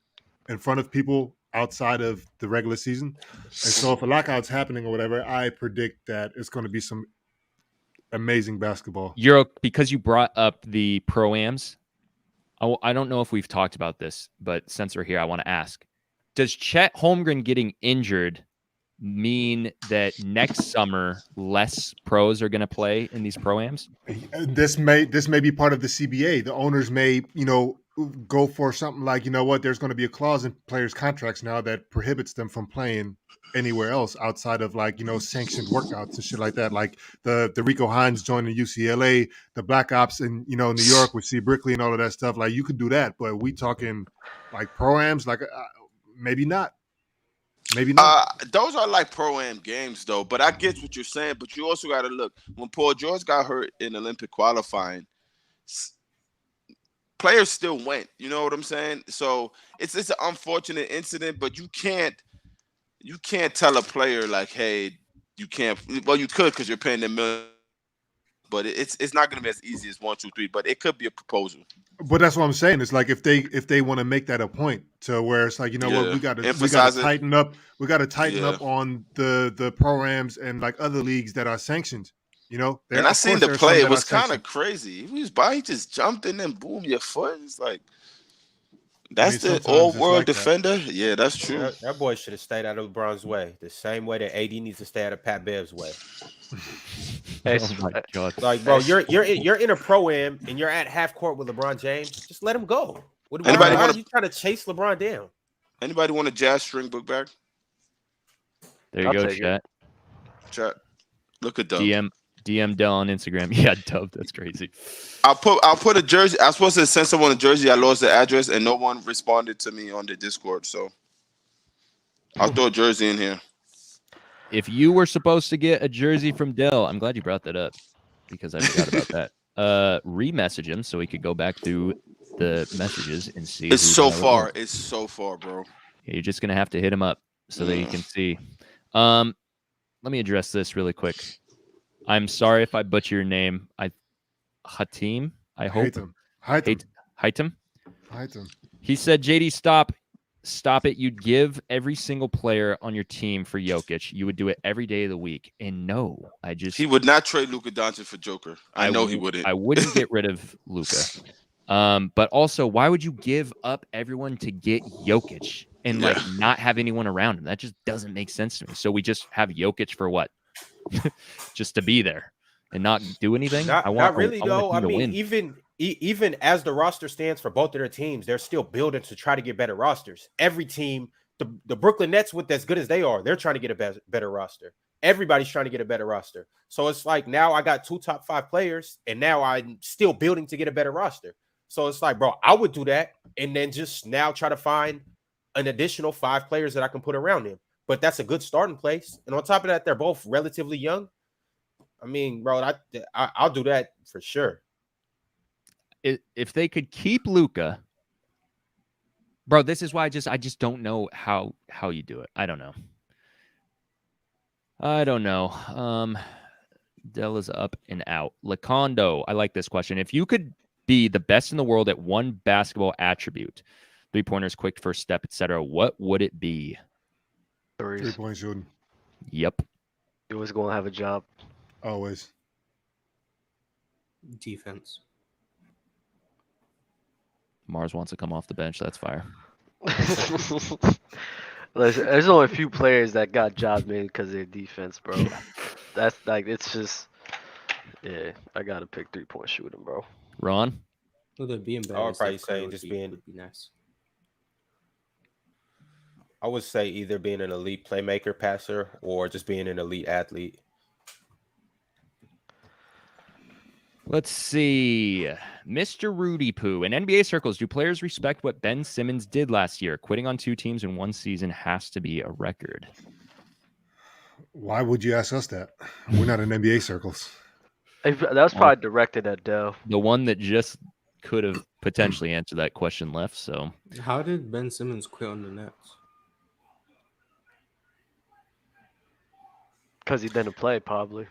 in front of people outside of the regular season. And so if a lockout's happening or whatever, I predict that it's going to be some amazing basketball. Because you brought up the pro-ams, I don't know if we've talked about this, but since we're here, I want to ask, does Chet Holmgren getting injured mean that next summer less pros are going to play in these pro-ams? This may be part of the CBA. The owners may, you know, go for something like, you know what, there's going to be a clause in players' contracts now that prohibits them from playing anywhere else outside of, like, you know, sanctioned workouts and shit like that. Like the Rico Hines joining UCLA, the Black Ops in, you know, New York with C. Brickley and all of that stuff. Like, you could do that, but we talking like pro-ams, like maybe not. Maybe not. Those are like pro-am games, though. But I get what you're saying. But you also got to look. When Paul George got hurt in Olympic qualifying, players still went. You know what I'm saying? So it's an unfortunate incident. But you can't tell a player like, hey, you can't. Well, you could because you're paying them millions. But it's not going to be as easy as 1, 2, 3. But it could be a proposal. But that's what I'm saying. It's like if they want to make that a point to where it's like, you know what, we got to tighten up. We got to tighten up on the pro-ams and like other leagues that are sanctioned. You know, and I seen the play. It was kind of crazy. He just jumped in and boom, your foot. It's like that's the all-world like defender. That. Yeah, that's true. That boy should have stayed out of LeBron's way, the same way that AD needs to stay out of Pat Bev's way. Oh my God! Like, bro, you're in a pro-am and you're at half court with LeBron James. Just let him go. Why are you trying to chase LeBron down? Anybody want a jazz string book bag? There you go, chat. Chat. Look at Dub. DM Dell on Instagram. Yeah, Dub. That's crazy. I'll put a jersey. I was supposed to send someone a jersey. I lost the address and no one responded to me on the Discord. So I'll throw a jersey in here. If you were supposed to get a jersey from Dell, I'm glad you brought that up because I forgot about that. Re-message him so he could go back through the messages and see. It's so far. It's so far, bro. Yeah, you're just gonna have to hit him up so that you can see. Let me address this really quick. I'm sorry if I butcher your name. Hatim. I hope. Hatem. He said, "JD, stop it. You'd give every single player on your team for Jokic. You would do it every day of the week." And no, he would not trade Luka Doncic for Joker. I know he wouldn't. I wouldn't get rid of Luka. But also, why would you give up everyone to get Jokic and like not have anyone around him? That just doesn't make sense to me. So we just have Jokic for what? just to be there and not do anything. Not really though. I mean, win. even as the roster stands for both of their teams, they're still building to try to get better rosters. Every team, the Brooklyn Nets, with as good as they are, they're trying to get a better roster. Everybody's trying to get a better roster. So it's like now I got 2 top 5 players, and now I'm still building to get a better roster. So it's like, bro, I would do that, and then just now try to find an additional 5 players that I can put around him. But that's a good starting place. And on top of that, they're both relatively young. I mean, bro, I'll do that for sure. If they could keep Luka, bro, this is why I just don't know how you do it. I don't know. Della's up and out. Lacondo, I like this question. If you could be the best in the world at one basketball attribute, 3-pointers, quick first step, etc., what would it be? 3-point shooting. Yep. You always gonna have a job. Always. Defense. Mars wants to come off the bench. That's fire. There's only a few players that got jobs made because of their defense, bro. That's like, it's just, yeah, I gotta pick 3-point shooting, bro. Ron? Well, they're being better. I would probably say just being would be nice. I would say either being an elite playmaker, passer, or just being an elite athlete. Let's see. Mr. Rudy Poo. In NBA circles, do players respect what Ben Simmons did last year? Quitting on 2 teams in 1 season has to be a record. Why would you ask us that? We're not in NBA circles. That was probably directed at Dell. The one that just could have potentially answered that question left. So, how did Ben Simmons quit on the Nets? Because he didn't play, probably.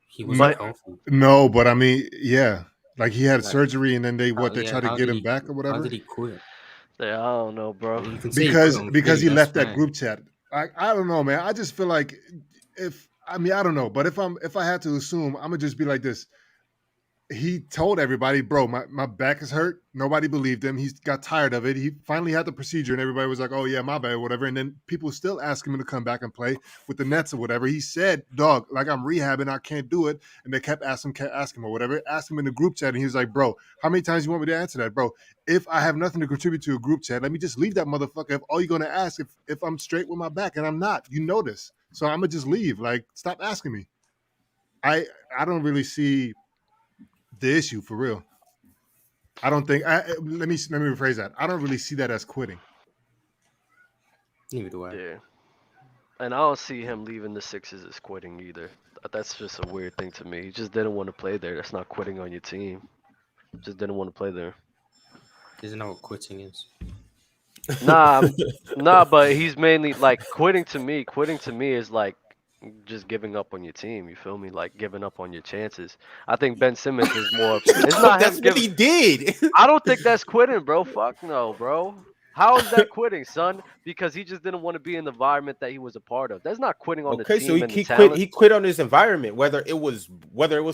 He was healthy. No, but I mean, yeah. Like he had surgery and then they tried to get him back or whatever. How did he quit? Yeah, I don't know, bro. Because he left that group chat. I don't know, man. I just feel like I don't know, but if I had to assume, I'm gonna just be like this. He told everybody, bro, my back is hurt. Nobody believed him. He got tired of it. He finally had the procedure and everybody was like, oh yeah, my bad, whatever. And then people still ask him to come back and play with the Nets or whatever. He said, dog, like I'm rehabbing, I can't do it. And they kept asking or whatever. Asked him in the group chat and he was like, bro, how many times you want me to answer that, bro? If I have nothing to contribute to a group chat, let me just leave that motherfucker. If all you're going to ask, if I'm straight with my back, and I'm not, you know this. So I'm going to just leave. Like, stop asking me. I don't really see the issue for real. I don't think. Let me rephrase that. I don't really see that as quitting. Neither do I. Yeah, and I don't see him leaving the Sixers as quitting either. That's just a weird thing to me. He just didn't want to play there. That's not quitting on your team. Just didn't want to play there. Isn't that what quitting is? Nah, but he's mainly like quitting to me. Quitting to me is like just giving up on your team. You feel me? Like giving up on your chances. I think Ben Simmons is more. It's not that's him what he did. I don't think that's quitting, bro. Fuck no, bro. How is that quitting, son? Because he just didn't want to be in the environment that he was a part of. That's not quitting on the team. Okay, so he quit on his environment, whether it was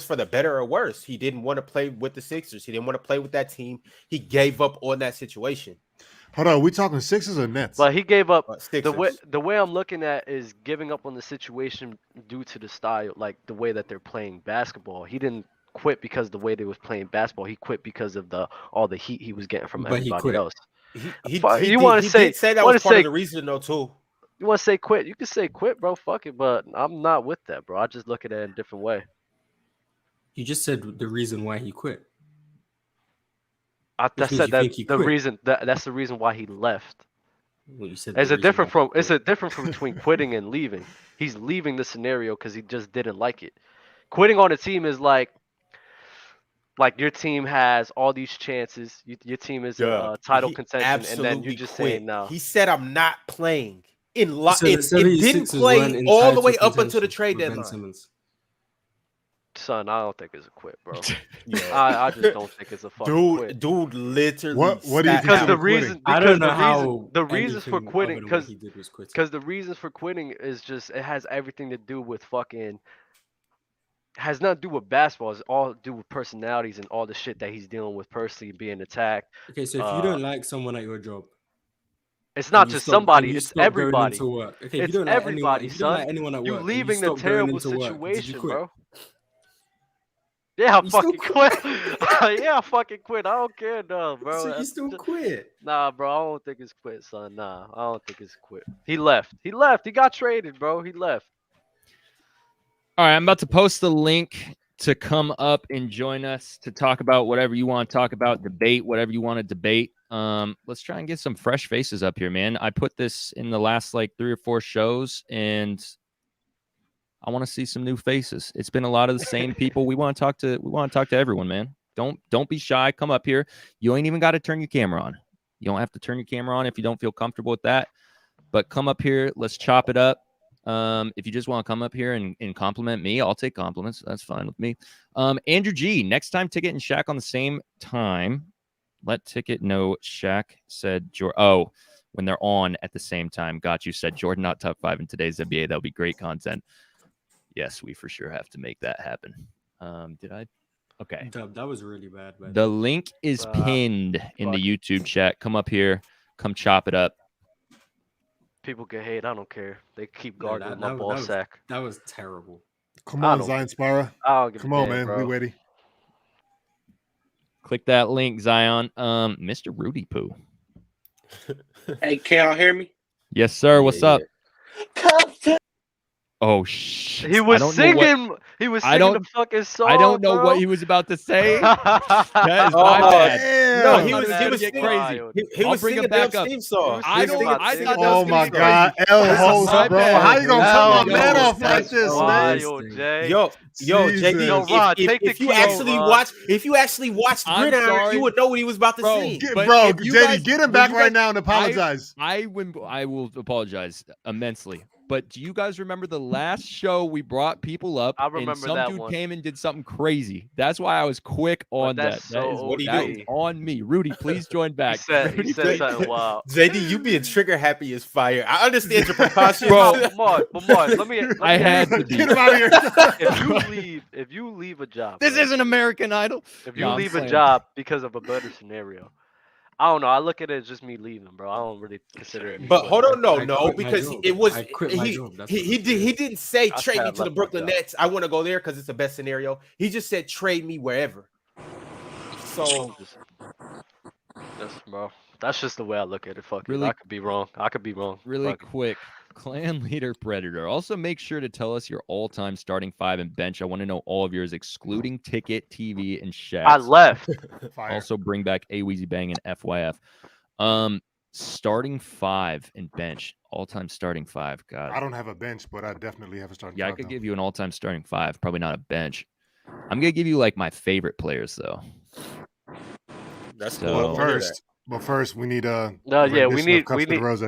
for the better or worse. He didn't want to play with the Sixers. He didn't want to play with that team. He gave up on that situation. Hold on, we talking Sixers or Nets? But he gave up. Sixers. The way I'm looking at is giving up on the situation due to the style, like the way that they're playing basketball. He didn't quit because the way they was playing basketball. He quit because of all the heat he was getting from everybody else. He did say that was part of the reason though too. You want to say quit? You can say quit, bro. Fuck it, but I'm not with that, bro. I just look at it in a different way. You just said the reason why he quit. I said that's the reason. That's the reason why he left. Well, you said it's a different from between quitting and leaving. He's leaving the scenario because he just didn't like it. Quitting on a team is like your team has all these chances. Your team is title contention, and then you just say no. He said, "I'm not playing." It didn't play all the way up until the trade deadline. Son, I don't think it's a quit, bro. I just don't think it's a fucking quit. Dude, literally. What do you think? Because the reason, I don't know how the reasons for quitting, because the reasons for quitting is just it has everything to do with fucking. Has nothing to do with basketball. It's all to do with personalities and all the shit that he's dealing with personally, being attacked. Okay, so if you don't like someone at your job, It's not just somebody. It's everybody. Okay, it's if you don't everybody, like anyone, if you son. don't like anyone at You work, leaving and you the stop going terrible into work, did you situation, quit? bro. Yeah, I You fucking still quit. Yeah, I fucking quit. I don't care, no, bro. So you still quit? Nah, bro. I don't think it's quit, son. Nah, I don't think it's quit. He left. He left. He got traded, bro. He left. All right, I'm about to post the link to come up and join us to talk about whatever you want to talk about, debate whatever you want to debate. Let's try and get some fresh faces up here, man. I put this in the last like 3 or 4 shows, and I want to see some new faces. It's been a lot of the same people. We want to talk to everyone, man. Don't be shy. Come up here. You ain't even got to turn your camera on. You don't have to turn your camera on if you don't feel comfortable with that. But come up here. Let's chop it up. If you just want to come up here and compliment me, I'll take compliments. That's fine with me. Andrew G, next time Ticket and Shaq on the same time. Let Ticket know Shaq said Jordan. When they're on at the same time. Got you, said Jordan not top 5 in today's NBA. That'll be great content. Yes, we for sure have to make that happen. Did I? Okay. That was really bad, man. The link is pinned in the YouTube chat. Come up here. Come chop it up. People can hate. I don't care. They keep guarding my ball sack. That was terrible. Come on, Zion Spira. Come on, man. Bro. We ready. Click that link, Zion. Mr. Rudy Poo. Hey, can y'all hear me? Yes, sir. What's up? Oh shit! He was singing. He was singing the fucking song. I don't know bro. what he was about to say. That is my bad. No, he was get crazy. He was singing the theme song. I thought. Oh my God, L host, bro. How you gonna cut my man off like this, man? Yo, JD. Yo, Rod, if you actually watched Gridiron, you would know what he was about to sing. Bro, JD, get him back right now and apologize. I will apologize immensely. But do you guys remember the last show we brought people up? I remember and some that dude one. came and did something crazy. That's why I was quick on that. That is on me. Rudy, please join back. He said something wild. JD, you being trigger happy as fire. I understand your precautions. Bro, Mark, let me I had to be. Get him out of here. If you leave a job. This isn't American Idol. If you leave a job because of a better scenario. I don't know. I look at it as just me leaving, bro. I don't really consider it. But hold on, no, because it was he didn't say trade me to the Brooklyn Nets. I want to go there because it's the best scenario. He just said trade me wherever. So, that's just the way I look at it. Fuck really, it. I could be wrong. Really quick. Clan leader Predator. Also, make sure to tell us your all-time starting 5 and bench. I want to know all of yours, excluding Ticket, TV, and Shaq. I left. Also, bring back A Weezy Bang and FYF. Starting 5 and bench. All-time starting 5. God. I don't have a bench, but I definitely have a starting 5. Yeah, I could give you an all-time starting 5. Probably not a bench. I'm gonna give you like my favorite players though. That's so, cool. But first, we need we need Rose.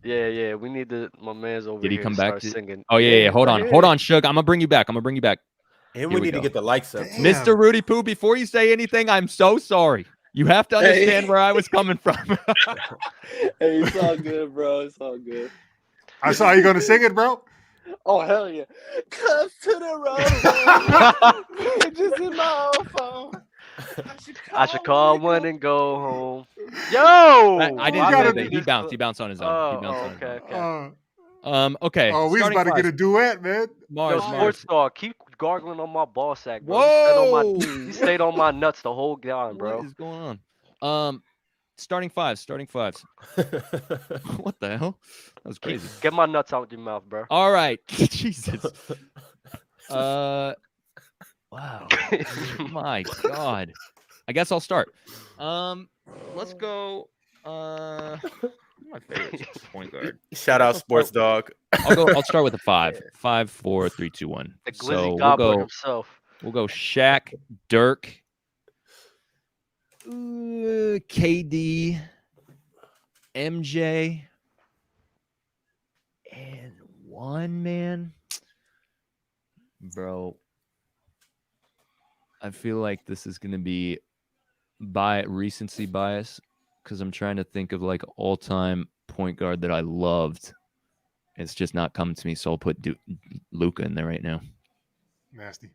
Yeah, we need my man's over here. Did he come back to singing? Oh yeah. Hold on, Suge. I'm gonna bring you back. And we need to get the likes up. Damn. Mr. Rudy Poo, before you say anything, I'm so sorry. You have to understand where I was coming from. Hey, it's all good, bro. It's all good. I saw you gonna sing it, bro. Oh hell yeah! Come to the road. Just in my own phone. I should call one and go home. Yo, I didn't know that. He bounced on his own. Okay. Oh, we was about to get a duet, man. Yo, Sports Star, keep gargling on my ball sack, bro. Whoa! He stayed on my nuts the whole time, bro. What is going on? Starting fives. What the hell? That was crazy. Get my nuts out your mouth, bro. All right. Jesus. Wow. My God. I guess I'll start. Let's go. My favorite point guard. Shout out Sports Dog. I'll start with a 5. 5, 4, 3, 2, 1. The Glizzy Gobbler himself. We'll go Shaq, Dirk, KD, MJ, and one man. Bro, I feel like this is going to be recency bias because I'm trying to think of like all-time point guard that I loved. It's just not coming to me, so I'll put Luka in there right now. Nasty.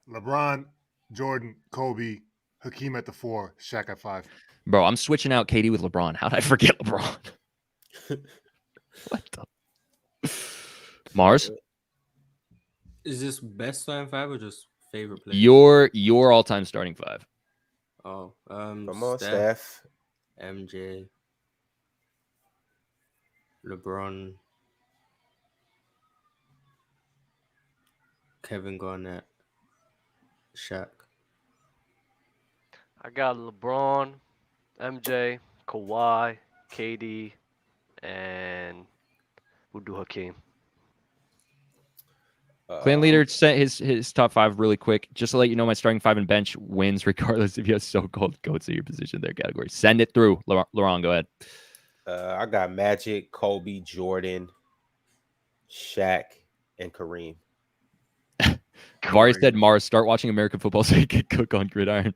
LeBron, Jordan, Kobe, Hakeem at the 4, Shaq at 5. Bro, I'm switching out KD with LeBron. How did I forget LeBron? What the? Mars? Is this best starting 5 or just favorite players? Your all-time starting 5. Oh, Come on, Steph, MJ, LeBron, Kevin Garnett, Shaq. I got LeBron, MJ, Kawhi, KD, and we'll do Hakeem. Clan leader sent his top 5 really quick. Just to let you know, my starting 5 and bench wins regardless if you have so-called goats in your position their category. Send it through. Laurent, go ahead. I got Magic, Kobe, Jordan, Shaq, and Kareem. Vari said, Mars, start watching American football so you can cook on gridiron.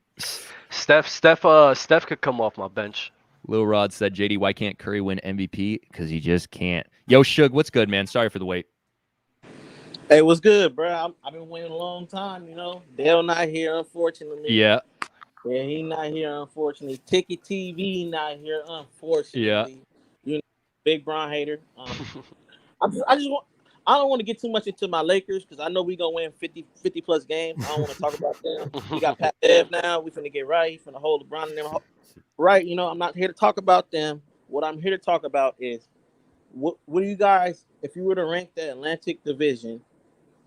Steph could come off my bench. Lil Rod said, JD, why can't Curry win MVP? Because he just can't. Yo, Suge, what's good, man? Sorry for the wait. Hey, what's good, bro? I've been waiting a long time, you know. Dale not here, unfortunately. Yeah. Yeah, he not here, unfortunately. Ticket TV not here, unfortunately. Yeah. You know, big Bron hater. I don't want to get too much into my Lakers because I know we gonna win 50 plus games. I don't want to talk about them. We got Pat Bev now. We finna get right. Finna hold LeBron and them right. You know, I'm not here to talk about them. What I'm here to talk about is what do you guys, if you were to rank the Atlantic Division,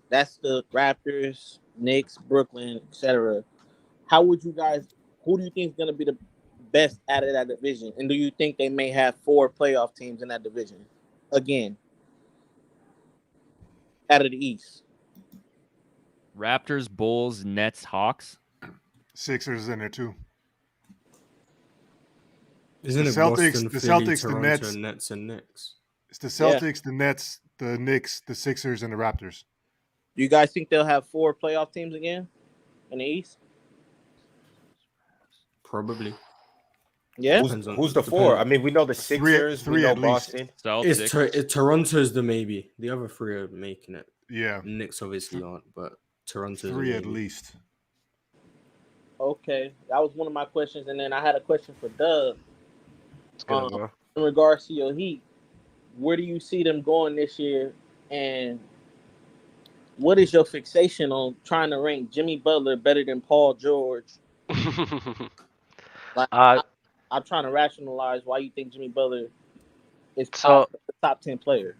that's the Raptors, Knicks, Brooklyn, etc. How would you guys? Who do you think is gonna be the best out of that division? And do you think they may have 4 playoff teams in that division again? Out of the East. Raptors, Bulls, Nets, Hawks. Sixers in there too. Isn't the it Celtics, Boston, the Philly, Celtics, Toronto, the Nets, and Knicks? It's the Celtics, the Nets, the Knicks, the Sixers, and the Raptors. Do you guys think they'll have 4 playoff teams again in the East? Probably. Yeah. Who's the 4? I mean, we know the Sixers, three we know at least. Boston. Toronto's the maybe. The other 3 are making it. Yeah. Knicks obviously aren't, but Toronto's 3 at least. Okay, that was one of my questions, and then I had a question for Doug. Good, in regards to your Heat, where do you see them going this year, and what is your fixation on trying to rank Jimmy Butler better than Paul George? I'm trying to rationalize why you think Jimmy Butler is the top 10 player.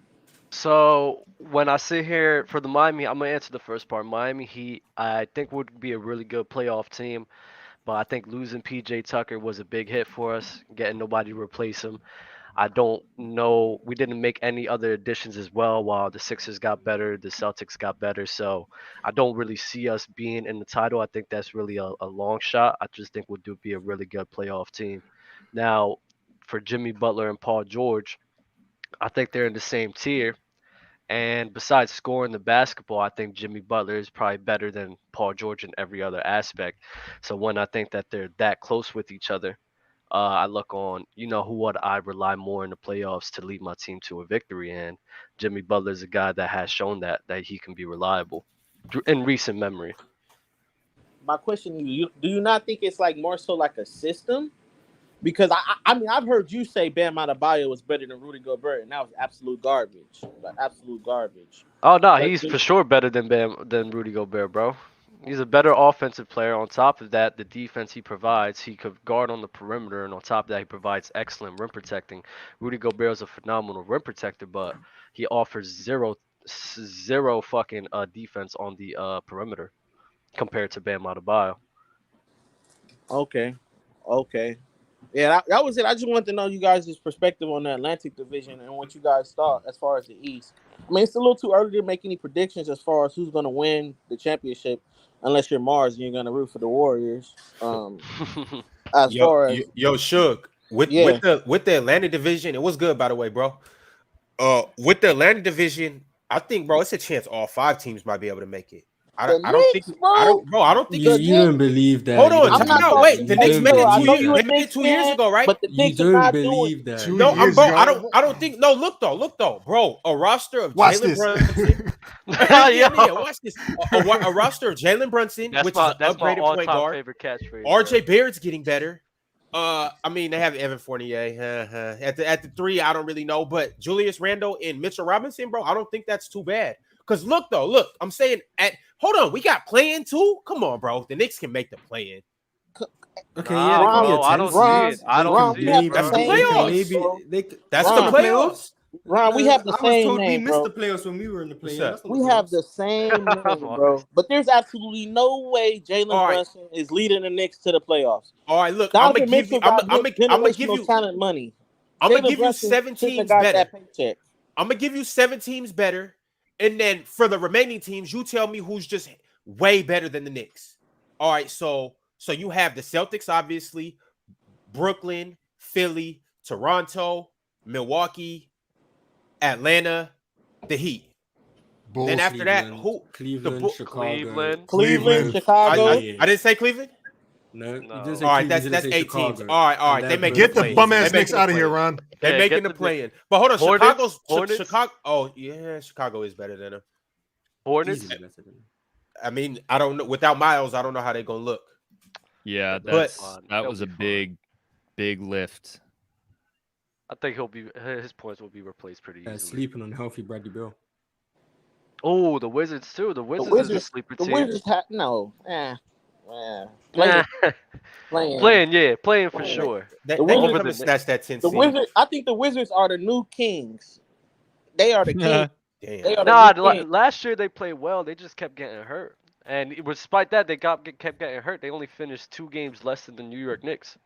So when I sit here for the Miami, I'm gonna answer the first part. Miami Heat, I think would be a really good playoff team, but I think losing PJ Tucker was a big hit for us, getting nobody to replace him. I don't know. We didn't make any other additions as well. While the Sixers got better, the Celtics got better. So I don't really see us being in the title. I think that's really a long shot. I just think we'll be a really good playoff team. Now, for Jimmy Butler and Paul George, I think they're in the same tier. And besides scoring the basketball, I think Jimmy Butler is probably better than Paul George in every other aspect. So when I think that they're that close with each other, I look on, who would I rely more in the playoffs to lead my team to a victory. And Jimmy Butler is a guy that has shown that he can be reliable in recent memory. My question to you, do you not think it's like more so like a system? Because I mean, I've heard you say Bam Adebayo was better than Rudy Gobert, and that was absolute garbage. Like absolute garbage. Oh no, he's for sure better than Rudy Gobert, bro. He's a better offensive player. On top of that, the defense he provides, he could guard on the perimeter, and on top of that, he provides excellent rim protecting. Rudy Gobert is a phenomenal rim protector, but he offers zero fucking defense on the perimeter compared to Bam Adebayo. Okay. Yeah, that was it. I just wanted to know you guys' perspective on the Atlantic Division and what you guys thought as far as the East. I mean, it's a little too early to make any predictions as far as who's going to win the championship, unless you're Mars and you're going to root for the Warriors. Shook, with the Atlantic Division, it was good, by the way, bro. With the Atlantic Division, I think, bro, it's a chance all 5 teams might be able to make it. I don't think, bro. I don't think you don't believe that. Hold on, I'm not no, gonna wait. be The Knicks made I know it you a 2 Knicks years fan, ago, right? But the You Knicks are don't not believe doing that. 2 No, years bro. ago. I don't think. No, look though, bro. A roster of Watch Jalen this. Brunson. Watch this. A roster of Jalen Brunson, which is an upgraded point guard. Favorite catchphrase. RJ Barrett's getting better. I mean, they have Evan Fournier. At the 3, I don't really know, but Julius Randle and Mitchell Robinson, bro, I don't think that's too bad. Because look, I'm saying hold on, we got play-in too. Come on, bro, the Knicks can make the play-in. Okay, Nah, yeah, bro, I don't see it. I don't see it. That's the playoffs. That's the playoffs. Ron, we have the I was same told name, we missed bro. the playoffs when we were in the play-in. What's That's not We the have playoffs. the same name, bro. But there's absolutely no way Jalen All right. Brunson is leading the Knicks to the playoffs. All right, look, I'm gonna give you. I'm gonna give you talent money. I'm gonna Jalen give you Brunson 7 shouldn't have teams got better. that paycheck. I'm gonna give you 7 teams better, and then for the remaining teams, you tell me who's just way better than the Knicks. All right, so you have the Celtics, obviously, Brooklyn, Philly, Toronto, Milwaukee, Atlanta, the Heat. Bulls. Then after that, who? Cleveland, Chicago. Cleveland, Chicago. I didn't say Cleveland. No, you No. didn't say All right, Cleveland, that's you didn't 8 say teams. Chicago. All right. And They then make Get the play-in. bum They ass making Knicks the out of here, play-in. Ron. They're Yeah, making get the the play-in. But hold on, Hornets? Chicago is better than them. Hornets. Easily better than them. I mean, I don't know. Without Miles, I don't know how they're gonna look. Yeah, But- that He'll was a be fine. big lift. I think his points will be replaced pretty easily. Sleeping on healthy Bradley Beal. Oh, the Wizards too. The Wizards is a sleeper The team. Wizards Playing for sure. They The can Wizards- come and snatch that 10 The seed. Wizards. I think the Wizards are the new kings. They are the kings. Damn. They are the Nah, new kings. last year they played well. They just kept getting hurt, and despite that, they kept getting hurt. They only finished 2 games less than the New York Knicks.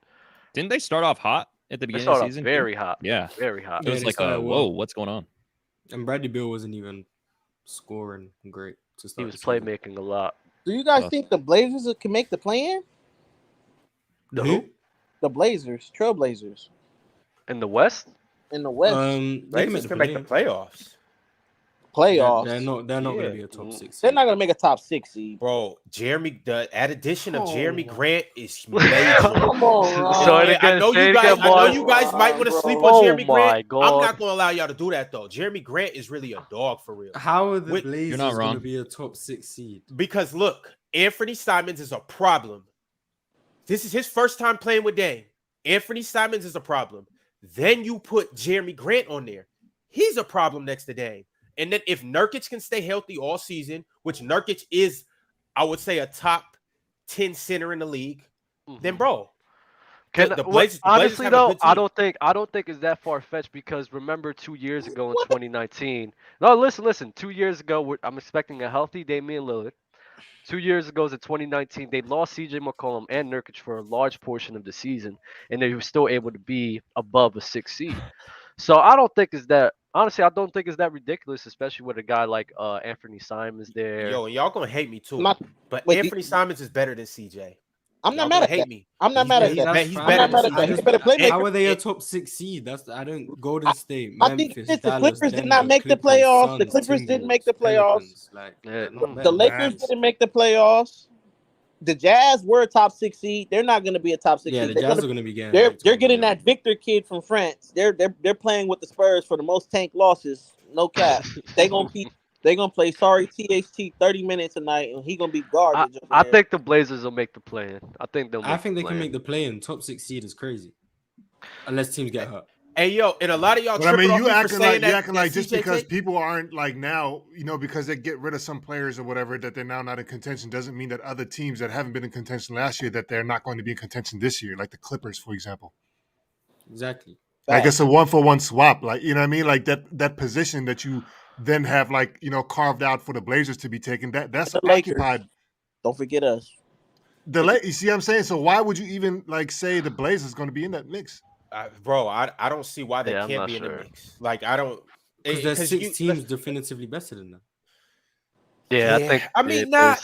Didn't they start off hot at the They beginning of the started off season? very hot. Yeah. Very hot. It was they like started whoa, well. what's going on? And Bradley Beal wasn't even scoring great to He start. was the season. playmaking a lot. Do you guys think the Blazers can make the play-in? The Who? The Blazers, Trailblazers, In the West? in the West They can Blazers can make the playoffs. playoffs. They're not going to Yeah. be a top 6. They're not gonna make a top 6 seed. Bro, the addition of Jeremy Oh. Grant is major. Come on, Ron. So Yeah, I know you guys might want to sleep on Oh Jeremy my Grant. God. I'm not gonna allow y'all to do that though. Jeremy Grant is really a dog for real. How are the Wait, Blazers not going wrong. to be a top 6 seed? Because look, Anthony Simons is a problem. This is his first time playing with Dame. Anthony Simons is a problem. Then you put Jeremy Grant on there. He's a problem next to Dame. And then if Nurkic can stay healthy all season, which Nurkic is, I would say, a top 10 center in the league, then bro, the Blazers honestly have a though, good I team. don't think it's that far fetched because remember 2 years ago in 2019. No, listen. 2 years ago, I'm expecting a healthy Damian Lillard. 2 years ago, in 2019, they lost CJ McCollum and Nurkic for a large portion of the season, and they were still able to be above a 6 seed. So I don't think it's that. Honestly, I don't think it's that ridiculous, especially with a guy like Anthony Simons there. Yo, and y'all gonna hate me too. But wait, Anthony Simons is better than CJ. I'm not Y'all mad gonna at hate that. me. I'm not mad at that. He's I'm better not mad than at that. CJ. He's a better playmaker. How are they a top 6 seed? I don't. Golden State, I think Memphis, it's the Dallas, Clippers did Denver, not make the Clippers, playoffs. The Suns, Clippers didn't make the Timberwolves, playoffs. Pelicans, like, Yeah. they're not The better. Lakers didn't make the playoffs. The Jazz were a top 6 seed. They're not going to be a top 6 Yeah, seed. the Jazz are going to be getting. They're getting that Victor kid from France. They're playing with the Spurs for the most tank losses. No cap. They're gonna play sorry THT 30 minutes tonight, and he gonna be garbage. I think the Blazers will make the play-in. I think they'll. I think they can make the play-in. Top 6 seed is crazy, unless teams get hurt. Hey yo, and a lot of y'all. But I mean, you acting acting like just because people aren't like now, because they get rid of some players or whatever, that they're now not in contention doesn't mean that other teams that haven't been in contention last year that they're not going to be in contention this year, like the Clippers, for example. Exactly. Like it's a 1-for-1 swap, like you know what I mean, like that position that you then have like carved out for the Blazers to be taken. That's occupied. Don't forget us. You see what I'm saying? So why would you even like say the Blazers going to be in that mix? Bro, I don't see why they can't be in the mix. Like I don't because there's 6 teams definitively better than them. Yeah, I think. I mean, I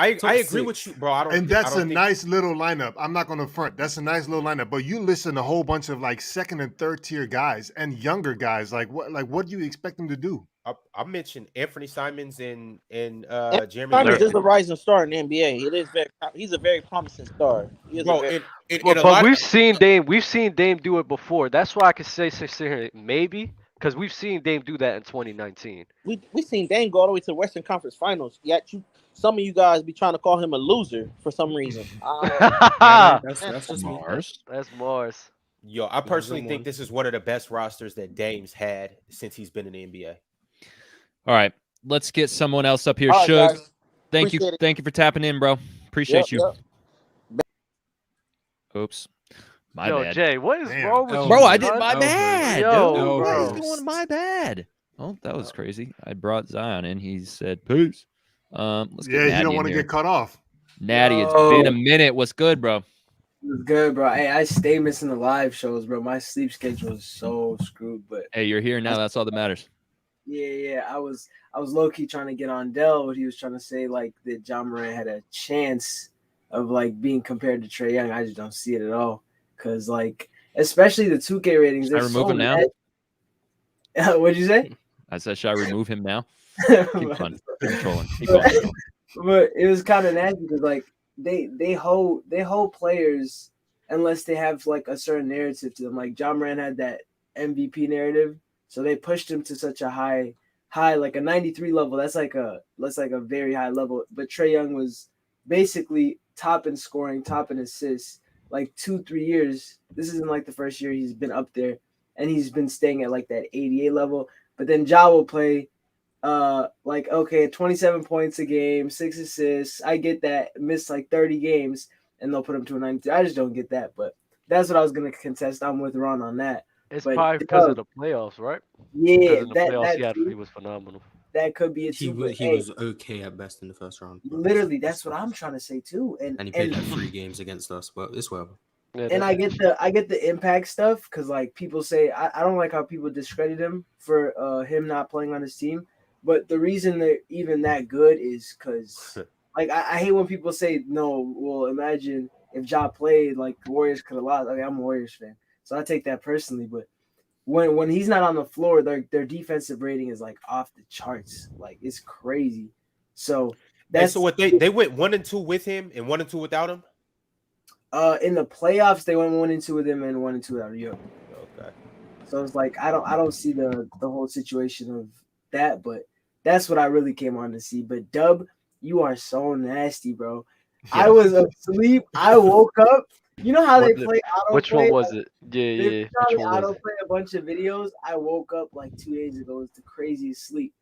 agree. I agree with you, bro. And that's a nice little lineup. I'm not going to front. That's a nice little lineup. But you listen to a whole bunch of like second and third tier guys and younger guys. Like what do you expect them to do? I mentioned Anthony Simons and Jeremy. Simons is a rising star in the NBA. He's a very promising star. But we've seen Dame do it before. That's why I can say maybe. Because we've seen Dame do that in 2019. We seen Dame go all the way to the Western Conference Finals. Yet some of you guys be trying to call him a loser for some reason. That's just Mars. That's Mars. Yo, I personally think this is one of the best rosters that Dame's had since he's been in the NBA. All right, let's get someone else up here. All right, Shug, guys. thank you for tapping in, bro. Appreciate you. Yep. Oops. My bad. Jay, what is wrong with you? Bro, I did my bad. Yo, what is doing my bad? Oh, that was crazy. I brought Zion in. He said, peace. Let's get Natty you don't want to get cut off. Natty, it's been a minute. What's good, bro? It's good, bro. Hey, I stay missing the live shows, bro. My sleep schedule is so screwed. But hey, you're here now. That's all that matters. Yeah. I was low-key trying to get on Dell, but he was trying to say like that Ja Morant had a chance of like being compared to Trae Young. I just don't see it at all. Because, like, especially the 2K ratings. Should I remove him now? What'd you say? I said, should I remove him now? Keep fun. Controlling. But it was kind of nasty because, like, they hold players unless they have, like, a certain narrative to them. Like, Ja Morant had that MVP narrative, so they pushed him to such a high, like a 93 level. That's like a very high level. But Trae Young was basically top in scoring, top in assists. Like 2-3 years. This isn't like the first year he's been up there, and he's been staying at like that 88 level. But then Ja will play, 27 points a game, 6 assists. I get that. Miss like 30 games, and they'll put him to a 93. I just don't get that. But that's what I was gonna contest. I'm with Ron on that. It's probably because of the playoffs, right? Yeah, he was phenomenal. That could be it too. He was okay at best in the first round. Literally, that's what I'm trying to say too. And he played like 3 games against us, but it's whatever. And I get the impact stuff because like people say I don't like how people discredit him for him not playing on his team. But the reason they're even that good is because like I hate when people say no. Well, imagine if Ja played, like the Warriors could have lost. I mean, I'm a Warriors fan, so I take that personally. But when he's not on the floor, their defensive rating is like off the charts. Like it's crazy. So that's what they went 1-2 with him and 1-2 without him. In the playoffs, they went 1-2 with him and 1-2 without him. Okay. So it's like I don't see the whole situation of that, but that's what I really came on to see. But Dub, you are so nasty, bro. Yeah. I was asleep. I woke up. You know how they play autoplay? Which one was it? Yeah. Autoplay a bunch of videos. I woke up like 2 days ago. It was the craziest sleep.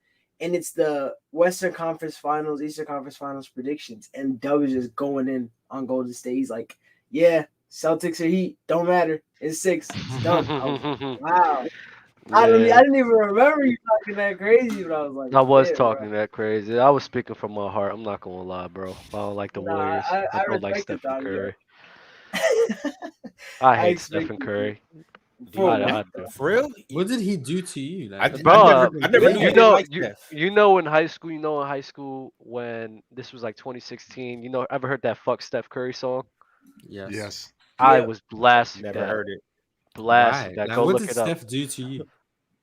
And it's the Western Conference Finals, Eastern Conference Finals predictions. And Dub is just going in on Golden State. He's like, yeah, Celtics or Heat, don't matter. It's 6. It's done. Wow. Yeah. I didn't even remember you talking that crazy, but I was like, I was talking that crazy. I was speaking from my heart. I'm not gonna lie, bro. I don't like the Warriors. I don't like Stephen Curry. I hate Stephen Curry. For real? What did he do to you? Like, I never knew. You know, in high school, when this was like 2016, you know, ever heard that "Fuck Steph Curry" song? Yes. I was blasted. Never heard it. Blasted. Like, Go what look did it up. Steph do to you?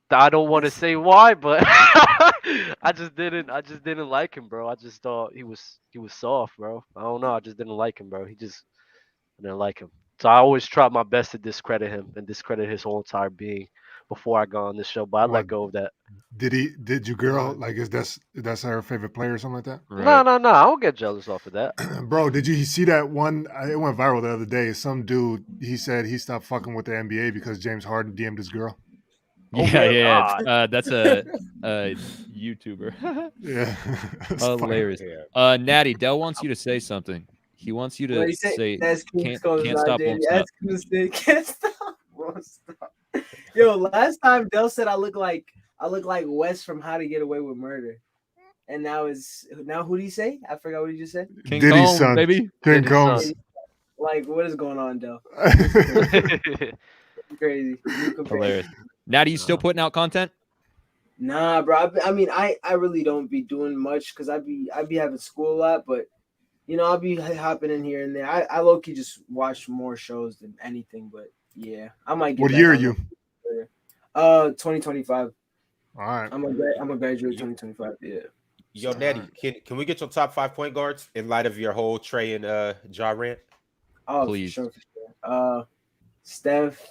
I don't want to say why, but I just didn't like him, bro. I just thought he was soft, bro. I don't know. I just didn't like him, bro. I didn't like him. So I always try my best to discredit him and discredit his whole entire being before I go on this show. But I let go of that. Did your girl like that's her favorite player or something like that? Right. No. I don't get jealous off of that. Bro, did you see that one? It went viral the other day. Some dude, he said he stopped fucking with the NBA because James Harden DM'd his girl. Yeah. That's a YouTuber. Yeah. Hilarious. Natty, Dell wants you to say something. He wants you to say can't stop, won't stop. Won't stop. Yo, last time Dell said I look like Wes from How to Get Away with Murder. And now who did he say? I forgot what he just said. King Kong's son, baby. King Kong's. Like, what is going on, Dell? Crazy. Hilarious. Natty, you still putting out content? Nah, bro. I mean, I really don't be doing much because I be having school a lot, but I'll be hopping in here and there. I low key just watch more shows than anything, but yeah, I might get. What back year are on you? 2025. All right. I'm a graduate 2025. Yeah. Yo, Natty, can we get your top 5 point guards in light of your whole Trae and Ja rant? Oh, Please. for sure. Steph,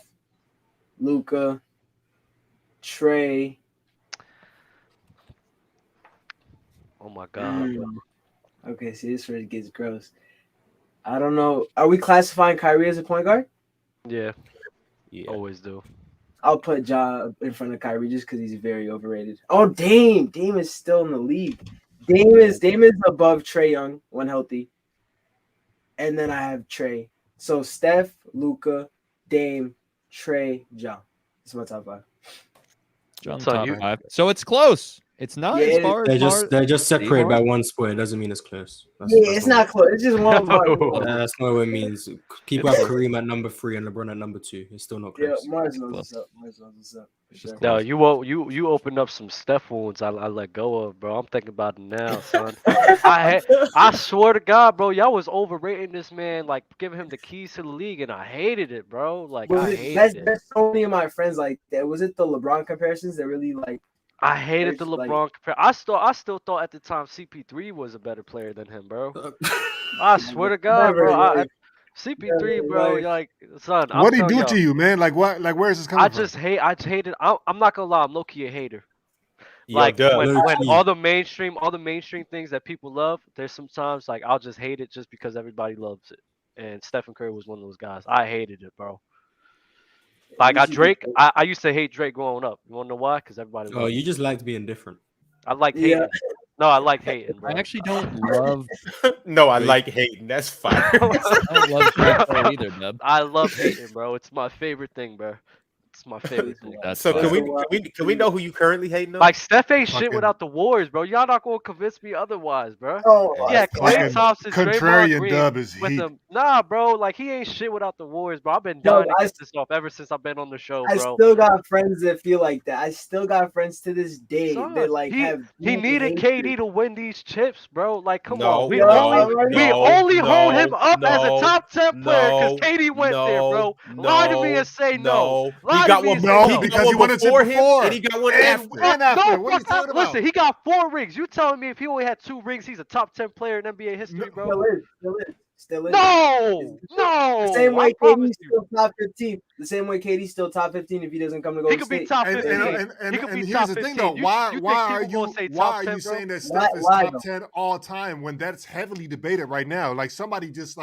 Luka, Trae. Oh my God. Okay, see, this where it gets gross. I don't know. Are we classifying Kyrie as a point guard? Yeah. Yeah. Always do. I'll put Ja in front of Kyrie just because he's very overrated. Oh, Dame. Dame is still in the league. Dame is above Trae Young when healthy. And then I have Trae. So Steph, Luka, Dame, Trae, Ja. That's my top 5. John, So top you- 5. So it's close. It's not as far. They're just separated by one square. It doesn't mean it's close. It's not close. It's just one. That's not what it means. People have Kareem at number 3 and LeBron at number 2. It's still not close. Yeah, Mars knows what's up. Sure. No, you opened up some Steph wounds I let go of, bro. I'm thinking about it now, son. I swear to God, bro, y'all was overrating this man, like giving him the keys to the league, and I hated it, bro. Like I hated it. That's so many of my friends like that. Was it the LeBron comparisons that really like? I hated the LeBron compare. I still thought at the time CP3 was a better player than him, bro. I swear to God, bro. CP3, bro, like son. What did he do to you, man? Like what? Like where is this coming from? I just hated. I'm not gonna lie. I'm low key a hater. Yo, Like when low-key. all the mainstream things that people love, there's sometimes like I'll just hate it just because everybody loves it. And Stephen Curry was one of those guys. I hated it, bro. Like I used to hate Drake growing up. You wanna know why? Because everybody. Oh, you just liked being different. I like hating. No, I like hating, bro. I actually don't love. No, I like hating. That's fine. I don't love Drake either, Dub. I love hating, bro. It's my favorite thing, bro. It's my favorite thing. So can we know who you currently hating on? Like Steph ain't shit without the Warriors, bro. Y'all not gonna convince me otherwise, bro. Oh, yeah, Klay Thompson, contrarian Draymond Dub Green is with heat. them. Nah, bro. Like he ain't shit without the Warriors, bro. I've been dying to get this off ever since I've been on the show, bro. I still got friends that feel like that. I still got friends to this day Son, that like have. He needed KD to win these chips, bro. Like, come on. We no, only hold him up as a no, top 10 player because KD went there, bro. Lie to me and say no. Lie He got to me one. and say no. Because he wanted to before before, and he got one and after. What are you talking about? Listen, he got 4 rings. You telling me if he only had 2 rings, he's a top 10 player in NBA history, bro? Still is. No. The same way KD's still top 15. The same way KD's still top 15 if he doesn't come to Golden State. He could be top 15. And here's the thing, though. Why are you saying that Steph is top 10 all time when that's heavily debated right now? Like somebody just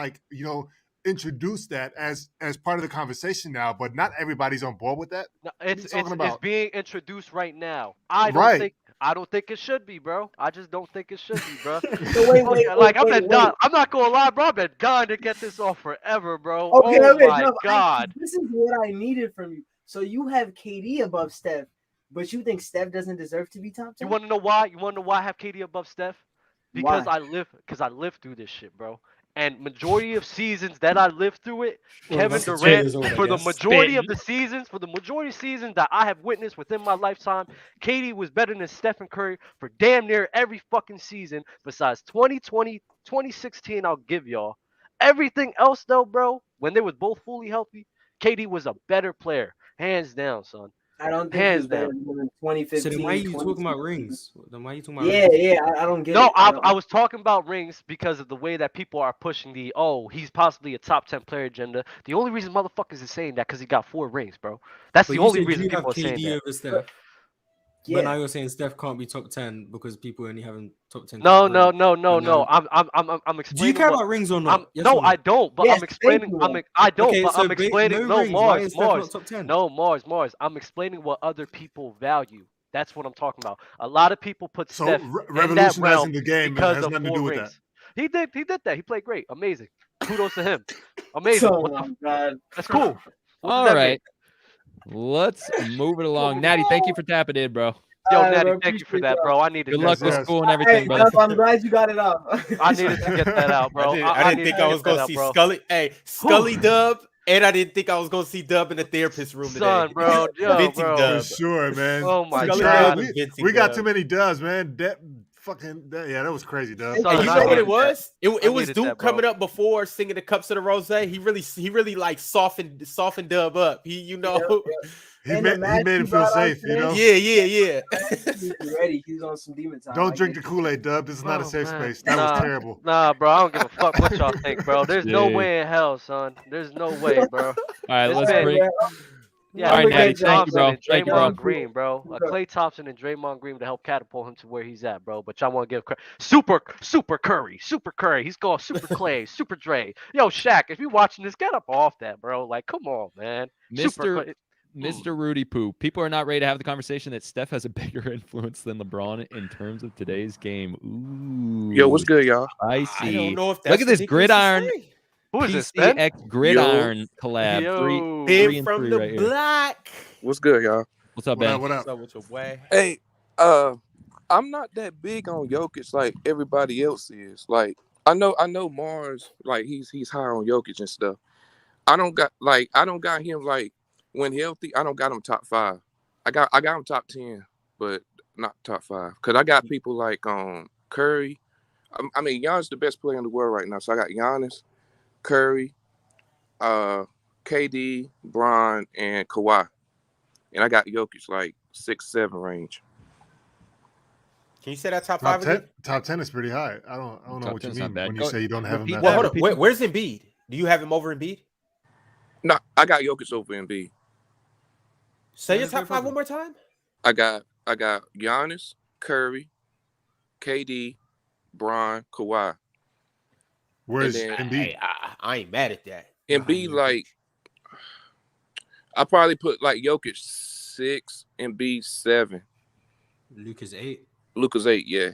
introduced that as part of the conversation now, but not everybody's on board with that. No, it's being introduced right now. I don't think it should be, bro. I just don't think it should be, bro. I'm not gonna lie, bro. I've been dying to get this off forever, bro. Okay, my God. This is what I needed from you. So you have KD above Steph, but you think Steph doesn't deserve to be top 10? You want to know why? You want to know why I have KD above Steph? Because I live through this shit, bro. And majority of seasons that I lived through it, Kevin Durant, for the majority of seasons that I have witnessed within my lifetime, KD was better than Stephen Curry for damn near every fucking season besides 2020, 2016, I'll give y'all. Everything else, though, bro, when they was both fully healthy, KD was a better player. Hands down, son. I don't think he's better than 2015. So then why are you talking about rings? Then why are you talking about rings? Yeah, I don't get it. No, I was talking about rings because of the way that people are pushing he's possibly a top 10 player agenda. The only reason motherfuckers is saying that because he got 4 rings, bro. That's the only reason people are saying that. Over Steph. But now you're saying Steph can't be top 10 because people only have him top 10. No. I'm explaining. Do you care about rings or not? I don't. But I'm explaining. I don't. Okay, but so I'm explaining. No, Mars. Top 10? No, Mars. I'm explaining what other people value. That's what I'm talking about. A lot of people put Steph in that realm the game because has of nothing to 4 do with rings. that. He did that. He played great. Amazing. Kudos to him. Amazing. God. That's cool. All right. Let's move it along. Natty, thank you for tapping in, bro. Yo, Natty, thank you for that, bro. I needed. Good luck with school and everything, brother. I'm glad you got it out. I needed to get that out, bro. I didn't think I was gonna see Scully. Hey, Scully Dub And I didn't think I was gonna see Dub in the therapist room Son, today. bro, yo, Venting bro. Dub. For sure, man. Oh my Scully God. Dub and Venting We got Dub. too many dubs, man. Yeah, that was crazy, dub. Son, And you I know what it needed that. was? It I was needed Duke that, bro. coming up before singing the Cups of the Rose. He really like softened Dub up. He He made him feel safe, you know. Yeah. He's ready. He's on some demon time. Don't drink the Kool-Aid, dub. This is not a safe space. That was terrible. Nah, bro, I don't give a fuck what y'all think, bro. There's no way in hell, son. There's no way, bro. All right, let's bring. Yeah, All right, Natty, Klay thank you, bro. Thompson and Thank you, bro. Draymond Green, bro. Klay Thompson and Draymond Green to help catapult him to where he's at, bro. But y'all want to give Super Curry. He's going Super Klay, Super Dre. Yo, Shaq, if you watching this, get up off that, bro. Like, come on, man. Mr. Rudy Poo. People are not ready to have the conversation that Steph has a bigger influence than LeBron in terms of today's game. Ooh. Yo, what's good, y'all? I see. I don't know if that's Look at this gridiron. Who is this, Ben? PCX gridiron collab. Yo. Three and from three the right here. block. What's good, y'all? What's up, Ben? What up? What's up with your way? Hey, I'm not that big on Jokic like everybody else is. Like, I know Mars, like he's high on Jokic and stuff. I don't got him like when healthy. I don't got him top 5. I got him top 10, but not top 5. Cause I got people like Curry. I mean, Giannis the best player in the world right now. So I got Giannis, Curry, KD, Bron, and Kawhi. And I got Jokic like 6-7 range. Can you say that top 5 again? Top 10 is pretty high. I don't know Top what you 10's not mean bad. when you say you don't have him that Well, high. hold on. Where's Embiid? Do you have him over Embiid? No, I got Jokic over Embiid. Say your top 5 one more time. I got Giannis, Curry, KD, Bron, Kawhi. Where's And then- Embiid? I ain't mad at that. Embiid, like, I probably put like Jokic 6, Embiid 7, Luka's 8. Luka's 8. Yeah,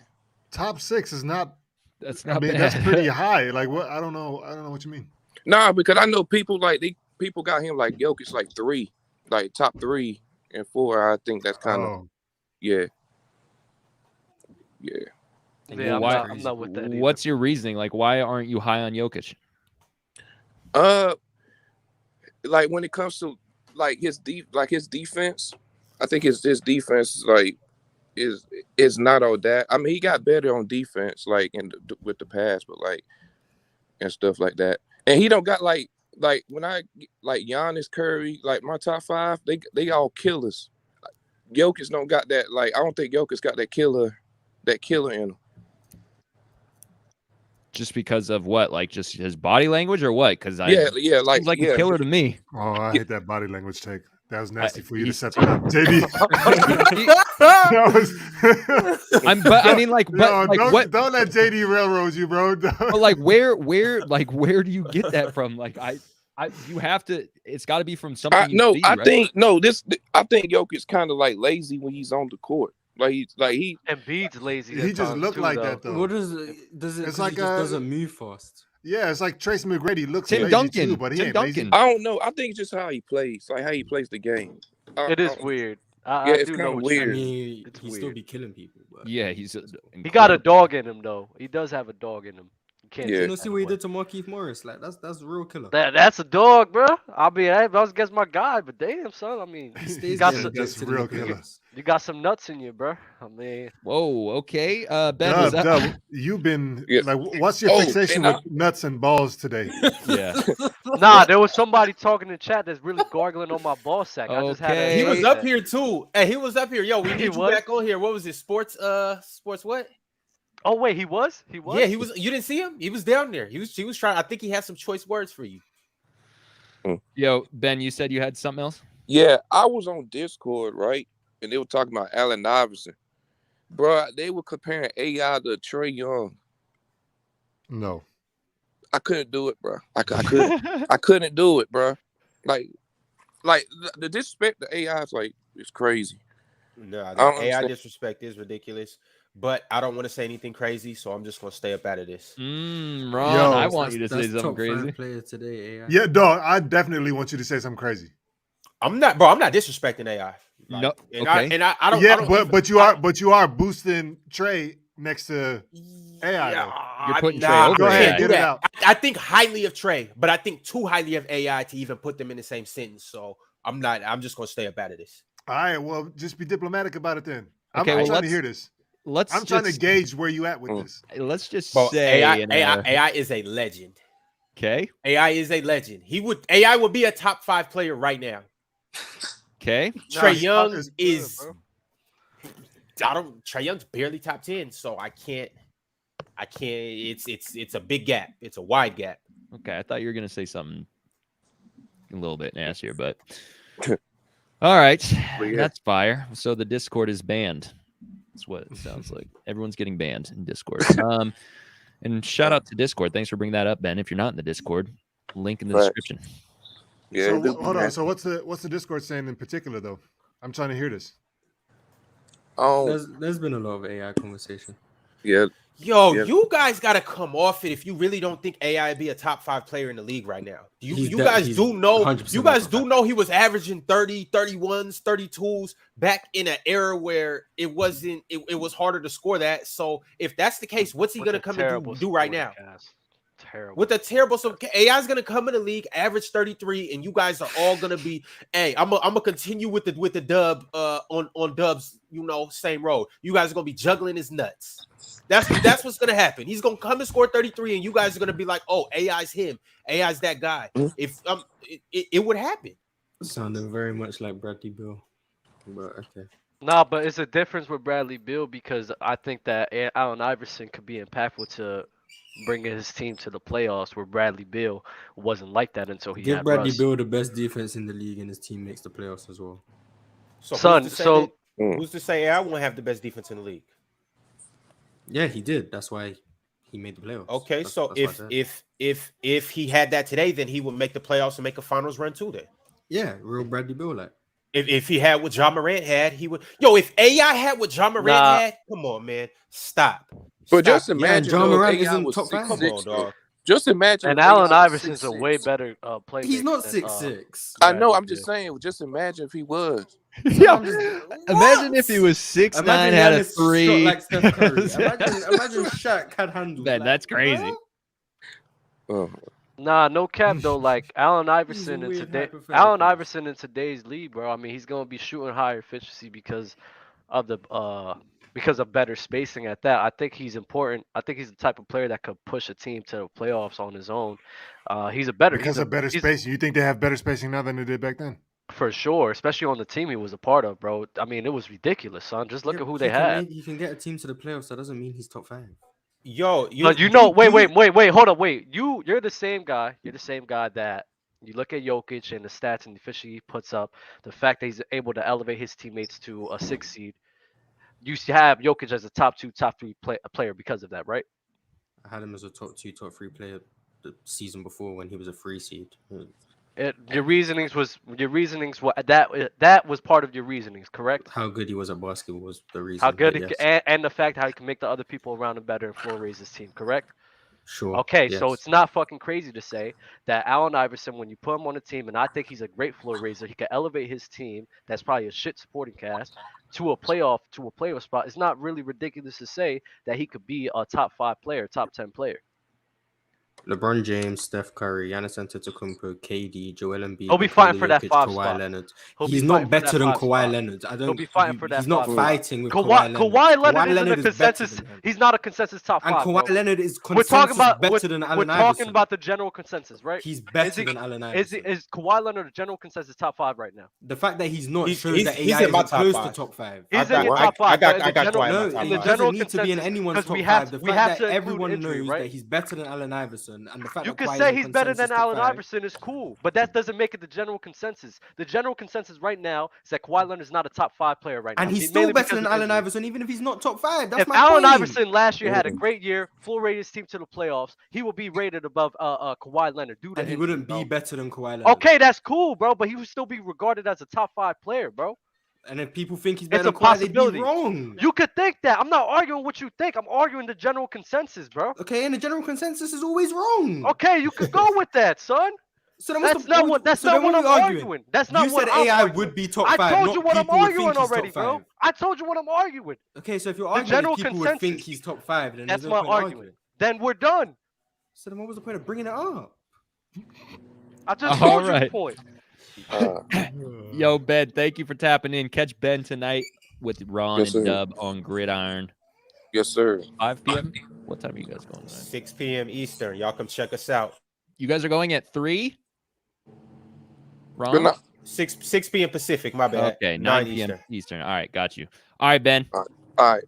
Top 6 is not. That's I not mean, bad. that's pretty high. Like what? I don't know what you mean. nah, because I know people like people got him like Jokic like 3, like top 3 and 4. I think that's kind of yeah. Yeah, I'm not with that either. What's your reasoning? Like, why aren't you high on Jokic? Like when it comes to like his defense, I think his defense like is not all that. I mean, he got better on defense like with the pass, but like and stuff like that. And he don't got like when I like Giannis, Curry, like my top 5, they all killers. Jokic don't got that. Like I don't think Jokic got that killer in him. Just because of what? Like just his body language or what? Because like a killer to me. Oh, I hate that body language take. That was nasty for you to set that up, JD. Don't let JD railroad you, bro. But like where do you get that from? Like you have to. It's got to be from something. I think Jokic's kind of like lazy when he's on the court. Embiid's lazy. He just looked like that though. What does it? It's like he just doesn't move fast. Yeah, it's like Tracy McGrady looks Tim lazy Duncan. too, but he Tim ain't Duncan. lazy. I don't know. I think it's just how he plays, like how he plays the game. It is weird. I it's do kind know of what weird. I mean, It's he weird. still be killing people. But Yeah, he got a dog in him though. He does have a dog in him. You can't. Yeah. you know, see what he did to Markieff Morris? Like that's a real killer. That's a dog, bro. I mean, I was against my guy, but damn, son. I mean, He you stays got there some, That's real killer. you got some nuts in you, bro. I mean, Whoa, okay. Ben, was that... Dub, you've been Yeah. like, what's your fixation and with nuts and balls today? Yeah. nah, there was somebody talking in the chat that's really gargling on my ball sack. I just had Okay. He to was admit up that. here too. Hey, he was up here. Yo, we need you was? back on here. What was it? Sports what? Oh wait, he was. He was. Yeah, he was. You didn't see him? He was down there. He was trying. I think he had some choice words for you. Yo, Ben, you said you had something else? Yeah, I was on Discord, right? And they were talking about Allen Iverson. Bro, they were comparing AI to Trae Young. No. I couldn't do it, bro. I couldn't do it, bro. Like the disrespect to AI is like, it's crazy. No, I the don't AI understand. disrespect is ridiculous. But I don't want to say anything crazy, so I'm just gonna stay up out of this. Ron, Yo, I want you to say That's something top crazy. 5 player today. AI. Yeah, dog. I definitely want you to say something crazy. I'm not disrespecting AI. No, and okay. I don't. Yeah, I don't but you are boosting Trae next to AI. Yeah, You're putting nah, Trae over Go ahead, AI. get it out. I think highly of Trae, but I think too highly of AI to even put them in the same sentence. So I'm just gonna stay up out of this. All right, well, just be diplomatic about it then. Okay, I'm well, trying to hear this. I'm trying to gauge where you at with this. Let's just Well, say AI is a legend. Okay. AI is a legend. AI would be a top 5 player right now. Okay. Trae Young is. Trae Young's barely top 10, so I can't. It's a big gap. It's a wide gap. Okay, I thought you were gonna say something a little bit nastier, but all right, that's fire. So the Discord is banned. That's what it sounds like. Everyone's getting banned in Discord. And shout out to Discord. Thanks for bringing that up, Ben. If you're not in the Discord, link in the description. Yeah. So hold on. So what's the Discord saying in particular though? I'm trying to hear this. Oh, there's been a lot of AI conversation. Yeah. You guys got to come off it if you really don't think AI would be a top 5 player in the league right now. You guys do know he was averaging 30, 31s, 32s back in an era where it was harder to score that. So if that's the case, what's he going to come and do right now? Terrible. With a terrible, so AI is going to come in the league, average 33, and you guys are all going to be. Hey, I'm gonna continue with the dub on Dub's same road. You guys are gonna be juggling his nuts. That's what's gonna happen. He's gonna come and score 33, and you guys are gonna be like, "Oh, AI's him. AI's that guy." If it would happen. Sounding very much like Bradley Beal, but okay. Nah, but it's a difference with Bradley Beal because I think that Allen Iverson could be impactful to bringing his team to the playoffs, where Bradley Beal wasn't like that until he Give had Bradley Russ. Beal the best defense in the league, and his team makes the playoffs as well. So who's to say AI won't have the best defense in the league? Yeah, he did. That's why he made the playoffs. Okay, so if he had that today, then he would make the playoffs and make a finals run too. Then yeah, real Bradley Beal like. If he had what John Morant had, he would. If AI had what John Morant had, come on, man, stop. But just imagine, John Morant isn't top 5. Come on, dog. Just imagine. And Allen Iverson's a way better player. He's not 6'6". I know. I'm just saying. Just imagine if he was. Imagine if he was 6'9", had a 3. Like Steph Curry. imagine Shaq had handles. Man, that's crazy. Nah, no cap though. Like Allen Iverson in today's league, bro. I mean, he's gonna be shooting higher efficiency because of better spacing at that. I think he's important. I think he's the type of player that could push a team to the playoffs on his own. He's a better spacing. You think they have better spacing now than they did back then? For sure, especially on the team he was a part of, bro. I mean, it was ridiculous, son. Just look at who they had. You can get a team to the playoffs. That doesn't mean he's top 5. Wait, hold up, wait. You're the same guy. You're the same guy that you look at Jokic and the stats and the efficiency he puts up. The fact that he's able to elevate his teammates to a 6 seed. You have Jokic as a top 2, top 3 player because of that, right? I had him as a top 2, top 3 player the season before when he was a 3 seed. Your reasonings that was part of your reasonings, correct? How good he was at basketball was the reason. How good and the fact how he can make the other people around him better and floor raise his team, correct? Sure. Okay, so it's not fucking crazy to say that Allen Iverson, when you put him on a team, and I think he's a great floor raiser, he can elevate his team. That's probably a shit supporting cast to a playoff spot. It's not really ridiculous to say that he could be a top 5 player, top 10 player. LeBron James, Steph Curry, Giannis Antetokounmpo, KD, Joel Embiid. He'll be fighting for that 5 spot. Leonard. He's not better than Kawhi Leonard. He'll be fighting for that. He's not fighting with Kawhi Leonard. Kawhi Leonard is a consensus. He's not a consensus top 5. And Kawhi Leonard is consensus better than Allen Iverson. We're talking about the general consensus, right? He's better than Allen Iverson. Is Kawhi Leonard a general consensus top 5 right now? The fact that he's not shows that AI is close to top 5. He's in your top 5. I got Kawhi. No, it doesn't need to be in anyone's top 5. The fact that everyone knows that he's better than Allen Iverson, and the fact that say he's better than Allen Iverson is cool, but that doesn't make it the general consensus. The general consensus right now is that Kawhi Leonard is not a top 5 player right now. And he's still better than Allen Iverson, even if he's not top 5. That's if my Allen point. Iverson last year had a great year, floor rated his team to the playoffs, he will be rated above Kawhi Leonard. And he wouldn't be better than Kawhi Leonard. Okay, that's cool, bro, but he would still be regarded as a top 5 player, bro. And if people think he's better than Kawhi, they'd be wrong. You could think that. I'm not arguing what you think. I'm arguing the general consensus, bro. Okay, and the general consensus is always wrong. Okay, you could go with that, son. That's not what I'm arguing. That's not what I'm AI arguing. would be top 5. I told you what I'm arguing already, bro. bro. I told you what I'm arguing. Okay, so if you're arguing people would think he's top 5, then that's there's no my point argument. Then we're done. So then what was the point of bringing it up? I just told you the point. Yo, Ben, thank you for tapping in. Catch Ben tonight with Ron Yes, and sir. Dub on Gridiron. Yes, sir. 5 p.m. What time are you guys going tonight? 6 p.m. Eastern. Y'all come check us out. You guys are going at 3? Ron? 6 p.m. Pacific, my bad. Okay, 9 p.m. Eastern. All right, got you. All right, Ben. All right.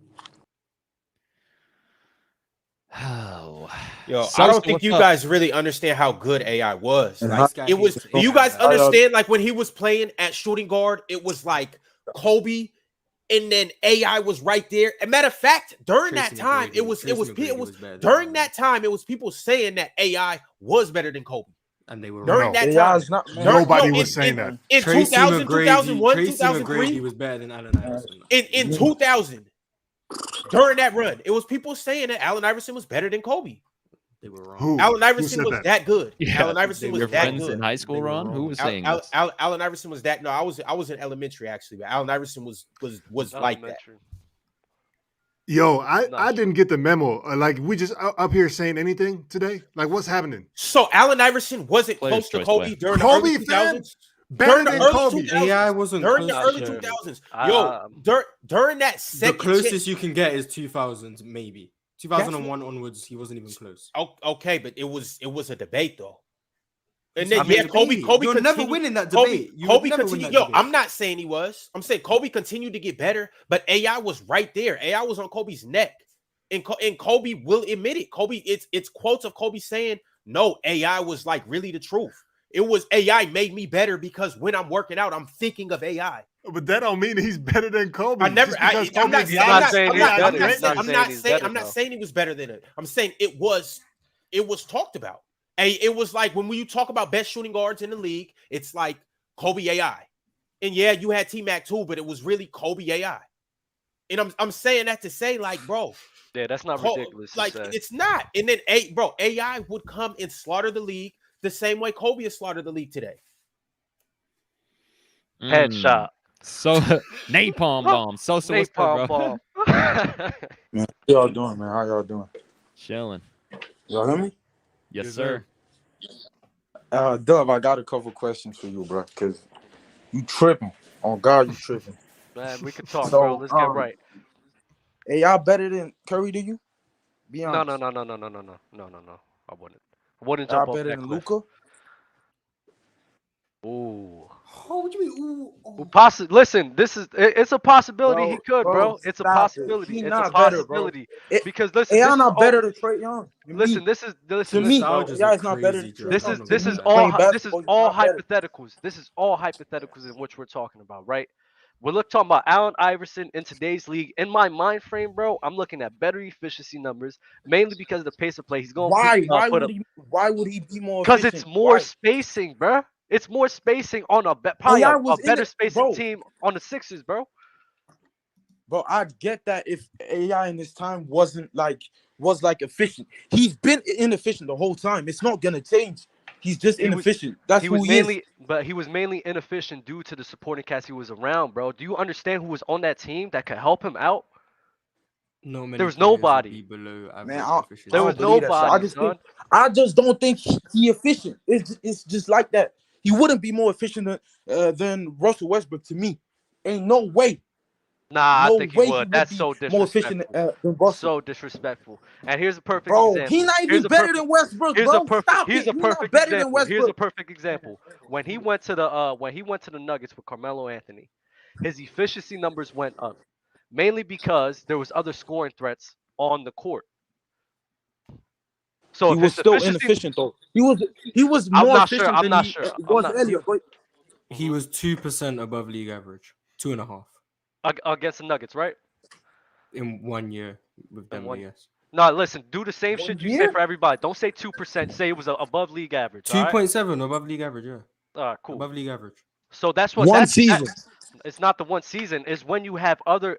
Oh. Yo, I don't think you guys really understand how good AI was. Like, it was. Do you guys understand? Like when he was playing at shooting guard, it was like Kobe, and then AI was right there. And matter of fact, during that time, it was during that time, it was people saying that AI was better than Kobe. And they were during that time. Nobody was saying that. In 2000, 2001, Tracy 2003, he was better than Allen Iverson. In 2000. During that run, it was people saying that Allen Iverson was better than Kobe. They were wrong. Who? Allen Iverson was that good. Yeah. Allen Iverson was Your that friends good. in high school, Ron? Who was saying this? Allen Iverson was that. No, I was in elementary actually, but Allen Iverson was like that. Yo, I didn't get the memo. Like we just up here saying anything today. Like what's happening? So Allen Iverson wasn't close to Kobe during the early 2000s. Better than Kobe. AI wasn't during the close early to 2000s. Yo, during that second, the closest you can get is 2000s, maybe 2001 onwards. He wasn't even close. Okay, but it was a debate though. And It's then not Kobe. You're never winning that debate. Kobe continued. Yo, I'm not saying he was. I'm saying Kobe continued to get better, but AI was right there. AI was on Kobe's neck, and Kobe will admit it. Kobe, it's quotes of Kobe saying, "No, AI was like really the truth. It was AI made me better because when I'm working out, I'm thinking of AI." But that don't mean he's better than Kobe. I'm not saying he was better than it. I'm saying it was talked about. It was like when you talk about best shooting guards in the league, it's like Kobe AI. And yeah, you had T-Mac too, but it was really Kobe AI. And I'm saying that to say, like, bro. Yeah, that's not ridiculous. Like, it's not. And then AI would come and slaughter the league the same way Kobe has slaughtered the league today. Headshot. So napalm bomb. So what's good, bro? Bomb. Man, how y'all doing, man? How y'all doing? Chilling. Y'all hear me? Yes, sir. Dub, I got a couple questions for you, bro, because you tripping. On God, you tripping. Man, we can talk, bro. Let's get right. Hey, y'all better than Curry to you? Be No. honest. No. I wouldn't Y'all jump off better that than cliff. Luka? Ooh. Oh, what do you mean? Listen, it's a possibility Bro, he could, bro. It's a stop possibility. it. He It's not a better, bro. possibility. Because listen, Hey, this I'm is not all, better than Trae Young. listen, this is To me, bro. y'all is not better than Trae This Young. is Playing all basketball, he's not better. hypotheticals. This is all hypotheticals in which we're talking about, right? We're talking about Allen Iverson in today's league. In my mind frame, bro, I'm looking at better efficiency numbers, mainly because of the pace of play. He's going to why would he be more because efficient? it's more Why? spacing, bro. It's more spacing on probably AI a was in better it, spacing bro. team on the Sixers, bro. Bro, I get that if AI in this time was efficient. He's been inefficient the whole time. It's not gonna change. He's just inefficient. That's who he is. But he was mainly inefficient due to the supporting cast he was around, bro. Do you understand who was on that team that could help him out? No, there was nobody. Man, there was nobody. I just don't think he efficient. It's just like that. He wouldn't be more efficient than Russell Westbrook to me. Ain't no way. Nah, no I think he way would. That's so disrespectful. More efficient than Russell. So disrespectful. And here's a perfect example. example. He's not even better than Westbrook, Here's bro. a perfect. Stop here's it. a perfect better example. Than Westbrook. Here's a perfect example. When he went to the Nuggets with Carmelo Anthony, his efficiency numbers went up, mainly because there was other scoring threats on the court. So he was still inefficient though. He was more efficient than he was earlier. He was 2% above league average, 2.5 against the Nuggets, right? In 1 year with them, yes. No, listen. Do the same shit you say for everybody. Don't say 2%. Say it was above league average. 2.7 above league average. Yeah. Cool. Above league average. So that's what one season. It's not the one season. It's when you have other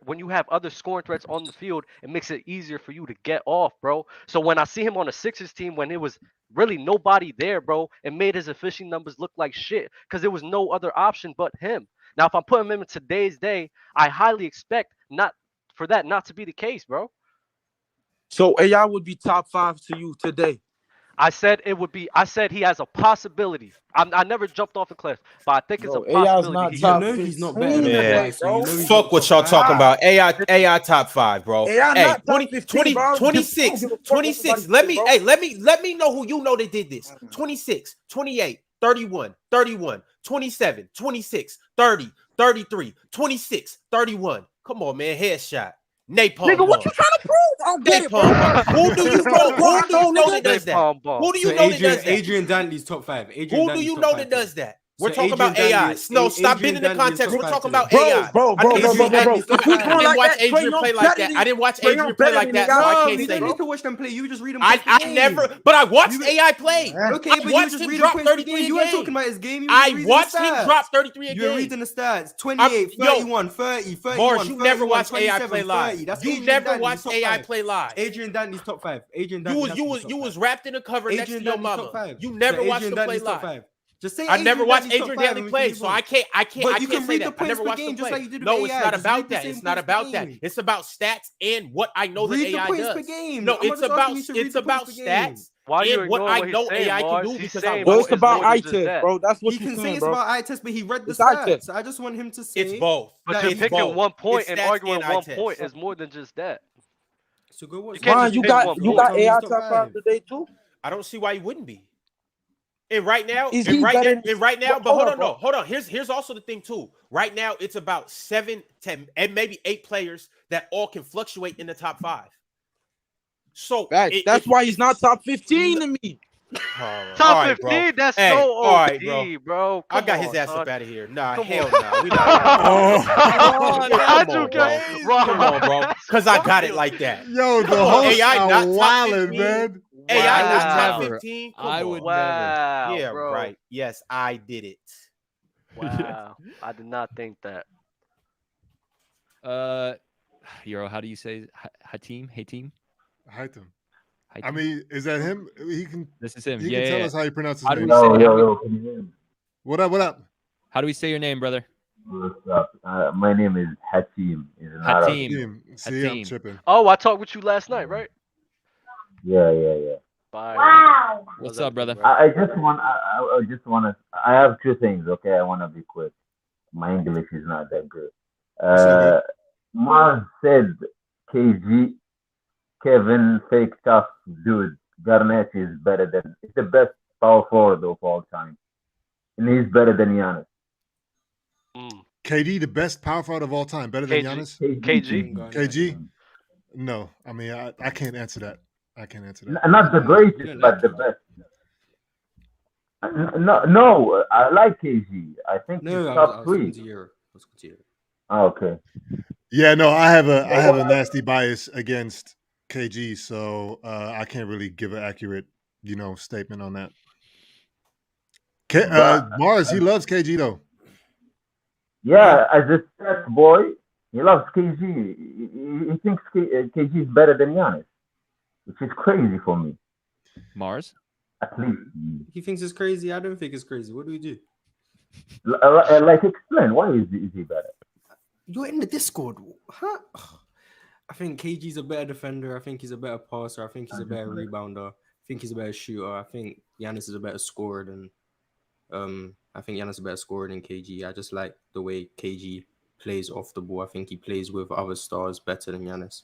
scoring threats on the field, it makes it easier for you to get off, bro. So when I see him on a Sixers team when it was really nobody there, bro, it made his efficient numbers look like shit because there was no other option but him. Now, if I'm putting him in today's day, I highly expect not to be the case, bro. So AI would be top 5 to you today. I said it would be. I said he has a possibility. I never jumped off a cliff, but I think it's a possibility. He's not better than man. Fuck what y'all talking about. AI top 5, bro. AI hey, not 20, 15, 26. Let me know who you know that did this. 26, 28, 31, 31, 27, 26, 30, 33, 26, 31. Come on, man. Headshot. Napalm. Nigga, what you trying to prove? I don't get it, bro. Who do you know that does that? Who do you know that does that? Adrian Dantley's top 5. Who do you know that does that? We're talking about AI. No, stop being in the context. We're talking about AI. Bro. I didn't watch Adrian play like that. I didn't watch Adrian play like that, so I can't say. You don't need to watch them play. You just read them. I never, but I watched AI play. Okay, but you just read him 33. You weren't talking about his game. I watched him drop 33 a game. You were reading the stats. 28, 31, 30, 31. Mars, you never watched AI play live. You never watched AI play live. Adrian Dantley's top 5. Adrian You was wrapped in a cover next to your mama. You never watched him play live. Just say I never watched Adrian Dantley play, so I can't But you can say read that. the points per game just like you did with No, it's AI. not Just about read the that. same It's not points about per that. game. It's about stats and what I know that Read the AI points does. per game. No, I'm it's not about asking you to read the stats points per game. and what I know AI can do because I Bro, watched it's about eye just test, that. bro. That's what He you can say saying, it's bro. about eye test, but he read the It's eye test. stats. I just want him to say it's both. But you're picking 1 point and arguing 1 point is more than just that. So go watch. You got AI top 5 today too. I don't see why he wouldn't be. And right now, but hold on. Here's also the thing too. Right now, it's about 7, 10, and maybe 8 players that all can fluctuate in the top 5. So that's why he's not top 15 to me. Top 15, that's so OD, all right, bro. I got his ass up out of here. Nah, hell no. We Come on, bro. Because I got it like that. Yo, the host are wildin', man. AI not top 15. I would never. Yeah, bro. right. Yes, I did it. Wow. I did not think that. Euro, how do you say Hatim? Hatem. I mean, is that him? He can. This is him. He can tell us how you pronounce his name. Yo, can you hear me? What up? How do we say your name, brother? What's up? My name is Hatim. Hatim. See, I'm tripping. Oh, I talked with you last night, right? Yeah. Bye. Wow. What's up, brother? I just want to. I have 2 things. Okay, I want to be quick. My English is not that good. Mars said KG, Kevin, fake tough dude. Garnett is better than. It's the best power forward of all time, and he's better than Giannis. KD, the best power forward of all time, better than Giannis. KG. No, I mean I can't answer that. Not the greatest, but the best. No, I like KG. I think he's top 3. Okay. Yeah, no, I have a nasty bias against KG, so I can't really give an accurate, statement on that. Mars, he loves KG though. Yeah, as a stats boy, he loves KG. He thinks KG is better than Giannis, which is crazy for me. Mars? At least. He thinks it's crazy. I don't think it's crazy. What do we do? Like, explain. Why is he better? You're in the Discord. Huh? I think KG's a better defender. I think he's a better passer. I think he's a better rebounder. I think he's a better shooter. I think Giannis is a better scorer than KG. I just like the way KG plays off the ball. I think he plays with other stars better than Giannis.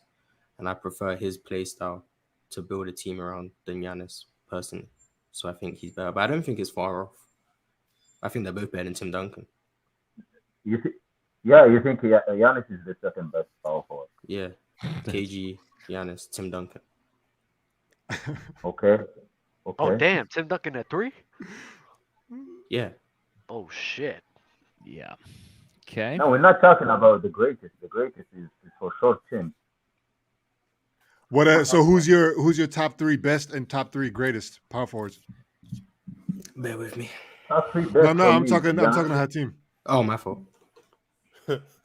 And I prefer his play style to build a team around than Giannis personally. So I think he's better. But I don't think it's far off. I think they're both better than Tim Duncan. You think Giannis is the second best power forward? Yeah. KG, Giannis, Tim Duncan. Okay. Oh, damn. Tim Duncan at 3? Yeah. Oh, shit. Yeah. Okay. No, we're not talking about the greatest. The greatest is for sure Tim. What? So who's your top 3 best and top 3 greatest power forwards? Bear with me. Top 3 best. No, I'm talking to Hatim. Oh, my fault.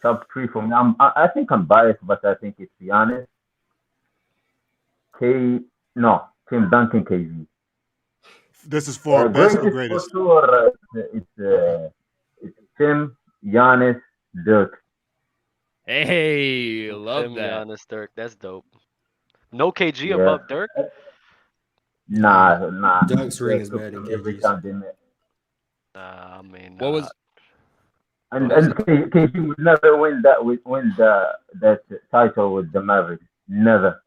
Top 3 for me. I think I'm biased, but I think it's Giannis, Tim Duncan, KG. This is for best or greatest? greatest? For sure, it's Tim, Giannis, Dirk. Hey, love Tim, that. Giannis, Dirk. That's dope. No KG above Dirk? Nah. Dirk's ring is better than every KG's. time they met. Nah, I mean, What was? And KG would never win that title with the Mavericks. Never.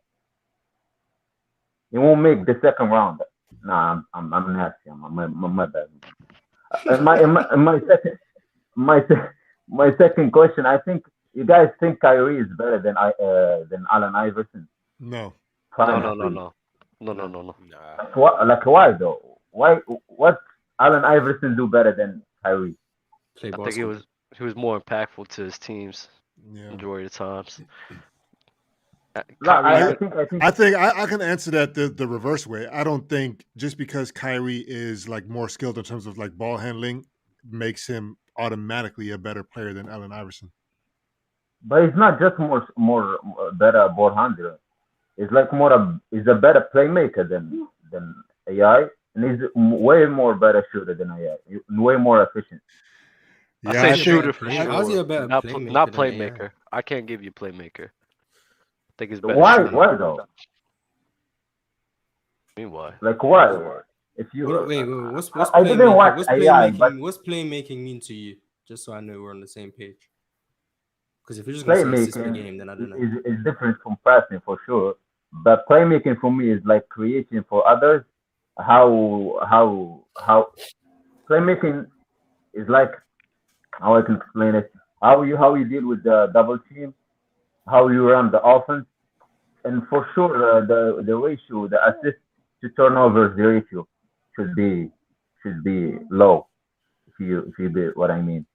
He won't make the second round. Nah, I'm nasty. My bad. My second question. I think you guys think Kyrie is better than Allen Iverson. No. No. Why though? What Allen Iverson do better than Kyrie? I think he was more impactful to his teams majority of the times. I think I can answer that the reverse way. I don't think just because Kyrie is like more skilled in terms of like ball handling makes him automatically a better player than Allen Iverson. But it's not just more better ball handler. It's like he's a better playmaker than AI, and he's way more better shooter than AI. Way more efficient. I say shooter for sure. How's he a better not playmaker? I can't give you playmaker. I think it's better. Why though? I mean, why? Like why? If you what's I didn't watch AI, but what's playmaking mean to you? Just so I know we're on the same page. Because if you're just playmaking going to say the game, then I don't know. Is different from passing for sure. But playmaking for me is like creating for others. How playmaking is like, how I can explain it. How you deal with the double team, how you run the offense, and for sure the ratio, the assist to turnovers, the ratio should be low. If you get what I mean.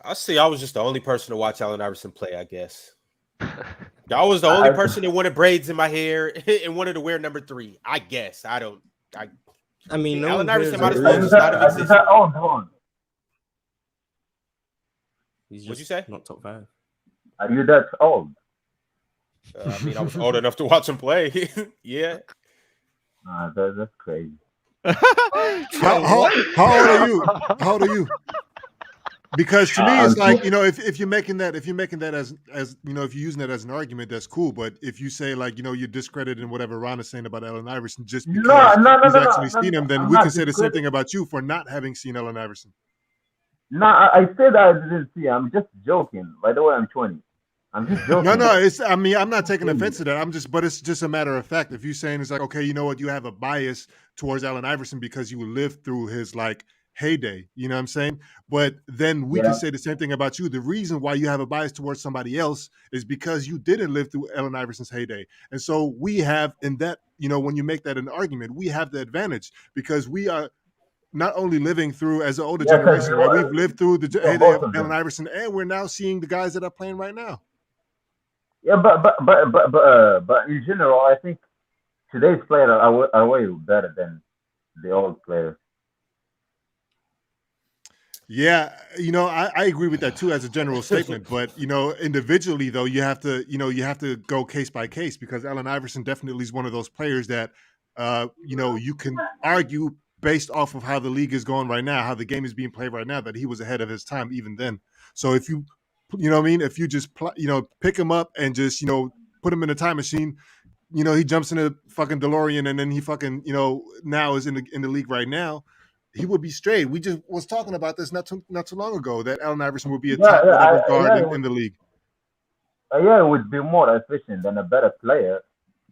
I see. I was just the only person to watch Allen Iverson play, I guess. I was the only person that wanted braids in my hair and wanted to wear number 3. I guess. I mean, no Allen Iverson might as well just not have existed. What'd you say? Not top 5. Are you that old? I mean, I was old enough to watch him play. Yeah. That's crazy. How old are you? Because to me, it's like, if you're making that as if you're using that as an argument, that's cool. But if you say like, you're discrediting whatever Ron is saying about Allen Iverson just because he's actually seen him, then we can say the same thing about you for not having seen Allen Iverson. No, I said I didn't see. I'm just joking. By the way, I'm 20. I'm just joking. No. I'm not taking offense to that. But it's just a matter of fact. If you're saying it's like, okay, you know what, you have a bias towards Allen Iverson because you lived through his like heyday, you know what I'm saying? But then we can say the same thing about you. The reason why you have a bias towards somebody else is because you didn't live through Allen Iverson's heyday. And so we have in that, when you make that an argument, we have the advantage because we are not only living through as an older generation, right? We've lived through the heyday of Allen Iverson, and we're now seeing the guys that are playing right now. Yeah, but in general, I think today's players are way better than the old players. Yeah, I agree with that too as a general statement. But individually though, you have to go case by case because Allen Iverson definitely is one of those players that you can argue based off of how the league is going right now, how the game is being played right now, that he was ahead of his time even then. So if you if you just pick him up and just put him in a time machine, he jumps in a fucking DeLorean and then he fucking now is in the league right now. He would be straight. We just was talking about this not too long ago that Allen Iverson would be a top level guard in the league. Yeah, it would be more efficient and a better player.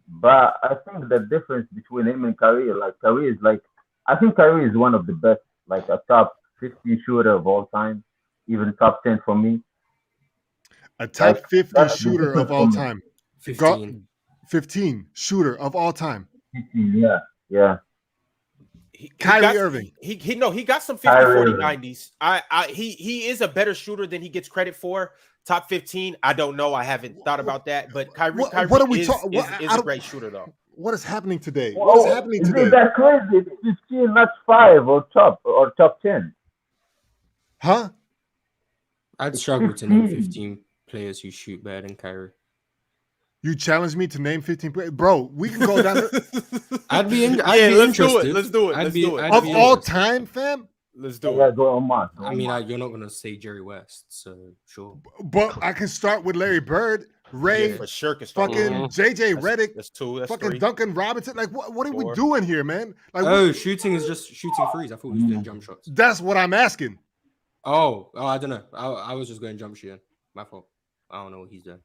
But I think the difference between him and Kyrie, I think Kyrie is one of the best, like a top 15 shooter of all time, even top 10 for me. A top 50 shooter of all time. 15 shooter of all time. 15, yeah. Kyrie Irving. He got some 50, 40, 90s. He is a better shooter than he gets credit for. Top 15, I don't know. I haven't thought about that. But Kyrie is a great shooter, though. What is happening today? What is happening today? Is that crazy? 15, not 5 or top 10. Huh? I'd struggle to name 15 players who shoot better than Kyrie. You challenge me to name 15 players, bro. We can go down. I'd be let's interested. do it. Of all time, fam. Let's do it. Go on, man. I mean, you're not gonna say Jerry West, so sure. But I can start with Larry Bird, Ray, for sure. Can start fucking JJ Redick. That's two. That's fucking three. Duncan Robinson. Like, what are we doing here, man? Like, shooting is just shooting threes. I thought we was doing jump shots. That's what I'm asking. Oh, I don't know. I was just going jump shooting. My fault. I don't know what he's doing.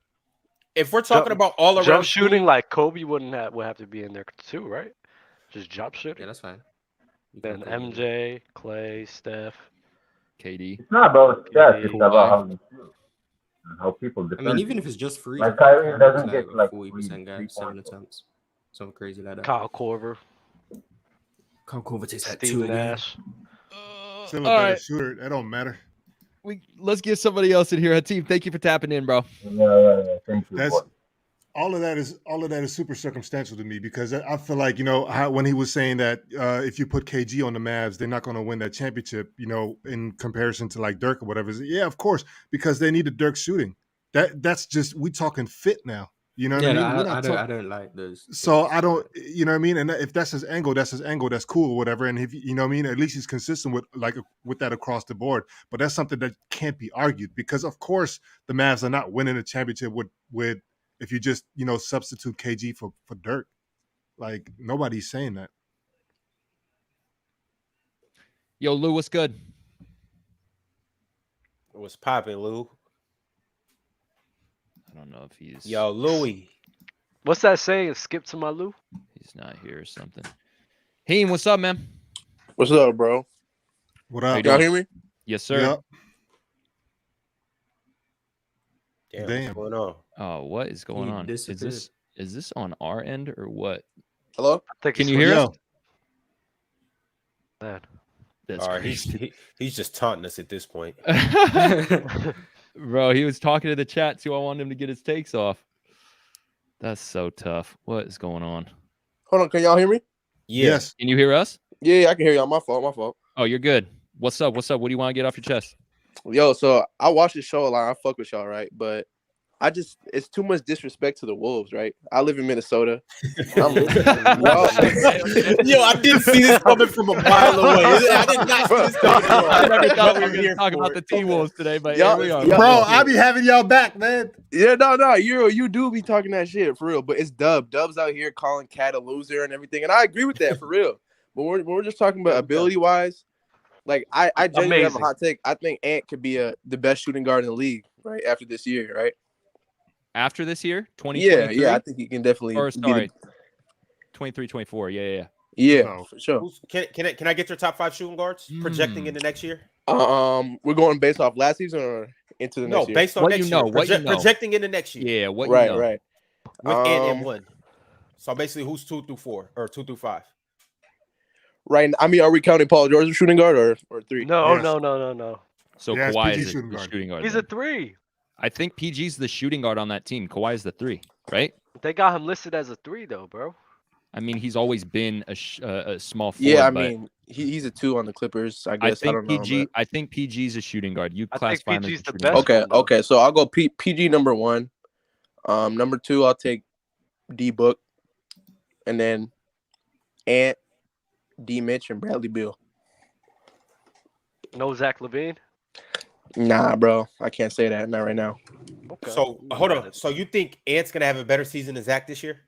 If we're talking about all around jump shooting, like Kobe would have to be in there too, right? Just jump shooting. Yeah, that's fine. Then MJ, Clay, Steph, KD. It's not about stats. It's about how you shoot and how people defend. I mean, even if it's just free, like Kyrie doesn't get like 40% guys, 7 attempts, something crazy like that. Kyle Korver. Kyle Korver takes that Steve 2 again. Nash. Still a better shooter. That don't matter. Let's get somebody else in here. Hateem, thank you for tapping in, bro. Yeah. Thank you. All of that is super circumstantial to me because I feel like, how when he was saying that if you put KG on the Mavs, they're not going to win that championship, in comparison to like Dirk or whatever. Yeah, of course, because they needed Dirk shooting. That's just, we talking fit now. You know what I mean? I don't like those. So I don't, you know what I mean? And if that's his angle, that's cool or whatever. And if, you know what I mean? At least he's consistent with that across the board. But that's something that can't be argued because, of course, the Mavs are not winning a championship with if you just, substitute KG for Dirk. Like, nobody's saying that. Yo, Lou, what's good? What's popping, Lou? I don't know if he's... Yo, Louie. What's that saying? Skip to my Lou? He's not here or something. Heem, what's up, man? What's up, bro? What up? Y'all hear me? Yes, sir. Yep. Damn. What's going on? Oh, what is going on? Is this on our end or what? Hello? Can you hear us? Man. That's all right, he's just taunting us at this point. Bro, he was talking to the chat too. I wanted him to get his takes off. That's so tough. What is going on? Hold on, can y'all hear me? Yes. Can you hear us? Yeah, I can hear y'all. My fault. Oh, you're good. What's up? What do you want to get off your chest? Yo, so I watch the show a lot. I fuck with y'all, right? But it's too much disrespect to the Wolves, right? I live in Minnesota. Yo, I didn't see this coming from a mile away. I did not see this coming. I never thought we were going to talk about the T-Wolves today, but here we are. Bro, I be having y'all back, man. Yeah, no, you do be talking that shit for real. But it's Dub's out here calling Cat a loser and everything, and I agree with that for real. But we're just talking about ability-wise. Like I genuinely have a hot take. I think Ant could be the best shooting guard in the league, right? After this year, right? After this year, 2023? Yeah, I think he can definitely. Or sorry, 23-24. Yeah. Yeah, for sure. Can I get your top 5 shooting guards projecting into next year? We're going based off last season or into the next year? No, based on what next you know, year. What you know. Projecting into next year. Yeah, what right, you know. Right. With and 1. So basically, who's 2 through 4 or 2 through 5? Right. I mean, are we counting Paul George as shooting guard or 3? No. So Yeah, Kawhi PG is the shooting guard. He's then. a 3. I think PG's the shooting guard on that team. Kawhi is the 3, right? They got him listed as a 3 though, bro. I mean, he's always been a small forward. Yeah, I mean, he's a 2 on the Clippers. I guess I don't know. I think PG's a shooting guard. You classify him as PG's the the best. best. Okay. So I'll go PG number 1. Number 2, I'll take D Book, and then Ant, D Mitch, and Bradley Beal. No Zach LaVine. Nah, bro, I can't say that. Not right now. Okay. So hold on. So you think Ant's gonna have a better season than Zach this year?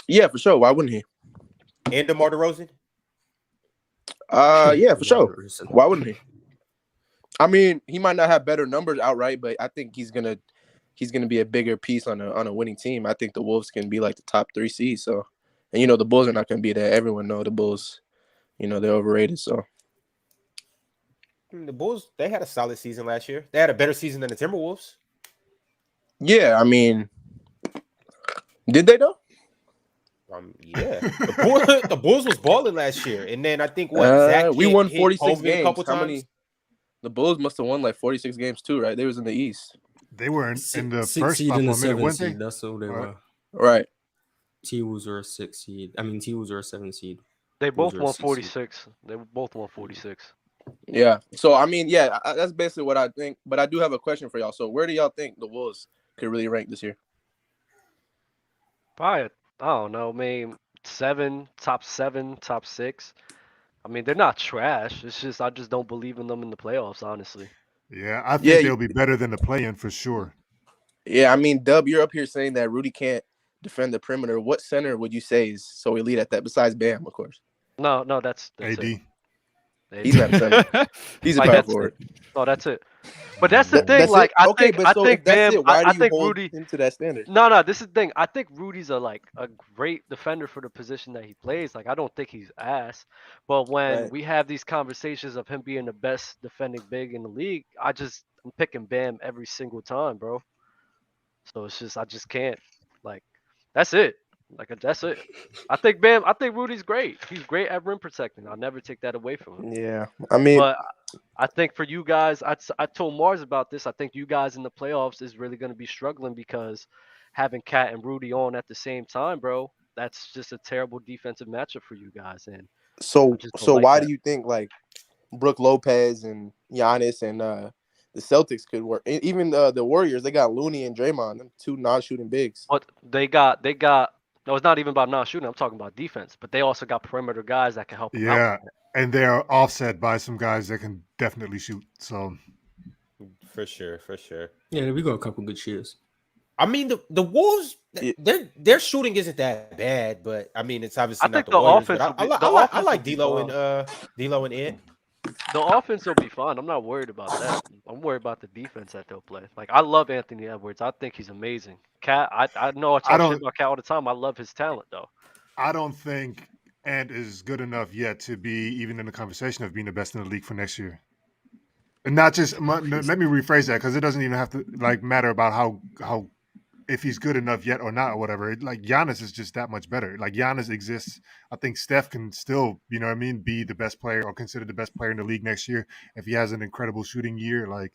Yeah, for sure. Why wouldn't he? And DeMar DeRozan? Yeah, for sure. Why wouldn't he? I mean, he might not have better numbers outright, but I think he's gonna be a bigger piece on a winning team. I think the Wolves can be like the top 3 seeds. So, and the Bulls are not gonna be there. Everyone know the Bulls. They're overrated. So. The Bulls, they had a solid season last year. They had a better season than the Timberwolves. Yeah, I mean, did they though? Yeah. The Bulls was balling last year, and then I think Zach we won 46 a games. couple How times. many? The Bulls must have won like 46 games too, right? They was in the East. They were in the 6 first seed spot and for a a minute, 7 weren't they? seed. That's all they were. Right. T-Wolves were a 6 seed. I mean, T-Wolves were a 7 seed. They both Bulls were a won 6 seed. 46. They both won 46. Yeah. So I mean, yeah, that's basically what I think. But I do have a question for y'all. So where do y'all think the Wolves could really rank this year? Probably, I don't know, maybe top 7, top 6. I mean, they're not trash. It's just I just don't believe in them in the playoffs, honestly. Yeah, I think they'll be better than the play-in for sure. Yeah, I mean, Dub, you're up here saying that Rudy can't defend the perimeter. What center would you say is so elite at that? Besides Bam, of course. No, that's AD. it. He's not a center. He's a power forward. No, that's it. But that's the thing. Like, I think if that's it, why do you think hold Rudy him to that standard? No, this is the thing. I think Rudy's a great defender for the position that he plays. Like, I don't think he's ass. But when we have these conversations of him being the best defending big in the league, I'm picking Bam every single time, bro. So it's just I just can't. Like, that's it. That's it. I think Rudy's great. He's great at rim protecting. I'll never take that away from him. Yeah, I mean, but I think for you guys, I told Mars about this. I think you guys in the playoffs is really going to be struggling because having Cat and Rudy on at the same time, bro, that's just a terrible defensive matchup for you guys. And so why do you think like Brook Lopez and Giannis and the Celtics could work? Even the Warriors, they got Looney and Draymond, them 2 non-shooting bigs. But they got. No, it's not even about non-shooting. I'm talking about defense. But they also got perimeter guys that can help them out. Yeah, and they're offset by some guys that can definitely shoot. So for sure. Yeah, we got a couple good shooters. I mean, the Wolves, their shooting isn't that bad, but I mean, it's obviously not the Warriors. I like D'Lo and Ant. The offense will be fun. I'm not worried about that. I'm worried about the defense that they'll play. Like, I love Anthony Edwards. I think he's amazing. Cat, I know I talk shit about Cat all the time. I love his talent, though. I don't think Ant is good enough yet to be even in the conversation of being the best in the league for next year. And not just let me rephrase that, because it doesn't even have to matter about how if he's good enough yet or not or whatever. Like, Giannis is just that much better. Like, Giannis exists. I think Steph can still, be the best player or considered the best player in the league next year if he has an incredible shooting year. Like,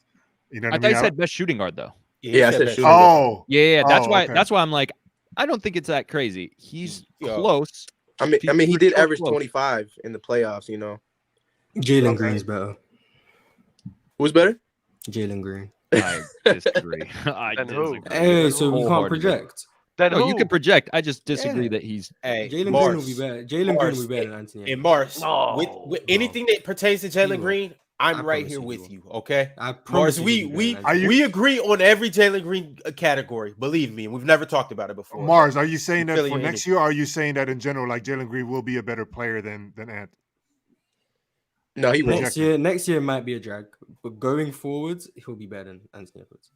I thought you said best shooting guard though. Yeah, I said shooting guard. Yeah. That's why I'm like, I don't think it's that crazy. He's close. I mean, he did average 25 in the playoffs. Jalen Green's better. Who's better? Jalen Green. I disagree. Hey, so we can't project. No, you can project. I just disagree that he's. Jalen Green will be better. Jalen Green will be better than Anthony. And Mars, with anything that pertains to Jalen Green, I'm right here with you. Okay, Mars, we agree on every Jalen Green category. Believe me, we've never talked about it before. Mars, are you saying that for next year? Or are you saying that in general, like Jalen Green will be a better player than Ant? No, he won't. Next year might be a drag, but going forwards, he'll be better than Anthony Edwards.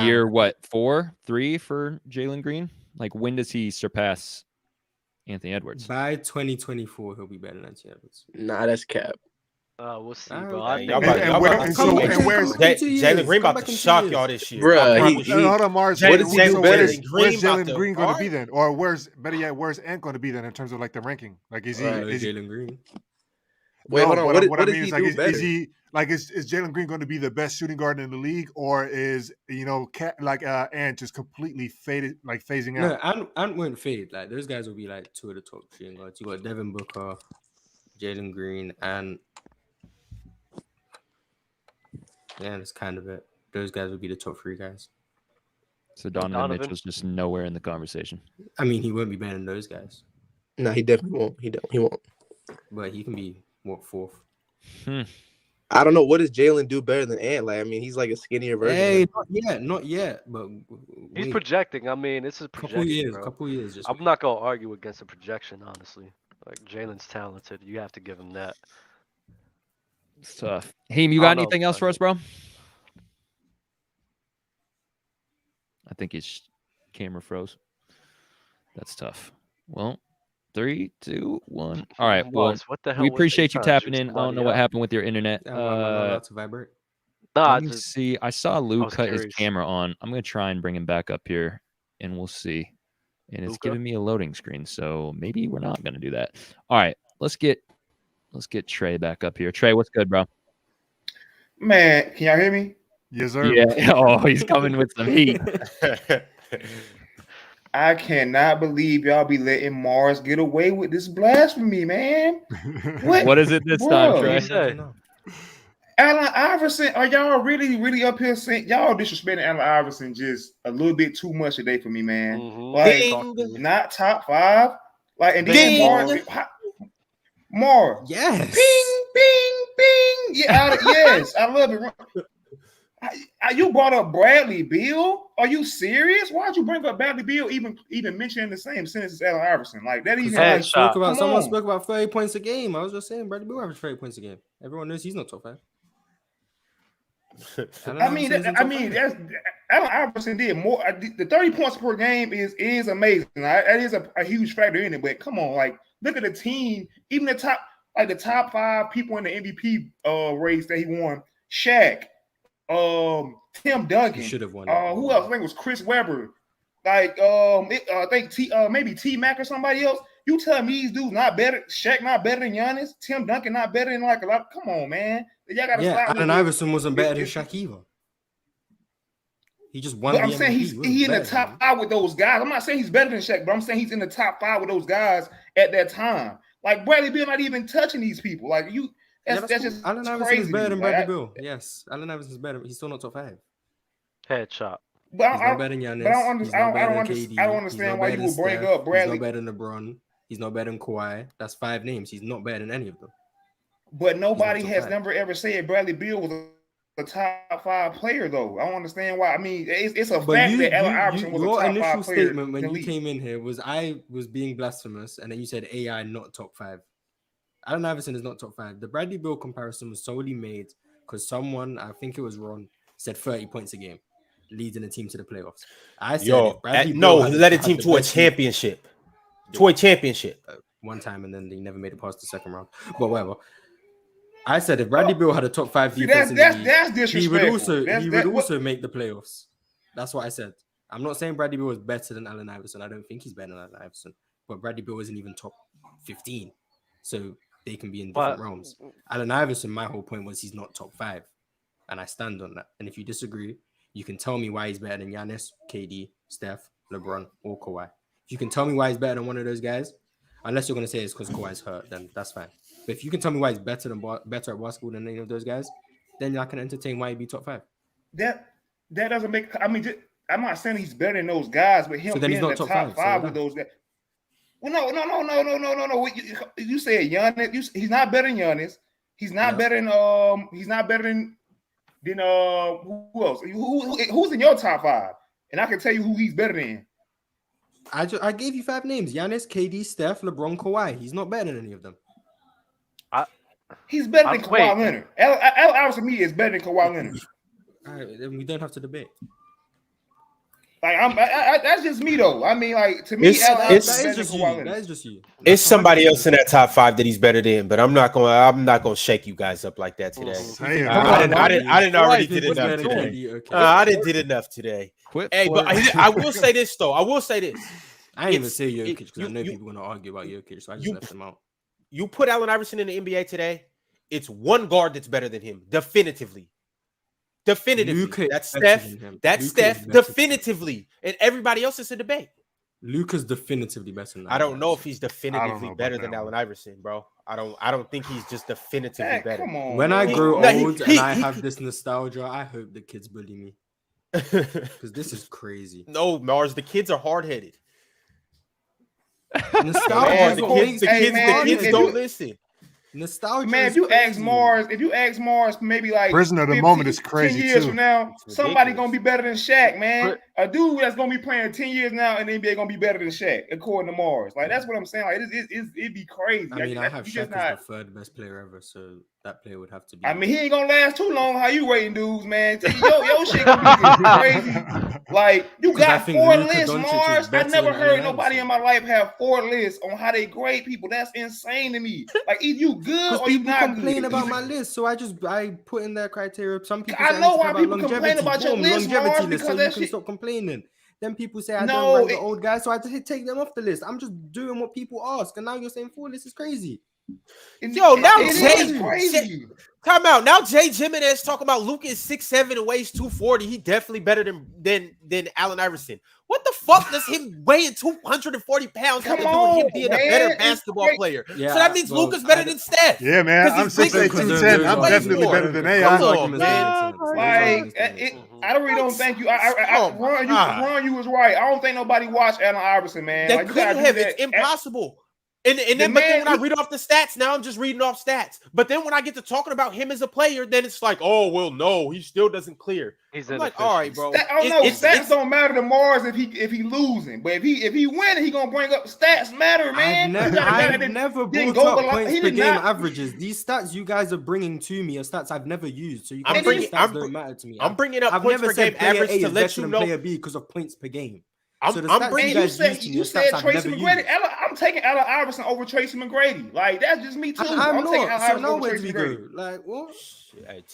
Year what? 4, 3 for Jalen Green? Like, when does he surpass Anthony Edwards? By 2024, he'll be better than Anthony Edwards. Nah, that's cap. We'll see, bro. Jalen Green about to shock y'all this year, bro. Hold on, Mars. Where's Jalen Green going to be then? Or where's Ant going to be then in terms of like the ranking? Like, is he Jalen Green? Wait, hold on. What I mean is, like, is he like is Jalen Green going to be the best shooting guard in the league, or is Ant just completely phasing out? No, Ant won't fade. Like, those guys will be like 2 of the top shooting guards. You got Devin Booker, Jalen Green, and that's kind of it. Those guys will be the top 3 guys. So Donovan Mitchell's just nowhere in the conversation. I mean, he won't be better than those guys. No, he definitely won't. He won't. But he can be 4th. I don't know. What does Jalen do better than Ant? Like, I mean, he's like a skinnier version. Hey, not yet. But he's projecting. I mean, it's a projection. Couple years. I'm not gonna argue against a projection, honestly. Like, Jalen's talented. You have to give him that. It's tough. Haim, you got anything else for us, bro? I think his camera froze. That's tough. Well, 3, 2, 1. All right. Well, we appreciate you tapping in. I don't know what happened with your internet. To vibrate. Let me see. I saw Lou cut his camera on. I'm going to try and bring him back up here, and we'll see. And it's giving me a loading screen, so maybe we're not going to do that. All right. Let's get Trae back up here. Trae, what's good, bro? Man, can y'all hear me? Yes, sir. Yeah. Oh, he's coming with some heat. I cannot believe y'all be letting Mars get away with this blasphemy, man. What is it this time, Trae? Allen Iverson, are y'all really up here saying y'all disrespecting Allen Iverson just a little bit too much today for me, man? Like, not top 5. Like, and then Mars. Yes. Ping, bing, bing. Yeah, yes, I love it. You brought up Bradley Beal. Are you serious? Why'd you bring up Bradley Beal? Even mentioning the same sentence as Allen Iverson? Like that even like someone spoke about 30 points a game. I was just saying Bradley Beal averaged 30 points a game. Everyone knows he's not top 5. I mean, that's Allen Iverson did more. The 30 points per game is amazing. That is a huge factor in it. But come on, like look at the team. Even the top 5 people in the MVP race that he won. Shaq. Tim Duncan. Should have won. Who else? I think it was Chris Webber. Like, I think maybe T Mac or somebody else. You tell me these dudes not better. Shaq not better than Giannis. Tim Duncan not better than like a lot. Come on, man. Y'all gotta stop. Allen Iverson wasn't better than Shaq either. He just won. But I'm saying he's in the top 5 with those guys. I'm not saying he's better than Shaq, but I'm saying he's in the top 5 with those guys at that time. Like Bradley Beal not even touching these people. Like you. That's just Allen Iverson is better than Bradley Beal. Yes, Allen Iverson is better. He's still not top 5. Headshot. But he's not better than Giannis. I don't understand why you would bring up Bradley. He's not better than LeBron. He's not better than Kawhi. That's 5 names. He's not better than any of them. But nobody has never ever said Bradley Beal was a top 5 player, though. I don't understand why. I mean, it's a fact that Allen Iverson was a top 5 player. Your initial statement when you came in here was I was being blasphemous, and then you said AI not top 5. Allen Iverson is not top 5. The Bradley Beal comparison was solely made because someone, I think it was Ron, said 30 points a game, leading the team to the playoffs. I said, led a team to a championship. To a championship. One time, and then they never made it past the second round. But whatever. I said if Bradley Beal had a top 5 defense, that's disrespectful. He would also make the playoffs. That's what I said. I'm not saying Bradley Beal was better than Allen Iverson. I don't think he's better than Allen Iverson. But Bradley Beal isn't even top 15. So they can be in different realms. Allen Iverson, my whole point was he's not top 5. And I stand on that. And if you disagree, you can tell me why he's better than Giannis, KD, Steph, LeBron, or Kawhi. If you can tell me why he's better than one of those guys, unless you're going to say it's because Kawhi's hurt, then that's fine. But if you can tell me why he's better at basketball than any of those guys, then I can entertain why he'd be top 5. That doesn't make... I mean, I'm not saying he's better than those guys, but him being in the top 5 with those guys... Well, no. You said Giannis. He's not better than Giannis. He's not better than He's not better than who else? Who's in your top 5? And I can tell you who he's better than. I gave you 5 names: Giannis, KD, Steph, LeBron, Kawhi. He's not better than any of them. He's better than Kawhi Leonard. Allen Iverson to me is better than Kawhi Leonard. All right, then we don't have to debate. Like that's just me though. I mean, like to me, that is just you. It's somebody else in that top 5 that he's better than, but I'm not gonna shake you guys up like that today. I didn't already did enough today. I didn't did enough today. Hey, but I will say this though. I didn't even say Jokic because I know people are gonna argue about Jokic, so I just left him out. You put Allen Iverson in the NBA today, it's one guard that's better than him, definitively. That's Steph. Definitively. And everybody else is a debate. Luka's definitively better than I don't know if he's definitively better than Allen Iverson, bro. I don't think he's just definitively better. Come on, when I grow old and I have this nostalgia, I hope the kids bully me. Because this is crazy. No, Mars, the kids are hard-headed. Nostalgia. The kids don't listen. Nostalgia, man. If you ask Mars, maybe like prisoner of the moment is crazy 10 years too. from now, somebody gonna be better than Shaq, man. A dude that's gonna be playing 10 years now in the NBA gonna be better than Shaq, according to Mars. Like that's what I'm saying. Like it'd be crazy. I mean, I have Shaq as the 3rd best player ever, so that player would have to be. I mean, he ain't gonna last too long. How you rating dudes, man? Yo, shit gonna be crazy. Like you got 4 lists, Mars. I never heard nobody in my life have 4 lists on how they grade people. That's insane to me. Like either you good or you not good. Complain about my list, so I put in their criteria. Some people I know why people complain about your list, Mars, because so you can stop complaining. Then people say I don't rank the old guys, so I just take them off the list. I'm just doing what people ask, and now you're saying 4 lists is crazy. Yo, now It is crazy. Time out. Now Jay Jimenez talking about Luka is 6'7" and weighs 240. He definitely better than Allen Iverson. What the fuck does him weighing 240 pounds have to do with him being a better basketball player? Yeah, so that means Luka's better than Steph. Yeah, man. I'm 6'8", 210. I'm definitely better than AI. Come on, man. I really don't think you. Ron, you was right. I don't think nobody watched Allen Iverson, man. They couldn't have. It's impossible. And then, but then when I read off the stats, now I'm just reading off stats. But then when I get to talking about him as a player, then it's like, oh well, no, he still doesn't clear. I'm like, all right, bro. Stats don't matter to Mars if he losing, but if he winning, he gonna bring up stats matter, man. I've never brought up points per game averages. These stats you guys are bringing to me are stats I've never used, so you can't say stats don't matter to me. I'm bringing up points per game average to let you know player B because of points per game. I'm bringing you said Tracy McGrady. I'm taking Allen Iverson over Tracy McGrady. Like that's just me too. I'm taking Allen Iverson over Tracy McGrady. Like what?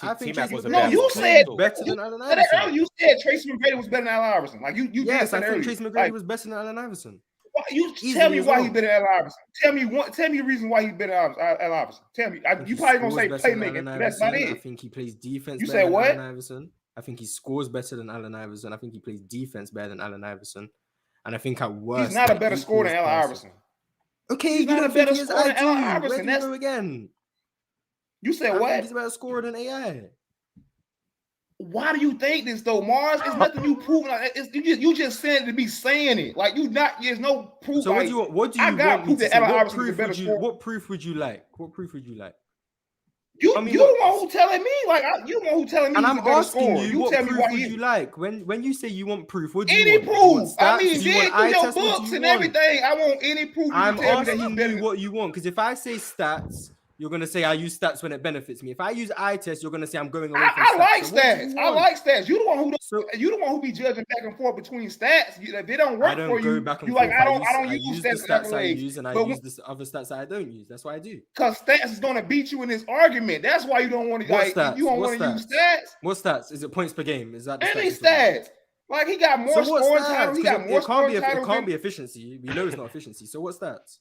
I think you said better than Allen Iverson. You said Tracy McGrady was better than Allen Iverson. Like you yes, I think Tracy McGrady was better than Allen Iverson. You tell me why he's better than Allen Iverson. Tell me the reason why he's better than Allen Iverson. Tell me. You probably gonna say playmaking. That's about it. I think he plays defense. You said what? Allen Iverson. I think he scores better than Allen Iverson. I think he plays defense better than Allen Iverson. And I think at worst, he's not a better scorer than Allen Iverson. Okay, he's you not don't a better think scorer than Allen Iverson. Where do you go again? You said what? He's a better scorer than AI. Why do you think this though, Mars? It's nothing you proving. You just saying it to be saying it. Like you not. There's no proof. So what do you want? What do you want me to say? What proof would you like? What proof would you like? You the one who telling me, like you the one who telling me. And I'm asking you, what proof would you like? When you say you want proof, what do you any want? Proof? I mean, then put your books and everything. I want any proof. I'm asking you what you want because if I say stats, you're gonna say I use stats when it benefits me. If I use eye test, you're gonna say I'm going away from stats. I like stats. I like stats. You the one who be judging back and forth between stats. If they don't work for you, I don't go back and forth. I don't use the stats I use, and I use the other stats that I don't use. That's what I do. Because stats is gonna beat you in this argument. That's why you don't want to. You don't want to use stats. What stats? Is it points per game? Is that any stats? Like he got more scoring titles. He got more scoring titles. It can't be efficiency. We know it's not efficiency. So what stats?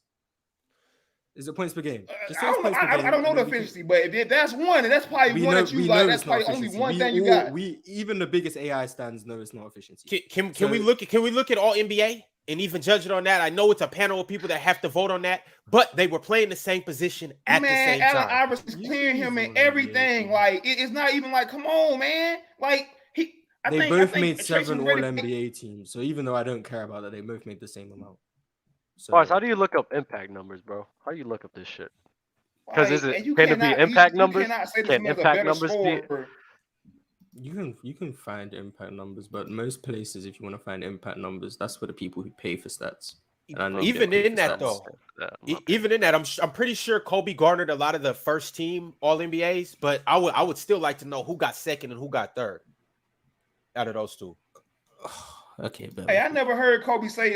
Is it points per game? I don't know the efficiency, but if that's one, and that's probably one that you like. That's probably only one thing you got. Even the biggest AI stands know it's not efficiency. Can we look at all NBA and even judge it on that? I know it's a panel of people that have to vote on that, but they were playing the same position at the same time. Allen Iverson's clearing him in everything. Like it's not even like, come on, man. Like they both made 7 All NBA teams. So even though I don't care about that, they both made the same amount. So, Bars, how do you look up impact numbers, bro? How do you look up this shit? Because can it be impact numbers? Can impact numbers be? You can find impact numbers, but most places, if you want to find impact numbers, that's for the people who pay for stats. Even in that, I'm pretty sure Kobe garnered a lot of the first team All NBAs, but I would still like to know who got second and who got third out of those two. Okay, but hey, I never heard Kobe say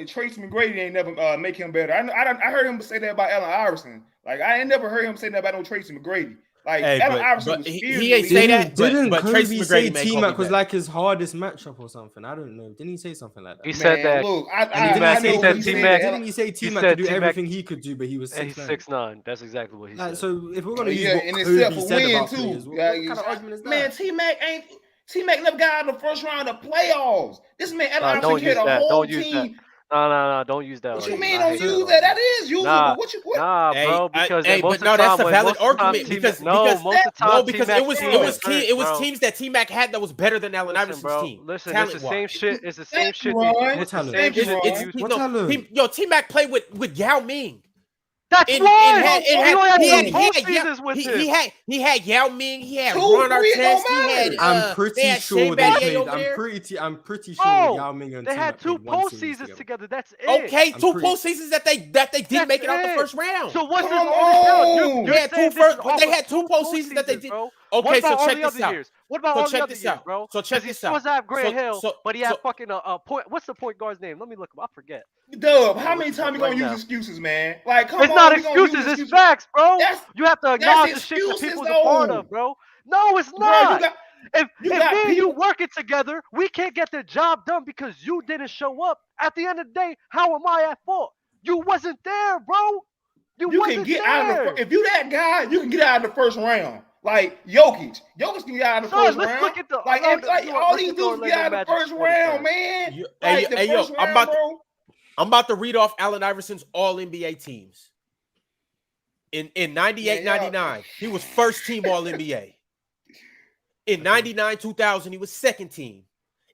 Tracy McGrady ain't never make him better. I heard him say that about Allen Iverson. Like I ain't never heard him say that about no Tracy McGrady. Like Allen Iverson was he ain't say that. Didn't but Kobe Tracy say T-Mac was like his hardest matchup or something? I don't know. Didn't he say something like that? He said that. Look, didn't he say T-Mac could do everything he could do, but he was 6'9"? 6'9". That's exactly what he said. So if we're gonna use what Kobe said about players, what kind of argument is that? Man, T-Mac never got out of the first round of playoffs. This man, Allen Iverson carried a whole team. No, don't use that. What you mean don't use that? That is usable. Nah, bro, because but no, that's a valid argument because it was teams that T-Mac had that was better than Allen Iverson's team. Listen, it's the same shit. It's the same shit. Yo, T-Mac played with Yao Ming. That's why he had Yao Ming, he had Ron Artest, I'm pretty sure they played. I'm pretty sure Yao Ming and they had 2 postseasons together. That's it. Okay, 2 postseasons that they didn't make it out the first round. So what's this? They had 2 postseasons that they did. Okay, so check this out. What about all the other years, bro? So check this out. He was at Grant Hill, but he had fucking a point. What's the point guard's name? Let me look him. I forget. Dub, how many times you gonna use excuses, man? Like, come on. It's not excuses. It's facts, bro. You have to acknowledge the shit that people's a part of, bro. No, it's not. If me and you working together, we can't get the job done because you didn't show up. At the end of the day, how am I at fault? You wasn't there, bro. You you can get out of the if you that guy, you can get out of the first round. Like Jokic can get out of the first round. Look at the, like all these dudes get out of the first round, man. I'm about to read off Allen Iverson's All NBA teams. In 98, 99, he was first team All NBA. In 99, 2000, he was second team.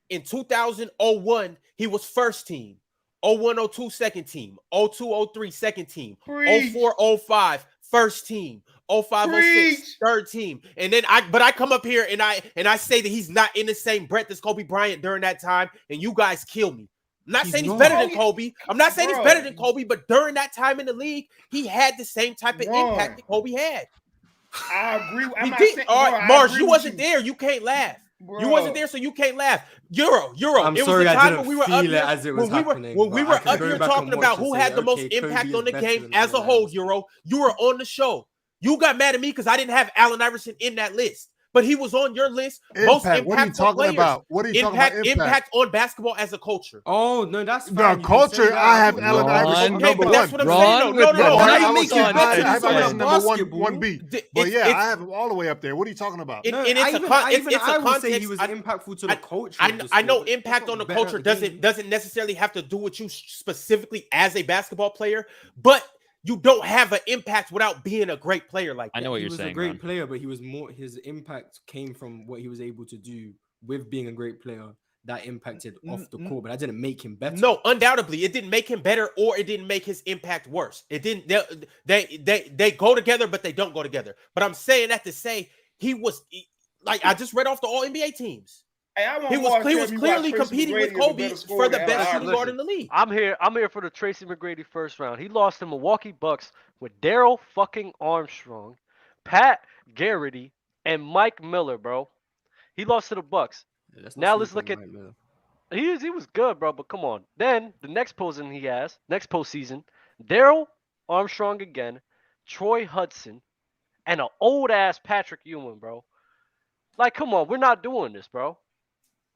In 2001, he was first team. 01, 02, second team. 02, 03, second team. 04, 05, first team. 05, 06, third team. And then I come up here and I say that he's not in the same breath as Kobe Bryant during that time, and you guys kill me. I'm not saying he's better than Kobe. I'm not saying he's better than Kobe, but during that time in the league, he had the same type of impact that Kobe had. I agree. He did. All right, Mars, you wasn't there. You can't laugh. Bro. You wasn't there, so you can't laugh. Euro. I'm it sorry, was the time when we were up here. When we were up here talking about who had the most impact on the game as a whole, Euro. You were on the show. You got mad at me because I didn't have Allen Iverson in that list. But he was on your list. Most impactful what are you talking players. about? What are you talking about? Impact on basketball as a culture. Oh no, that's fine. The culture. I have Allen Iverson number one. That's what I'm saying. No. I have Iverson number 1B. But yeah, I have him all the way up there. What are you talking about? I would say he was impactful to the culture. I know impact on the culture doesn't necessarily have to do with you specifically as a basketball player, but you don't have an impact without being a great player like that. I know what you're saying. He was a great player, but he was more. His impact came from what he was able to do with being a great player. That impacted off the court, but that didn't make him better. No, undoubtedly, it didn't make him better, or it didn't make his impact worse. It didn't. They go together, but they don't go together. But I'm saying that to say he was like I just read off the All NBA teams. Hey, he was clearly competing with Kobe for the best shooting guard in the league. I'm here for the Tracy McGrady first round. He lost to Milwaukee Bucks with Daryl fucking Armstrong, Pat Garrity, and Mike Miller, bro. He lost to the Bucks. Yeah, now let's look at he was good, bro, but come on. Then the next postseason, Daryl Armstrong again, Troy Hudson, and an old ass Patrick Ewing, bro. Like, come on, we're not doing this, bro.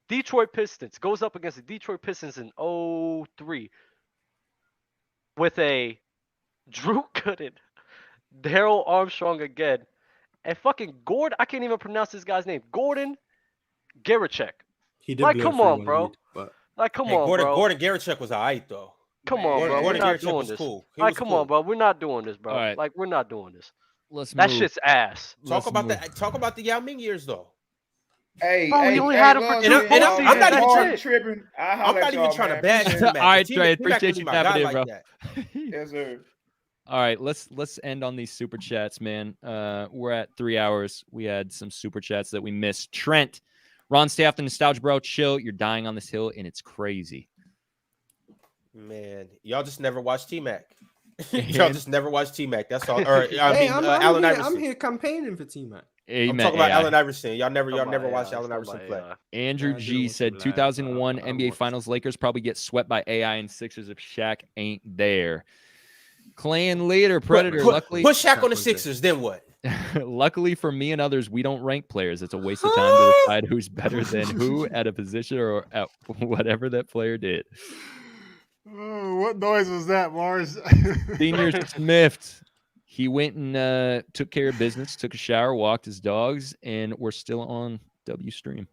Detroit Pistons goes up against the Detroit Pistons in 03 with a Drew Gooden, Daryl Armstrong again, and fucking Gordon. I can't even pronounce this guy's name. Gordon Garachek. He did. Like, come on, bro. Like, come on, bro. Gordon Garachek was alright though. Come on, bro. We're not doing this. Like, come on, bro. We're not doing this, bro. Right. Like, we're not doing this. Let's that move. Shit's ass. Talk about the Yao Ming years though. Hey, bro, he only had him for I'm not even tripping. I'm not even trying to bash him. All right, Trey, appreciate you tapping in, bro. Yes, sir. All right, let's end on these super chats, man. We're at 3 hours. We had some super chats that we missed. Trent, Ron Staff, the Nostalgia Bro, chill. You're dying on this hill, and it's crazy. Man, y'all just never watched T-Mac. Y'all just never watched T-Mac. That's all. Or Allen Iverson. I'm here campaigning for T-Mac. Amen. I'm talking about Allen Iverson. Y'all never watched Allen Iverson play. Andrew G said 2001 NBA Finals Lakers probably get swept by AI and Sixers if Shaq ain't there. Clan leader Predator. Luckily, put Shaq on the Sixers. Then what? Luckily for me and others, we don't rank players. It's a waste of time to decide who's better than who at a position or at whatever that player did. Oh, what noise was that, Mars? Senior Smith. He went and took care of business, took a shower, walked his dogs, and we're still on W Stream.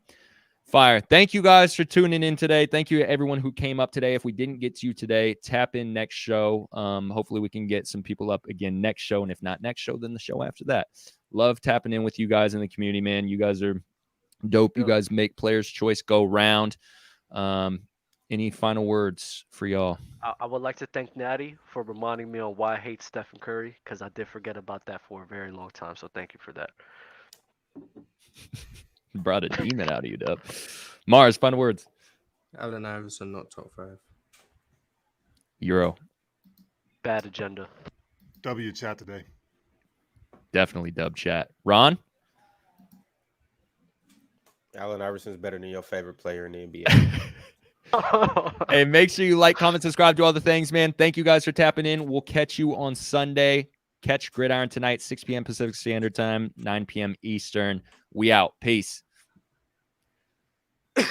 Fire. Thank you guys for tuning in today. Thank you to everyone who came up today. If we didn't get to you today, tap in next show. Hopefully we can get some people up again next show. And if not next show, then the show after that. Love tapping in with you guys in the community, man. You guys are dope. You guys make Players' Choice go round. Any final words for y'all? I would like to thank Natty for reminding me on why I hate Stephen Curry, because I did forget about that for a very long time. So thank you for that. Brought a demon out of you, Dub. Mars, final words. Allen Iverson, not top 5. Euro. Bad agenda. W chat today. Definitely Dub chat. Ron? Allen Iverson's better than your favorite player in the NBA. Hey, make sure you like, comment, subscribe, do all the things, man. Thank you guys for tapping in. We'll catch you on Sunday. Catch Gridiron tonight, 6 p.m. Pacific Standard Time, 9 p.m. Eastern. We out. Peace.